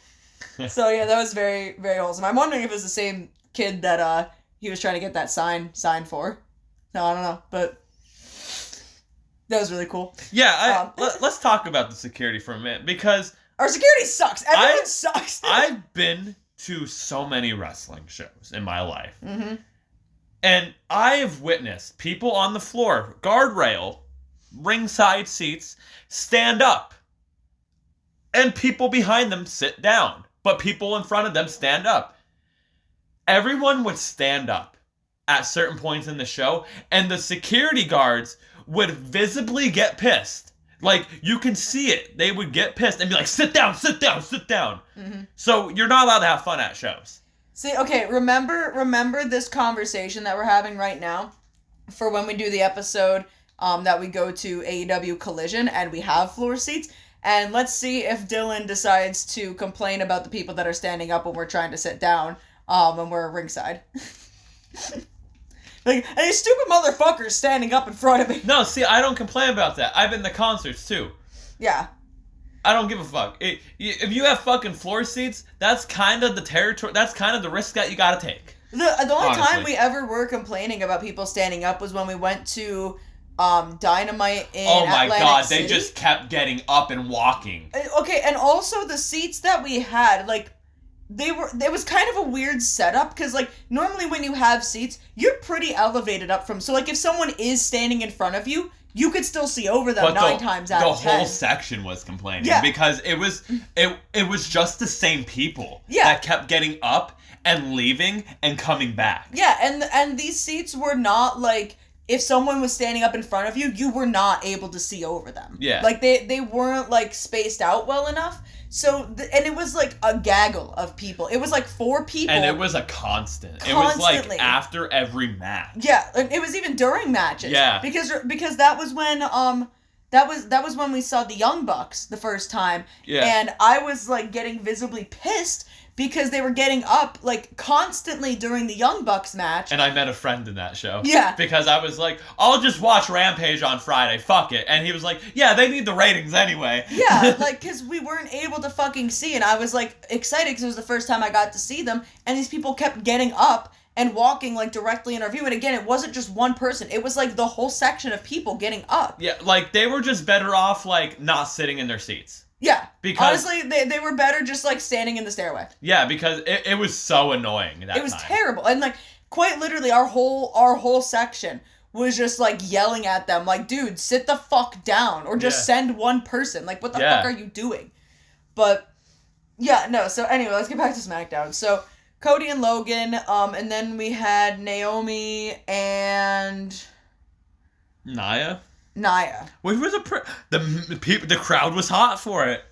So, yeah, that was very, very wholesome. I'm wondering if it was the same kid that he was trying to get that sign for. No, I don't know. But that was really cool. Yeah, let's talk about the security for a minute. Because... our security sucks. Everyone sucks. I've been to so many wrestling shows in my life. Mm-hmm. And I have witnessed people on the floor, guardrail, ringside seats, stand up. And people behind them sit down. But people in front of them stand up. Everyone would stand up at certain points in the show. And the security guards would visibly get pissed. Like, you can see it. They would get pissed and be like, sit down, sit down, sit down. Mm-hmm. So you're not allowed to have fun at shows. See, okay, remember this conversation that we're having right now for when we do the episode that we go to AEW Collision and we have floor seats. And let's see if Dylan decides to complain about the people that are standing up when we're trying to sit down when we're ringside. Like, hey, stupid motherfuckers standing up in front of me. No, see, I don't complain about that. I've been to concerts, too. Yeah. I don't give a fuck. If you have fucking floor seats, that's kind of the territory, that's kind of the risk that you gotta take. The only time we ever were complaining about people standing up was when we went to Dynamite in oh my Atlantic god, City. they just kept getting up and walking. Okay, and also the seats that we had, like, it was kind of a weird setup, because, like, normally when you have seats, you're pretty elevated up from, so, like, if someone is standing in front of you, you could still see over them 9 times out of 10. The whole section was complaining, because it was just the same people that kept getting up and leaving and coming back. Yeah, and these seats were not, like, if someone was standing up in front of you, you were not able to see over them. Yeah. Like, they weren't, like, spaced out well enough. So, and it was like a gaggle of people. It was like 4 people. And it was a constant. It was like after every match. Yeah, and it was even during matches. Yeah. Because that was when that was when we saw the Young Bucks the first time. Yeah. And I was like getting visibly pissed because they were getting up like constantly during the Young Bucks match. And I met a friend in that show. Yeah. Because I was like, I'll just watch Rampage on Friday. Fuck it. And he was like, yeah, they need the ratings anyway. Yeah, like, because we weren't able to fucking see. And I was like excited because it was the first time I got to see them. And these people kept getting up and walking like directly in our view. And again, it wasn't just one person. It was like the whole section of people getting up. Yeah, like they were just better off like not sitting in their seats. Yeah, because honestly, they were better just like standing in the stairway. Yeah, because it was so annoying that time. It was terrible, and like quite literally, our whole section was just like yelling at them, like, "Dude, sit the fuck down, or just send one person." Like, what the fuck are you doing? But yeah, no. So anyway, let's get back to SmackDown. So Cody and Logan, and then we had Naomi and Nia. Which was the crowd was hot for it.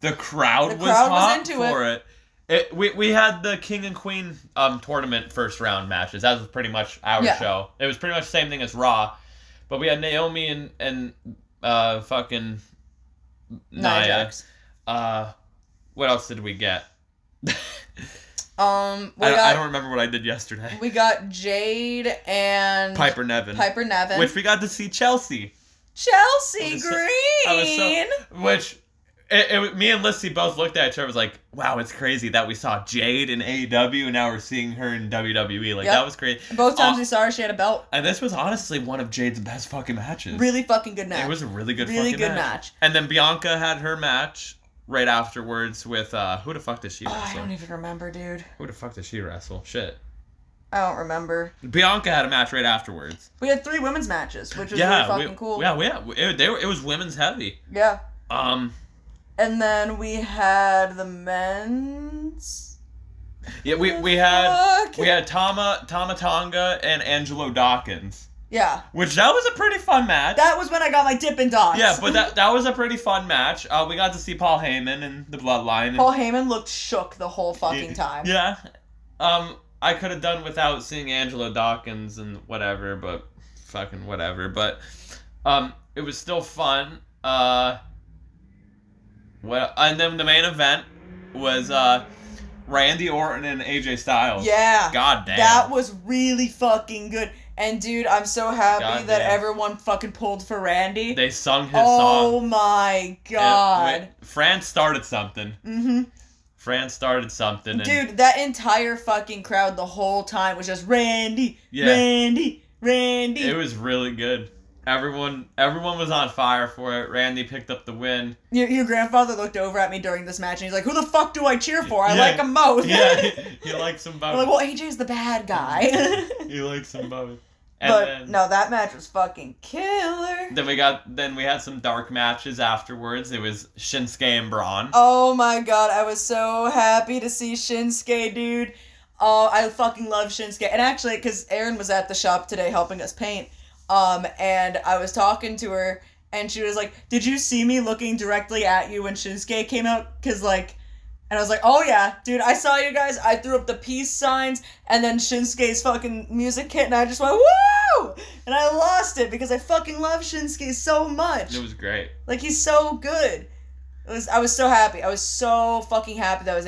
The crowd was hot for it. We had the King and Queen tournament first round matches. That was pretty much our show. It was pretty much the same thing as Raw. But we had Naomi and fucking Nia Nia. Jax. What else did we get? I don't remember what I did yesterday. We got Jade and Piper Nevin. Which we got to see Chelsea. Chelsea Green. Me and Lyssie both looked at each other and was like, wow, it's crazy that we saw Jade in AEW and now we're seeing her in WWE. Like, that was great. Both times we saw her, she had a belt. And this was honestly one of Jade's best fucking matches. Really fucking good match. It was a really good match. And then Bianca had her match right afterwards with, who the fuck did she wrestle? I don't even remember, dude. Who the fuck did she wrestle? Shit. I don't remember. Bianca had a match right afterwards. We had 3 women's matches, which was really fucking cool. Yeah, it was women's heavy. Yeah. And then we had the men's. Yeah, we had Tama Tonga and Angelo Dawkins. Yeah. Which that was a pretty fun match. That was when I got my Dippin' Dots. Yeah, but that was a pretty fun match. We got to see Paul Heyman and the Bloodline. Paul Heyman looked shook the whole fucking time. Yeah. I could have done without seeing Angelo Dawkins and whatever, but fucking whatever. But it was still fun. And then the main event was Randy Orton and AJ Styles. Yeah. God damn. That was really fucking good. And dude, I'm so happy that everyone fucking pulled for Randy. They sung his song. Oh my god. France started something. Mm-hmm. France started something. Dude, that entire fucking crowd the whole time was just Randy, Randy, Randy. It was really good. Everyone was on fire for it. Randy picked up the win. Your grandfather looked over at me during this match and he's like, who the fuck do I cheer for? I like them both. Yeah, he likes them both. I'm like, well, AJ's the bad guy. He likes them both. No, that match was fucking killer. Then we had some dark matches afterwards. It was Shinsuke and Braun. Oh my god, I was so happy to see Shinsuke, dude. Oh, I fucking love Shinsuke. And actually, because Erin was at the shop today helping us paint, and I was talking to her, and she was like, did you see me looking directly at you when Shinsuke came out? Because, like, and I was like, oh yeah, dude, I saw you guys. I threw up the peace signs, and then Shinsuke's fucking music hit, and I just went, woo! And I lost it because I fucking love Shinsuke so much. It was great. Like, he's so good. I was so happy. I was so fucking happy that I was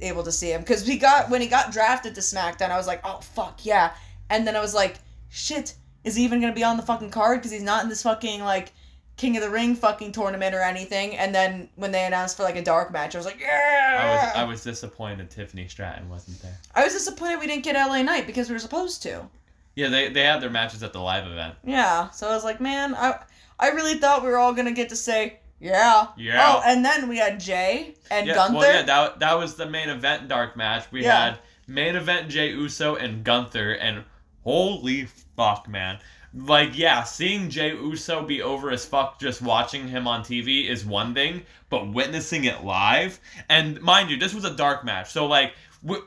able to see him. Because when he got drafted to SmackDown, I was like, oh, fuck, yeah. And then I was like, shit, is he even going to be on the fucking card? Because he's not in this fucking, like, King of the Ring fucking tournament or anything. And then when they announced for, like, a dark match, I was like, yeah! I was disappointed Tiffany Stratton wasn't there. I was disappointed we didn't get LA Knight because we were supposed to. Yeah, they had their matches at the live event. Yeah, so I was like, man, I really thought we were all going to get to say, yeah. Yeah. Oh, and then we had Jay and Gunther. Well, yeah, that was the main event dark match. We had main event Jay Uso and Gunther, and holy fuck, man. Like, yeah, seeing Jay Uso be over as fuck just watching him on TV is one thing, but witnessing it live, and mind you, this was a dark match, so, like,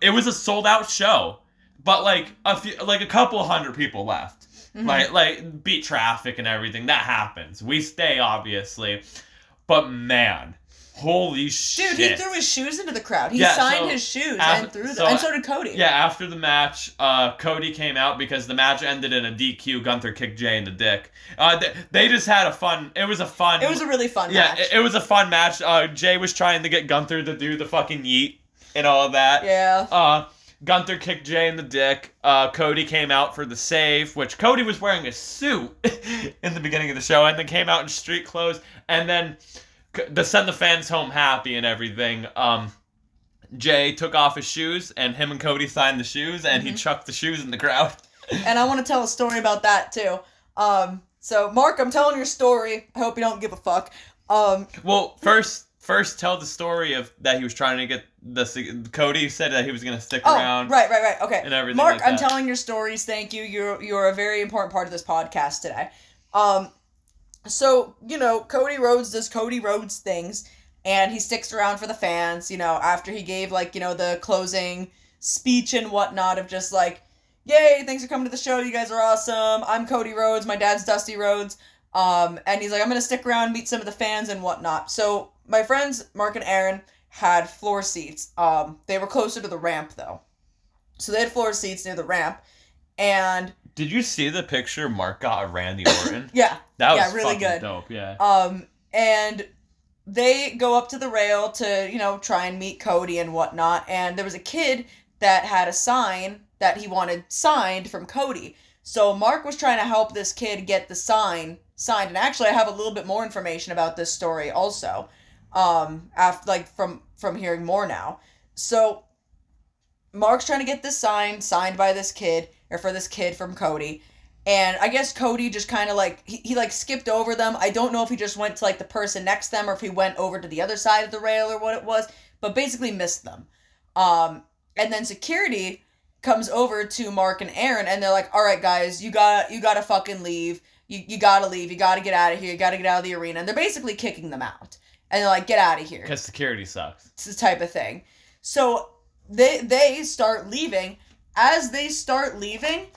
it was a sold-out show, but, like, a couple hundred people left. Mm-hmm. Like, beat traffic and everything, that happens. We stay, obviously. But man, holy shit. Dude, he threw his shoes into the crowd. He signed his shoes and threw them. And so did Cody. Yeah, after the match, Cody came out because the match ended in a DQ. Gunther kicked Jay in the dick. They just had it was a really fun match. Yeah, it was a fun match. Jay was trying to get Gunther to do the fucking yeet and all of that. Yeah. Gunther kicked Jay in the dick. Cody came out for the save, which Cody was wearing a suit in the beginning of the show, and then came out in street clothes, and then to send the fans home happy and everything. Jay took off his shoes, and him and Cody signed the shoes, and he chucked the shoes in the crowd. And I want to tell a story about that too. So Mark, I'm telling your story. I hope you don't give a fuck. Well, first tell the story of that he was trying to get Cody said that he was going to stick around. Right. Okay. And everything Mark, like that. I'm telling your stories. Thank you. You're a very important part of this podcast today. So, Cody Rhodes does Cody Rhodes things, and he sticks around for the fans, after he gave, like, the closing speech and whatnot of just like, yay, thanks for coming to the show, you guys are awesome, I'm Cody Rhodes, my dad's Dusty Rhodes, and he's like, I'm gonna stick around, meet some of the fans and whatnot. So, my friends, Mark and Aaron, had floor seats. They were closer to the ramp, though. So they had floor seats near the ramp, And did you see the picture Mark got of Randy Orton? Yeah. That was really fucking good. Dope, yeah. And they go up to the rail to, try and meet Cody and whatnot. And there was a kid that had a sign that he wanted signed from Cody. So Mark was trying to help this kid get the sign signed. And actually, I have a little bit more information about this story also. After from hearing more now. So Mark's trying to get this sign signed by this kid, or for this kid from Cody. And I guess Cody just kind of he skipped over them. I don't know if he just went to the person next to them or if he went over to the other side of the rail or what it was, but basically missed them. And then security comes over to Mark and Aaron and they're like, all right, guys, you gotta fucking leave. You gotta leave. You gotta get out of here. You gotta get out of the arena. And they're basically kicking them out. And they're like, get out of here. Because security sucks. It's this type of thing. So they start leaving. As they start leaving,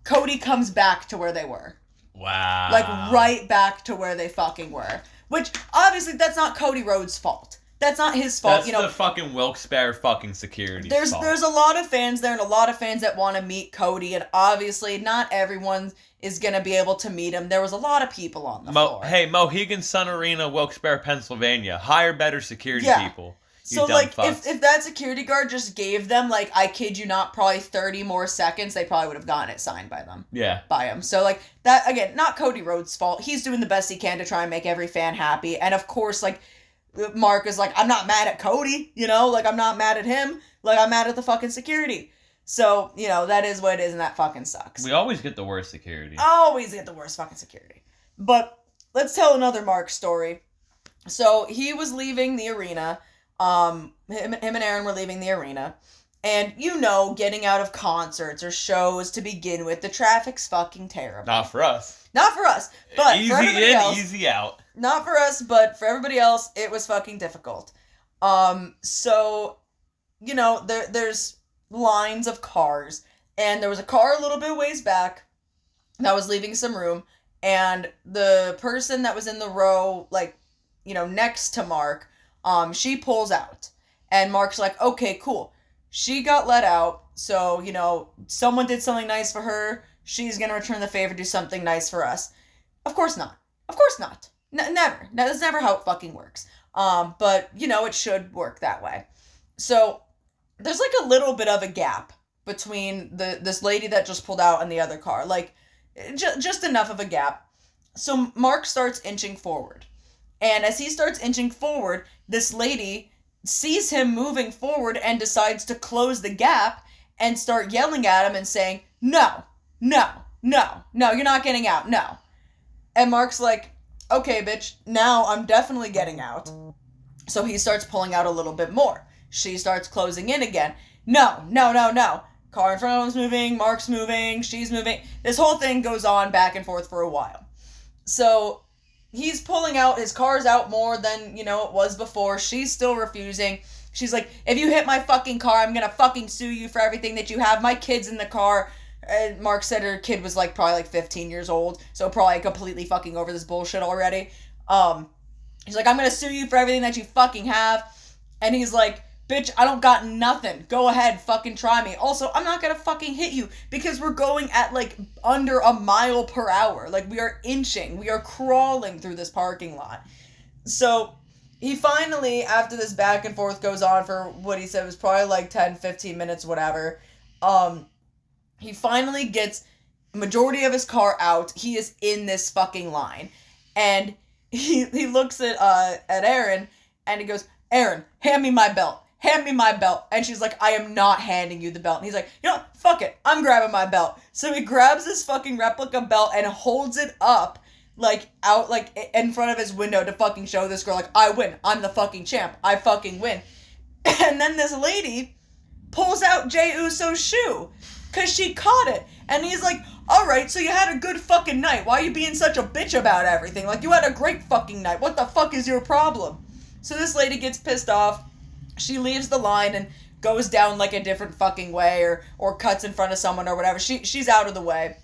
Cody comes back to where they were. Wow. Right back to where they fucking were. Which, obviously, that's not Cody Rhodes' fault. That's not his fault. That's the fucking Wilkes-Barre fucking security fault. There's a lot of fans there and a lot of fans that want to meet Cody, and obviously not everyone is going to be able to meet him. There was a lot of people on the floor. Hey, Mohegan Sun Arena, Wilkes-Barre, Pennsylvania. Hire better security people. So, if that security guard just gave them, I kid you not, probably 30 more seconds, they probably would have gotten it signed by them. Yeah. By him. So, that, again, not Cody Rhodes' fault. He's doing the best he can to try and make every fan happy. And, of course, Mark is I'm not mad at Cody, I'm not mad at him. I'm mad at the fucking security. So, that is what it is, and that fucking sucks. We always get the worst security. Always get the worst fucking security. But, let's tell another Mark story. So, he was leaving the arena. Him and Aaron were leaving the arena. And, getting out of concerts or shows to begin with, the traffic's fucking terrible. Not for us. Not for us, but easy for everybody in, else. Easy out. Not for us, but for everybody else, it was fucking difficult. So, there's lines of cars. And there was a car a little bit ways back that was leaving some room. And the person that was in the row, next to Mark, she pulls out. And Mark's like, okay, cool. She got let out, so, someone did something nice for her. She's gonna return the favor, do something nice for us. Of course not. Of course not. Never. That's never how it fucking works. But, it should work that way. So, there's, a little bit of a gap between this lady that just pulled out and the other car. Just enough of a gap. So, Mark starts inching forward. And as he starts inching forward, this lady sees him moving forward and decides to close the gap and start yelling at him and saying, no, you're not getting out, no. And Mark's like, okay, bitch, now I'm definitely getting out. So he starts pulling out a little bit more. She starts closing in again. No. Car in front of him's moving, Mark's moving, she's moving. This whole thing goes on back and forth for a while. So he's pulling out, his car's out more than, it was before. She's still refusing. She's like, if you hit my fucking car, I'm gonna fucking sue you for everything that you have. My kid's in the car. And Mark said her kid was probably 15 years old. So probably completely fucking over this bullshit already. He's like, I'm gonna sue you for everything that you fucking have. And he's like, bitch, I don't got nothing. Go ahead, fucking try me. Also, I'm not gonna fucking hit you because we're going at under a mile per hour. We are inching. We are crawling through this parking lot. So he finally, after this back and forth goes on for what he said was probably 10, 15 minutes, whatever, he finally gets majority of his car out. He is in this fucking line. And he looks at Aaron and he goes, Aaron, hand me my belt. Hand me my belt. And she's like, I am not handing you the belt. And he's like, fuck it. I'm grabbing my belt. So he grabs this fucking replica belt and holds it up, out, in front of his window to fucking show this girl, I win. I'm the fucking champ. I fucking win. And then this lady pulls out Jey Uso's shoe because she caught it. And he's like, all right, so you had a good fucking night. Why are you being such a bitch about everything? You had a great fucking night. What the fuck is your problem? So this lady gets pissed off. She leaves the line and goes down a different fucking way or cuts in front of someone or whatever. She's out of the way.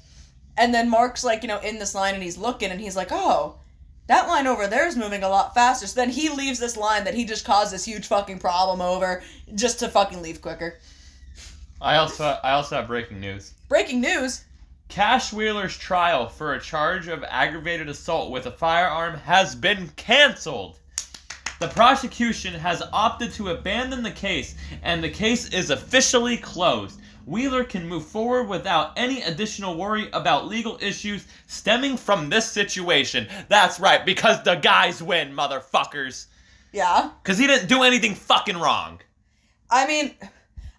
And then Mark's in this line and he's looking and he's like, oh, that line over there is moving a lot faster. So then he leaves this line that he just caused this huge fucking problem over just to fucking leave quicker. I also have breaking news. Breaking news? Cash Wheeler's trial for a charge of aggravated assault with a firearm has been canceled. The prosecution has opted to abandon the case, and the case is officially closed. Wheeler can move forward without any additional worry about legal issues stemming from this situation. That's right, because the guys win, motherfuckers. Yeah. Because he didn't do anything fucking wrong. I mean,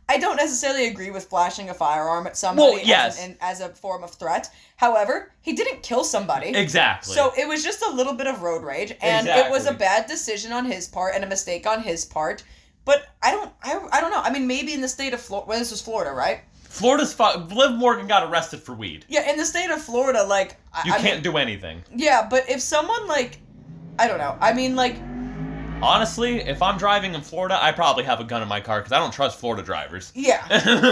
I don't necessarily agree with flashing a firearm at somebody as a form of threat. However, he didn't kill somebody. Exactly. So it was just a little bit of road rage, and it was a bad decision on his part and a mistake on his part. But I don't know. I mean, maybe in the state of Florida, well, this was Florida, right? Liv Morgan got arrested for weed. Yeah, in the state of Florida, like... You can't do anything. Yeah, but if someone, like... I don't know. I mean, like... Honestly, if I'm driving in Florida, I probably have a gun in my car because I don't trust Florida drivers. Yeah.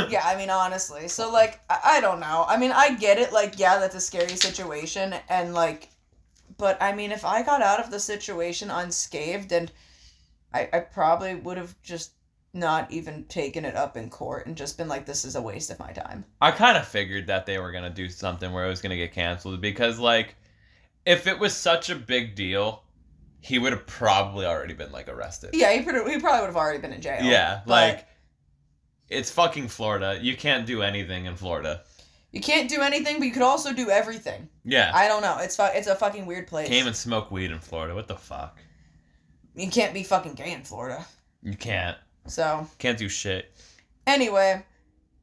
Yeah, I mean, honestly. So, like, I don't know. I mean, I get it. Like, yeah, that's a scary situation. And, like... But, I mean, if I got out of the situation unscathed, and I probably would have just not even taken it up in court and just been like, this is a waste of my time. I kind of figured that they were going to do something where it was going to get canceled because, like, if it was such a big deal, he would have probably already been, like, arrested. Yeah, he probably would have already been in jail. Yeah, like, it's fucking Florida. You can't do anything in Florida. You can't do anything, but you could also do everything. Yeah. I don't know. It's a fucking weird place. Can't even smoke weed in Florida. What the fuck? You can't be fucking gay in Florida. You can't. So. Can't do shit. Anyway.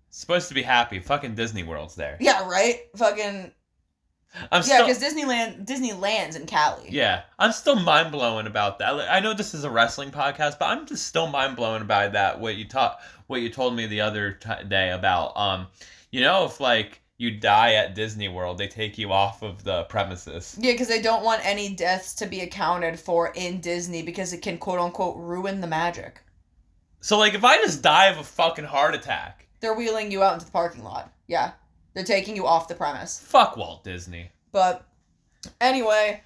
Supposed to be happy. Fucking Disney World's there. Yeah, right? Fucking... because Disneyland's in Cali. Yeah. I'm still mind-blown about that. I know this is a wrestling podcast, but I'm just still mind-blown about that, what you told me the other day about, if, like, you die at Disney World, they take you off of the premises. Yeah, because they don't want any deaths to be accounted for in Disney because it can, quote-unquote, ruin the magic. So, like, if I just die of a fucking heart attack... They're wheeling you out into the parking lot. Yeah. They're taking you off the premise. Fuck Walt Disney. But, anyway,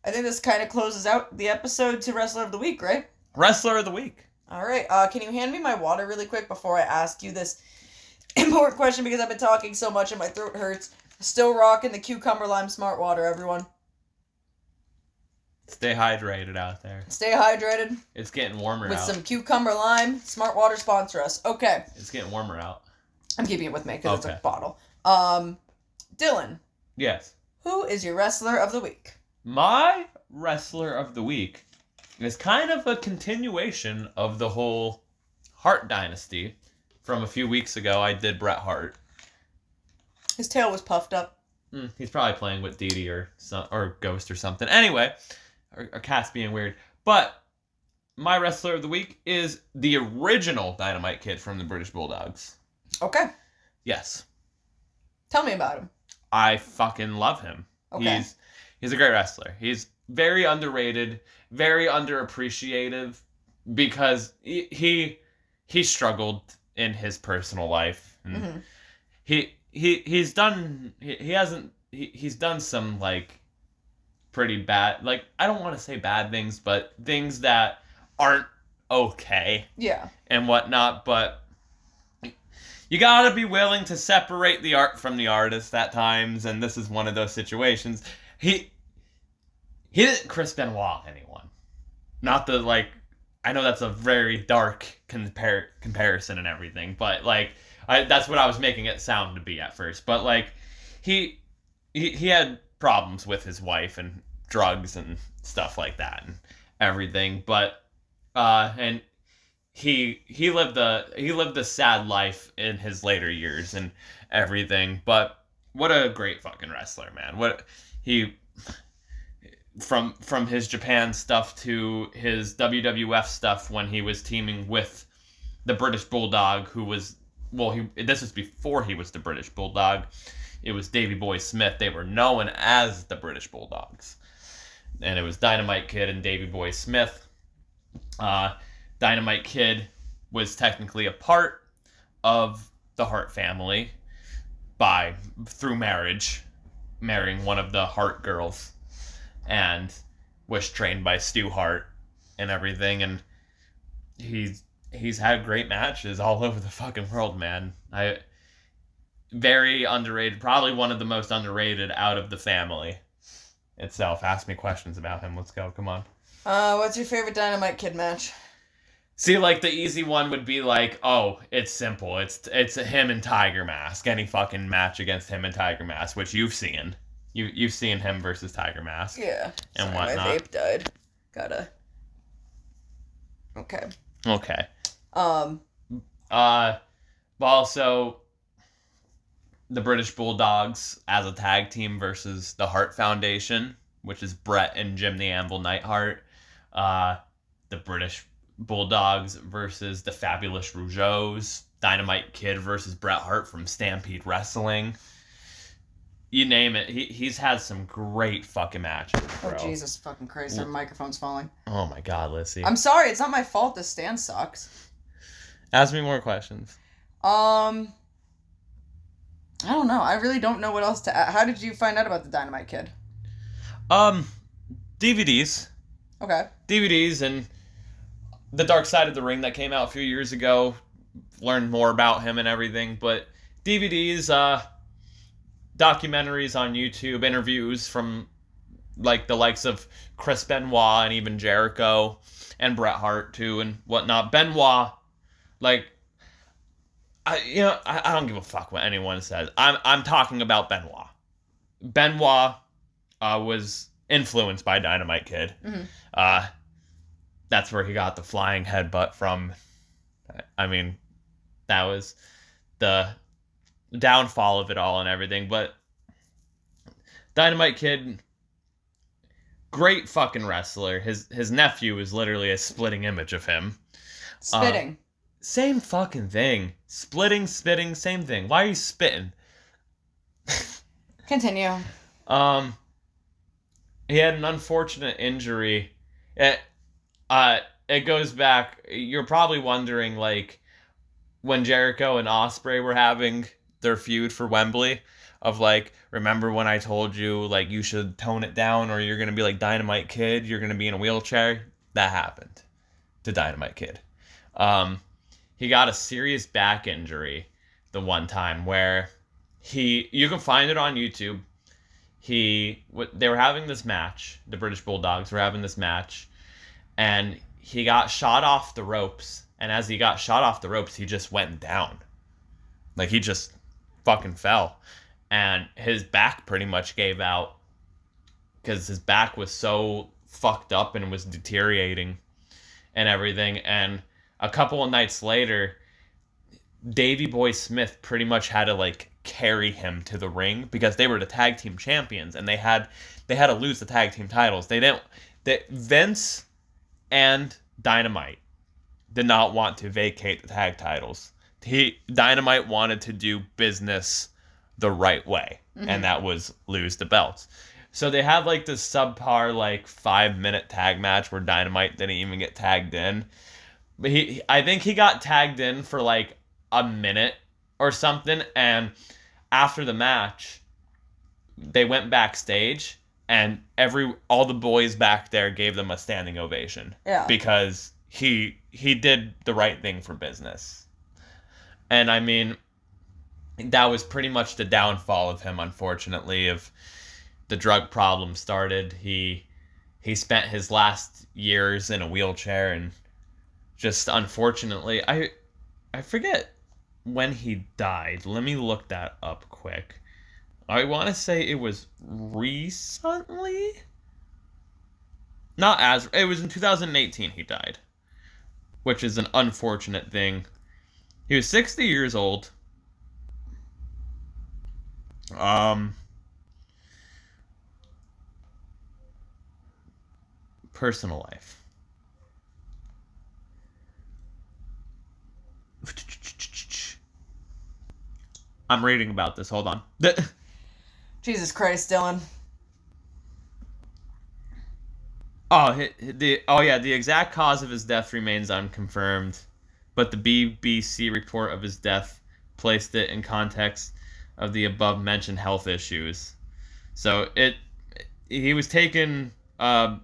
I think this kind of closes out the episode to Wrestler of the Week, right? Wrestler of the Week. All right. Can you hand me my water really quick before I ask you this important question because I've been talking so much and my throat hurts. Still rocking the Cucumber Lime Smart Water, everyone. Stay hydrated out there. Stay hydrated. It's getting warmer with out. Some Cucumber Lime. Smart Water sponsor us. Okay. It's getting warmer out. I'm keeping it with me because it's a bottle. Dylan. Yes. Who is your Wrestler of the Week? My Wrestler of the Week is kind of a continuation of the whole Hart Dynasty. From a few weeks ago, I did Bret Hart. His tail was puffed up. He's probably playing with Dee Dee or Ghost or something. Anyway, or Cass being weird. But my Wrestler of the Week is the original Dynamite Kid from the British Bulldogs. Okay. Yes. Tell me about him. I fucking love him. Okay. He's a great wrestler. He's very underrated, very underappreciated because he struggled in his personal life. And he's done some like pretty bad, like I don't want to say bad things, but things that aren't okay. Yeah. And whatnot, but you gotta be willing to separate the art from the artist at times, and this is one of those situations. He didn't Chris Benoit anyone. Not the, like, I know that's a very dark comparison and everything, but, like, that's what I was making it sound to be at first. But, like, he had problems with his wife and drugs and stuff like that and everything, but, and he lived a sad life in his later years and everything, but what a great fucking wrestler, man. What he from his Japan stuff to his WWF stuff when he was teaming with the British Bulldog, who was, this was before he was the British Bulldog. It was Davey Boy Smith. They were known as the British Bulldogs. And it was Dynamite Kid and Davey Boy Smith. Dynamite Kid was technically a part of the Hart family through marriage, marrying one of the Hart girls, and was trained by Stu Hart and everything, and he's had great matches all over the fucking world, man. Very underrated. Probably one of the most underrated out of the family itself. Ask me questions about him. Let's go. Come on. What's your favorite Dynamite Kid match? See, like, the easy one would be like, oh, it's simple. It's him and Tiger Mask. Any fucking match against him and Tiger Mask, which you've seen. You've seen him versus Tiger Mask. Yeah. And Sorry, whatnot. my vape died. Okay. Okay. Um. But also, the British Bulldogs as a tag team versus the Hart Foundation, which is Brett and Jim the Anvil Neidhart. The British Bulldogs versus the Fabulous Rougeaus. Dynamite Kid versus Bret Hart from Stampede Wrestling. You name it. He's had some great fucking matches, bro. Oh, Jesus fucking Christ. Our microphone's falling. Oh, my God, Lyssie. I'm sorry. It's not my fault. This stand sucks. Ask me more questions. I don't know. I really don't know what else to add. How did you find out about the Dynamite Kid? DVDs. Okay. DVDs and the Darkside of the Ring that came out a few years ago. Learned more about him and everything. But DVDs, documentaries on YouTube, interviews from like the likes of Chris Benoit and even Jericho and Bret Hart too and whatnot. Benoit, like, I don't give a fuck what anyone says. I'm talking about Benoit. Benoit was influenced by Dynamite Kid. Mm-hmm. That's where he got the flying headbutt from. I mean, that was the downfall of it all and everything. But Dynamite Kid, great fucking wrestler. His nephew is literally a splitting image of him. Spitting. Same fucking thing. Splitting, spitting, same thing. Why are you spitting? Continue. He had an unfortunate injury. It goes back. You're probably wondering, like, when Jericho and Ospreay were having their feud for Wembley, of like, remember when I told you, like, you should tone it down or you're gonna be like Dynamite Kid, you're gonna be in a wheelchair? That happened to Dynamite Kid. He got a serious back injury the one time where you can find it on YouTube. They were having this match. The British Bulldogs were having this match, and he got shot off the ropes. And as he got shot off the ropes, he just went down. Like, he just fucking fell. And his back pretty much gave out because his back was so fucked up and was deteriorating and everything. And a couple of nights later, Davey Boy Smith pretty much had to, like, carry him to the ring because they were the tag team champions and they had to lose the tag team titles. Vince and Dynamite did not want to vacate the tag titles. Dynamite wanted to do business the right way, and that was lose the belts. So they had, like, this subpar, like, 5-minute tag match where Dynamite didn't even get tagged in. But I think he got tagged in for, like, a minute or something, and after the match, they went backstage, and all the boys back there gave them a standing ovation. Yeah. Because he did the right thing for business. And, I mean, that was pretty much the downfall of him, unfortunately, of the drug problem started. He spent his last years in a wheelchair, and just unfortunately, I forget when he died. Let me look that up quick. I want to say it was recently. It was in 2018 he died, which is an unfortunate thing. He was 60 years old. Personal life. I'm reading about this. Hold on. Jesus Christ, Dylan. The exact cause of his death remains unconfirmed, but the BBC report of his death placed it in context of the above-mentioned health issues. So he was taking a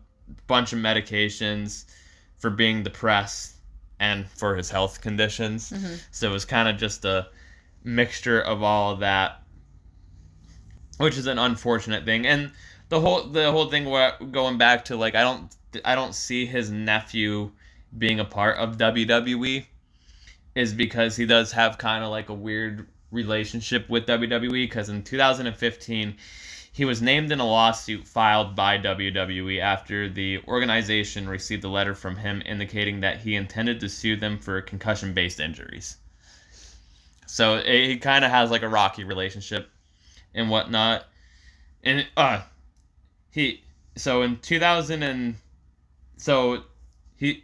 bunch of medications for being depressed and for his health conditions. Mm-hmm. So it was kind of just a mixture of all of that, which is an unfortunate thing. And the whole thing going back to like I don't see his nephew being a part of WWE is because he does have kind of like a weird relationship with WWE, because in 2015 he was named in a lawsuit filed by WWE after the organization received a letter from him indicating that he intended to sue them for concussion-based injuries. So he kind of has like a rocky relationship and whatnot. And he so in 2000 and so he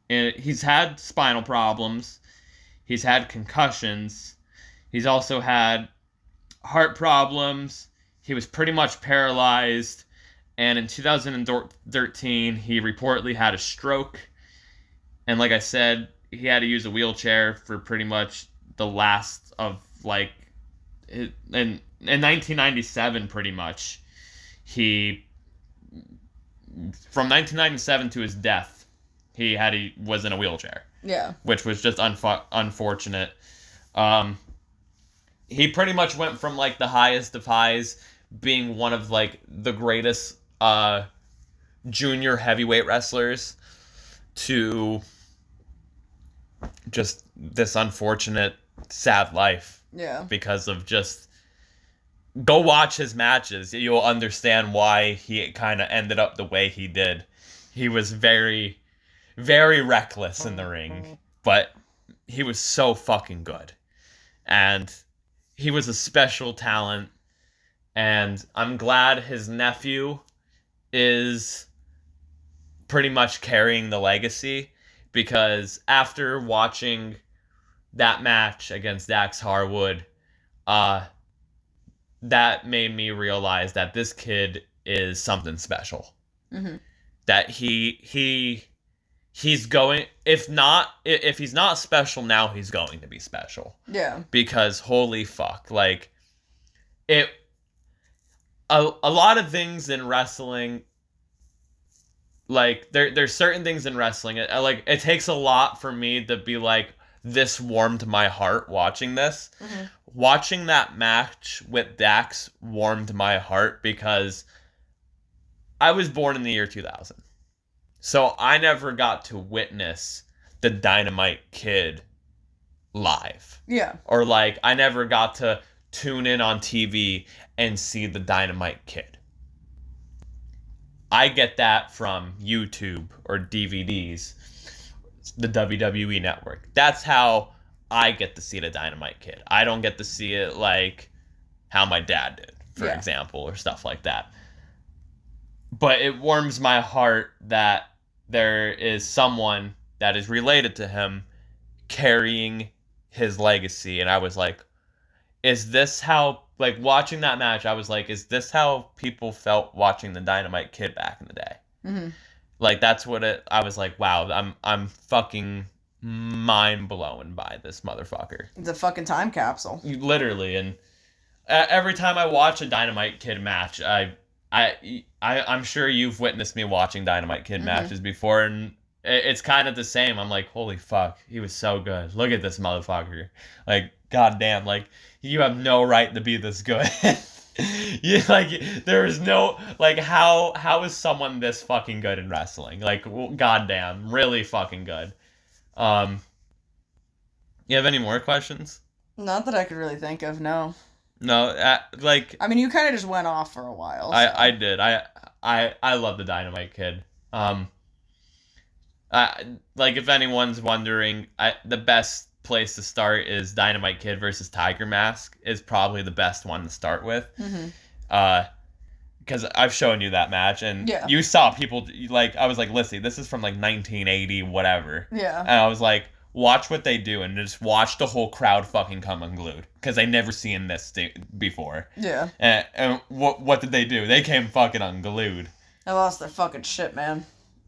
he's had spinal problems. He's had concussions. He's also had heart problems. He was pretty much paralyzed. And in 2013, he reportedly had a stroke. And like I said, he had to use a wheelchair for pretty much the last of, like, in 1997, pretty much. From 1997 to his death, he was in a wheelchair. Yeah. Which was just unfortunate. He pretty much went from like the highest of highs, being one of like the greatest junior heavyweight wrestlers, to just this unfortunate, sad life. Yeah. Because of just, go watch his matches. You'll understand why he kind of ended up the way he did. He was very, very reckless in the ring, but he was so fucking good. And he was a special talent, and I'm glad his nephew is pretty much carrying the legacy, because after watching that match against Dax Harwood, that made me realize that this kid is something special. Mm-hmm. That he's going, if he's not special now, he's going to be special. Yeah. Because holy fuck, like, a lot of things in wrestling, like, there's certain things in wrestling, it takes a lot for me to be like, this warmed my heart watching this. Mm-hmm. Watching that match with Dax warmed my heart, because I was born in the year 2000. So I never got to witness the Dynamite Kid live. Yeah. Or like, I never got to tune in on TV and see the Dynamite Kid. I get that from YouTube or DVDs, the WWE Network. That's how I get to see the Dynamite Kid. I don't get to see it like how my dad did, for example, or stuff like that. But it warms my heart that there is someone that is related to him carrying his legacy. And I was like, is this how, like, watching that match, I was like, is this how people felt watching the Dynamite Kid back in the day? Mm-hmm. Like, that's what I was like, wow, I'm fucking mind blown by this motherfucker. It's a fucking time capsule. Literally. And every time I watch a Dynamite Kid match, I'm sure you've witnessed me watching Dynamite Kid matches before, and it's kind of the same. I'm like, holy fuck, he was so good. Look at this motherfucker. Like, goddamn, like, you have no right to be this good. You, like, there is no, like, how is someone this fucking good in wrestling? Like, goddamn, really fucking good. You have any more questions? Not that I could really think of, no. No, like, I mean, you kind of just went off for a while. So. I did. I love the Dynamite Kid. Like, if anyone's wondering, the best place to start is Dynamite Kid versus Tiger Mask is probably the best one to start with. Mm-hmm. Because I've shown you that match, and you saw people, like, I was like, Lyssie, this is from, like, 1980, whatever. Yeah. And I was like, watch what they do, and just watch the whole crowd fucking come unglued. Because they never seen this before. Yeah. And what did they do? They came fucking unglued. I lost their fucking shit, man.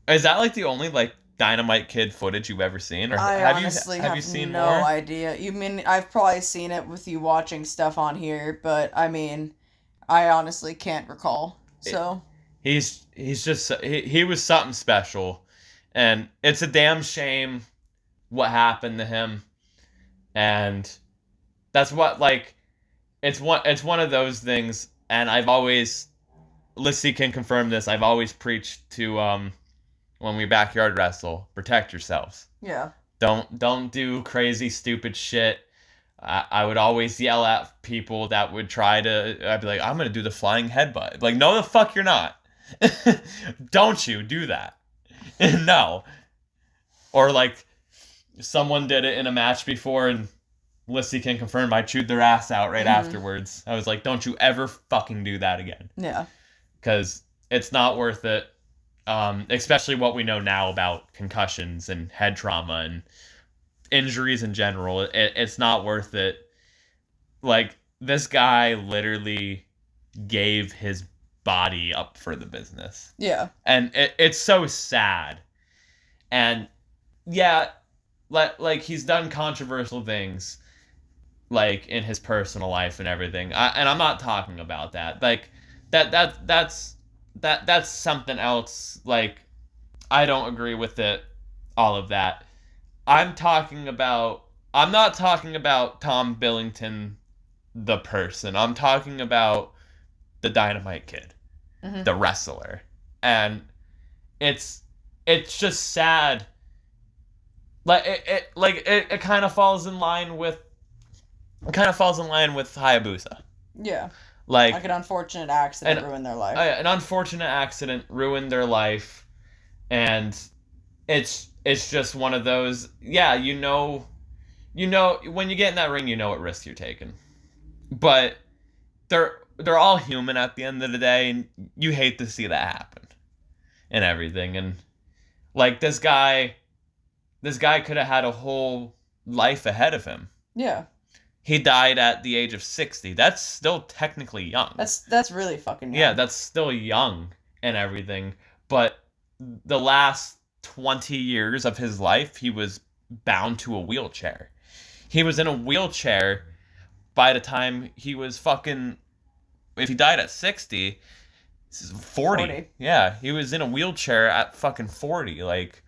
Is that, like, the only, like, Dynamite Kid footage you've ever seen? Or I honestly have you seen no more? idea. You mean, I've probably seen it with you watching stuff on here, but, I mean, I honestly can't recall. So he's just he was something special, and it's a damn shame what happened to him, and That's what, like, it's one of those things, and I've always, Lyssie can confirm this, I've always preached to, when we backyard wrestle, protect yourselves. Yeah. Don't do crazy, stupid shit. I would always yell at people that would try to, I'd be like, I'm going to do the flying headbutt. Like, no, the fuck you're not. Don't you do that. No. Or, like, someone did it in a match before, and Lyssie can confirm I chewed their ass out right afterwards. I was like, don't you ever fucking do that again. Yeah. Because it's not worth it. Especially what we know now about concussions and head trauma and injuries in general. It's not worth it. Like, this guy literally gave his body up for the business. Yeah. And it's so sad. And yeah, like he's done controversial things, like in his personal life and everything. And I'm not talking about that. Like that's something else. Like, I don't agree with it. All of that. I'm not talking about Tom Billington, the person. I'm talking about the Dynamite Kid, the wrestler. And it's just sad. It kind of falls in line with Hayabusa. Yeah. Like an unfortunate accident ruined their life. An unfortunate accident ruined their life, and it's just one of those. Yeah, you know, when you get in that ring, you know what risks you're taking, but they're all human at the end of the day, and you hate to see that happen, and everything, and like this guy could have had a whole life ahead of him. Yeah. He died at the age of 60. That's still technically young. That's really fucking young. Yeah, that's still young and everything. But the last 20 years of his life, he was bound to a wheelchair. He was in a wheelchair by the time he was fucking... If he died at 60, 40. Yeah, he was in a wheelchair at fucking 40. Like,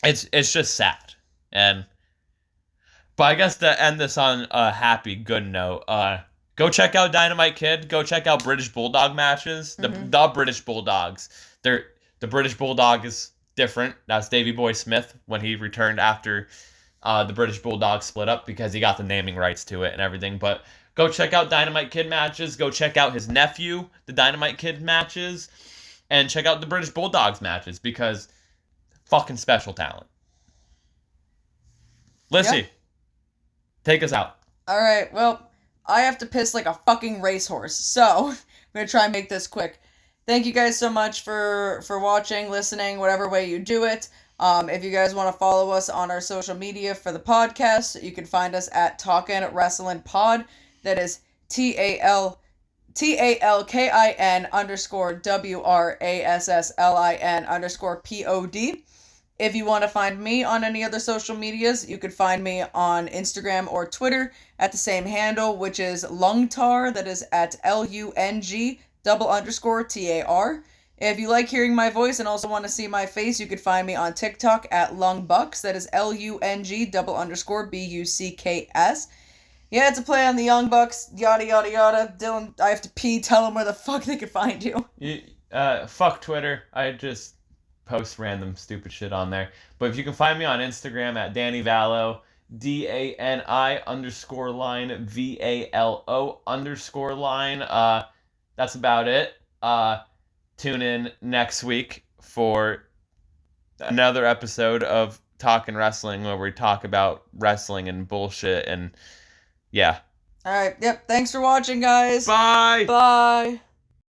it's just sad. But I guess to end this on a happy, good note, go check out Dynamite Kid. Go check out British Bulldog matches. The British Bulldogs. The British Bulldog is different. That's Davey Boy Smith when he returned after the British Bulldog split up, because he got the naming rights to it and everything. But go check out Dynamite Kid matches. Go check out his nephew, the Dynamite Kid matches. And check out the British Bulldogs matches, because fucking special talent. Lyssie. Yeah. Take us out. All right. Well, I have to piss like a fucking racehorse, so I'm gonna try and make this quick. Thank you guys so much for watching, listening, whatever way you do it. If you guys want to follow us on our social media for the podcast, you can find us at Talkin Wrasslin Pod. That is TALKIN_WRASSLIN_POD. If you want to find me on any other social medias, you could find me on Instagram or Twitter at the same handle, which is Lungtar. That is at LUNG_TAR. If you like hearing my voice and also want to see my face, you could find me on TikTok at Lungbucks. That is LUNG_BUCKS. Yeah, it's a play on the Young Bucks, yada yada yada. Dylan, I have to pee. Tell them where the fuck they can find you. Fuck Twitter. I just post random stupid shit on there. But if you can find me on Instagram at Danny Vallo, DANI_VALO_line. That's about it. Tune in next week for another episode of Talkin Wrasslin, where we talk about wrestling and bullshit, and yeah. Alright, yep, thanks for watching, guys. Bye! Bye!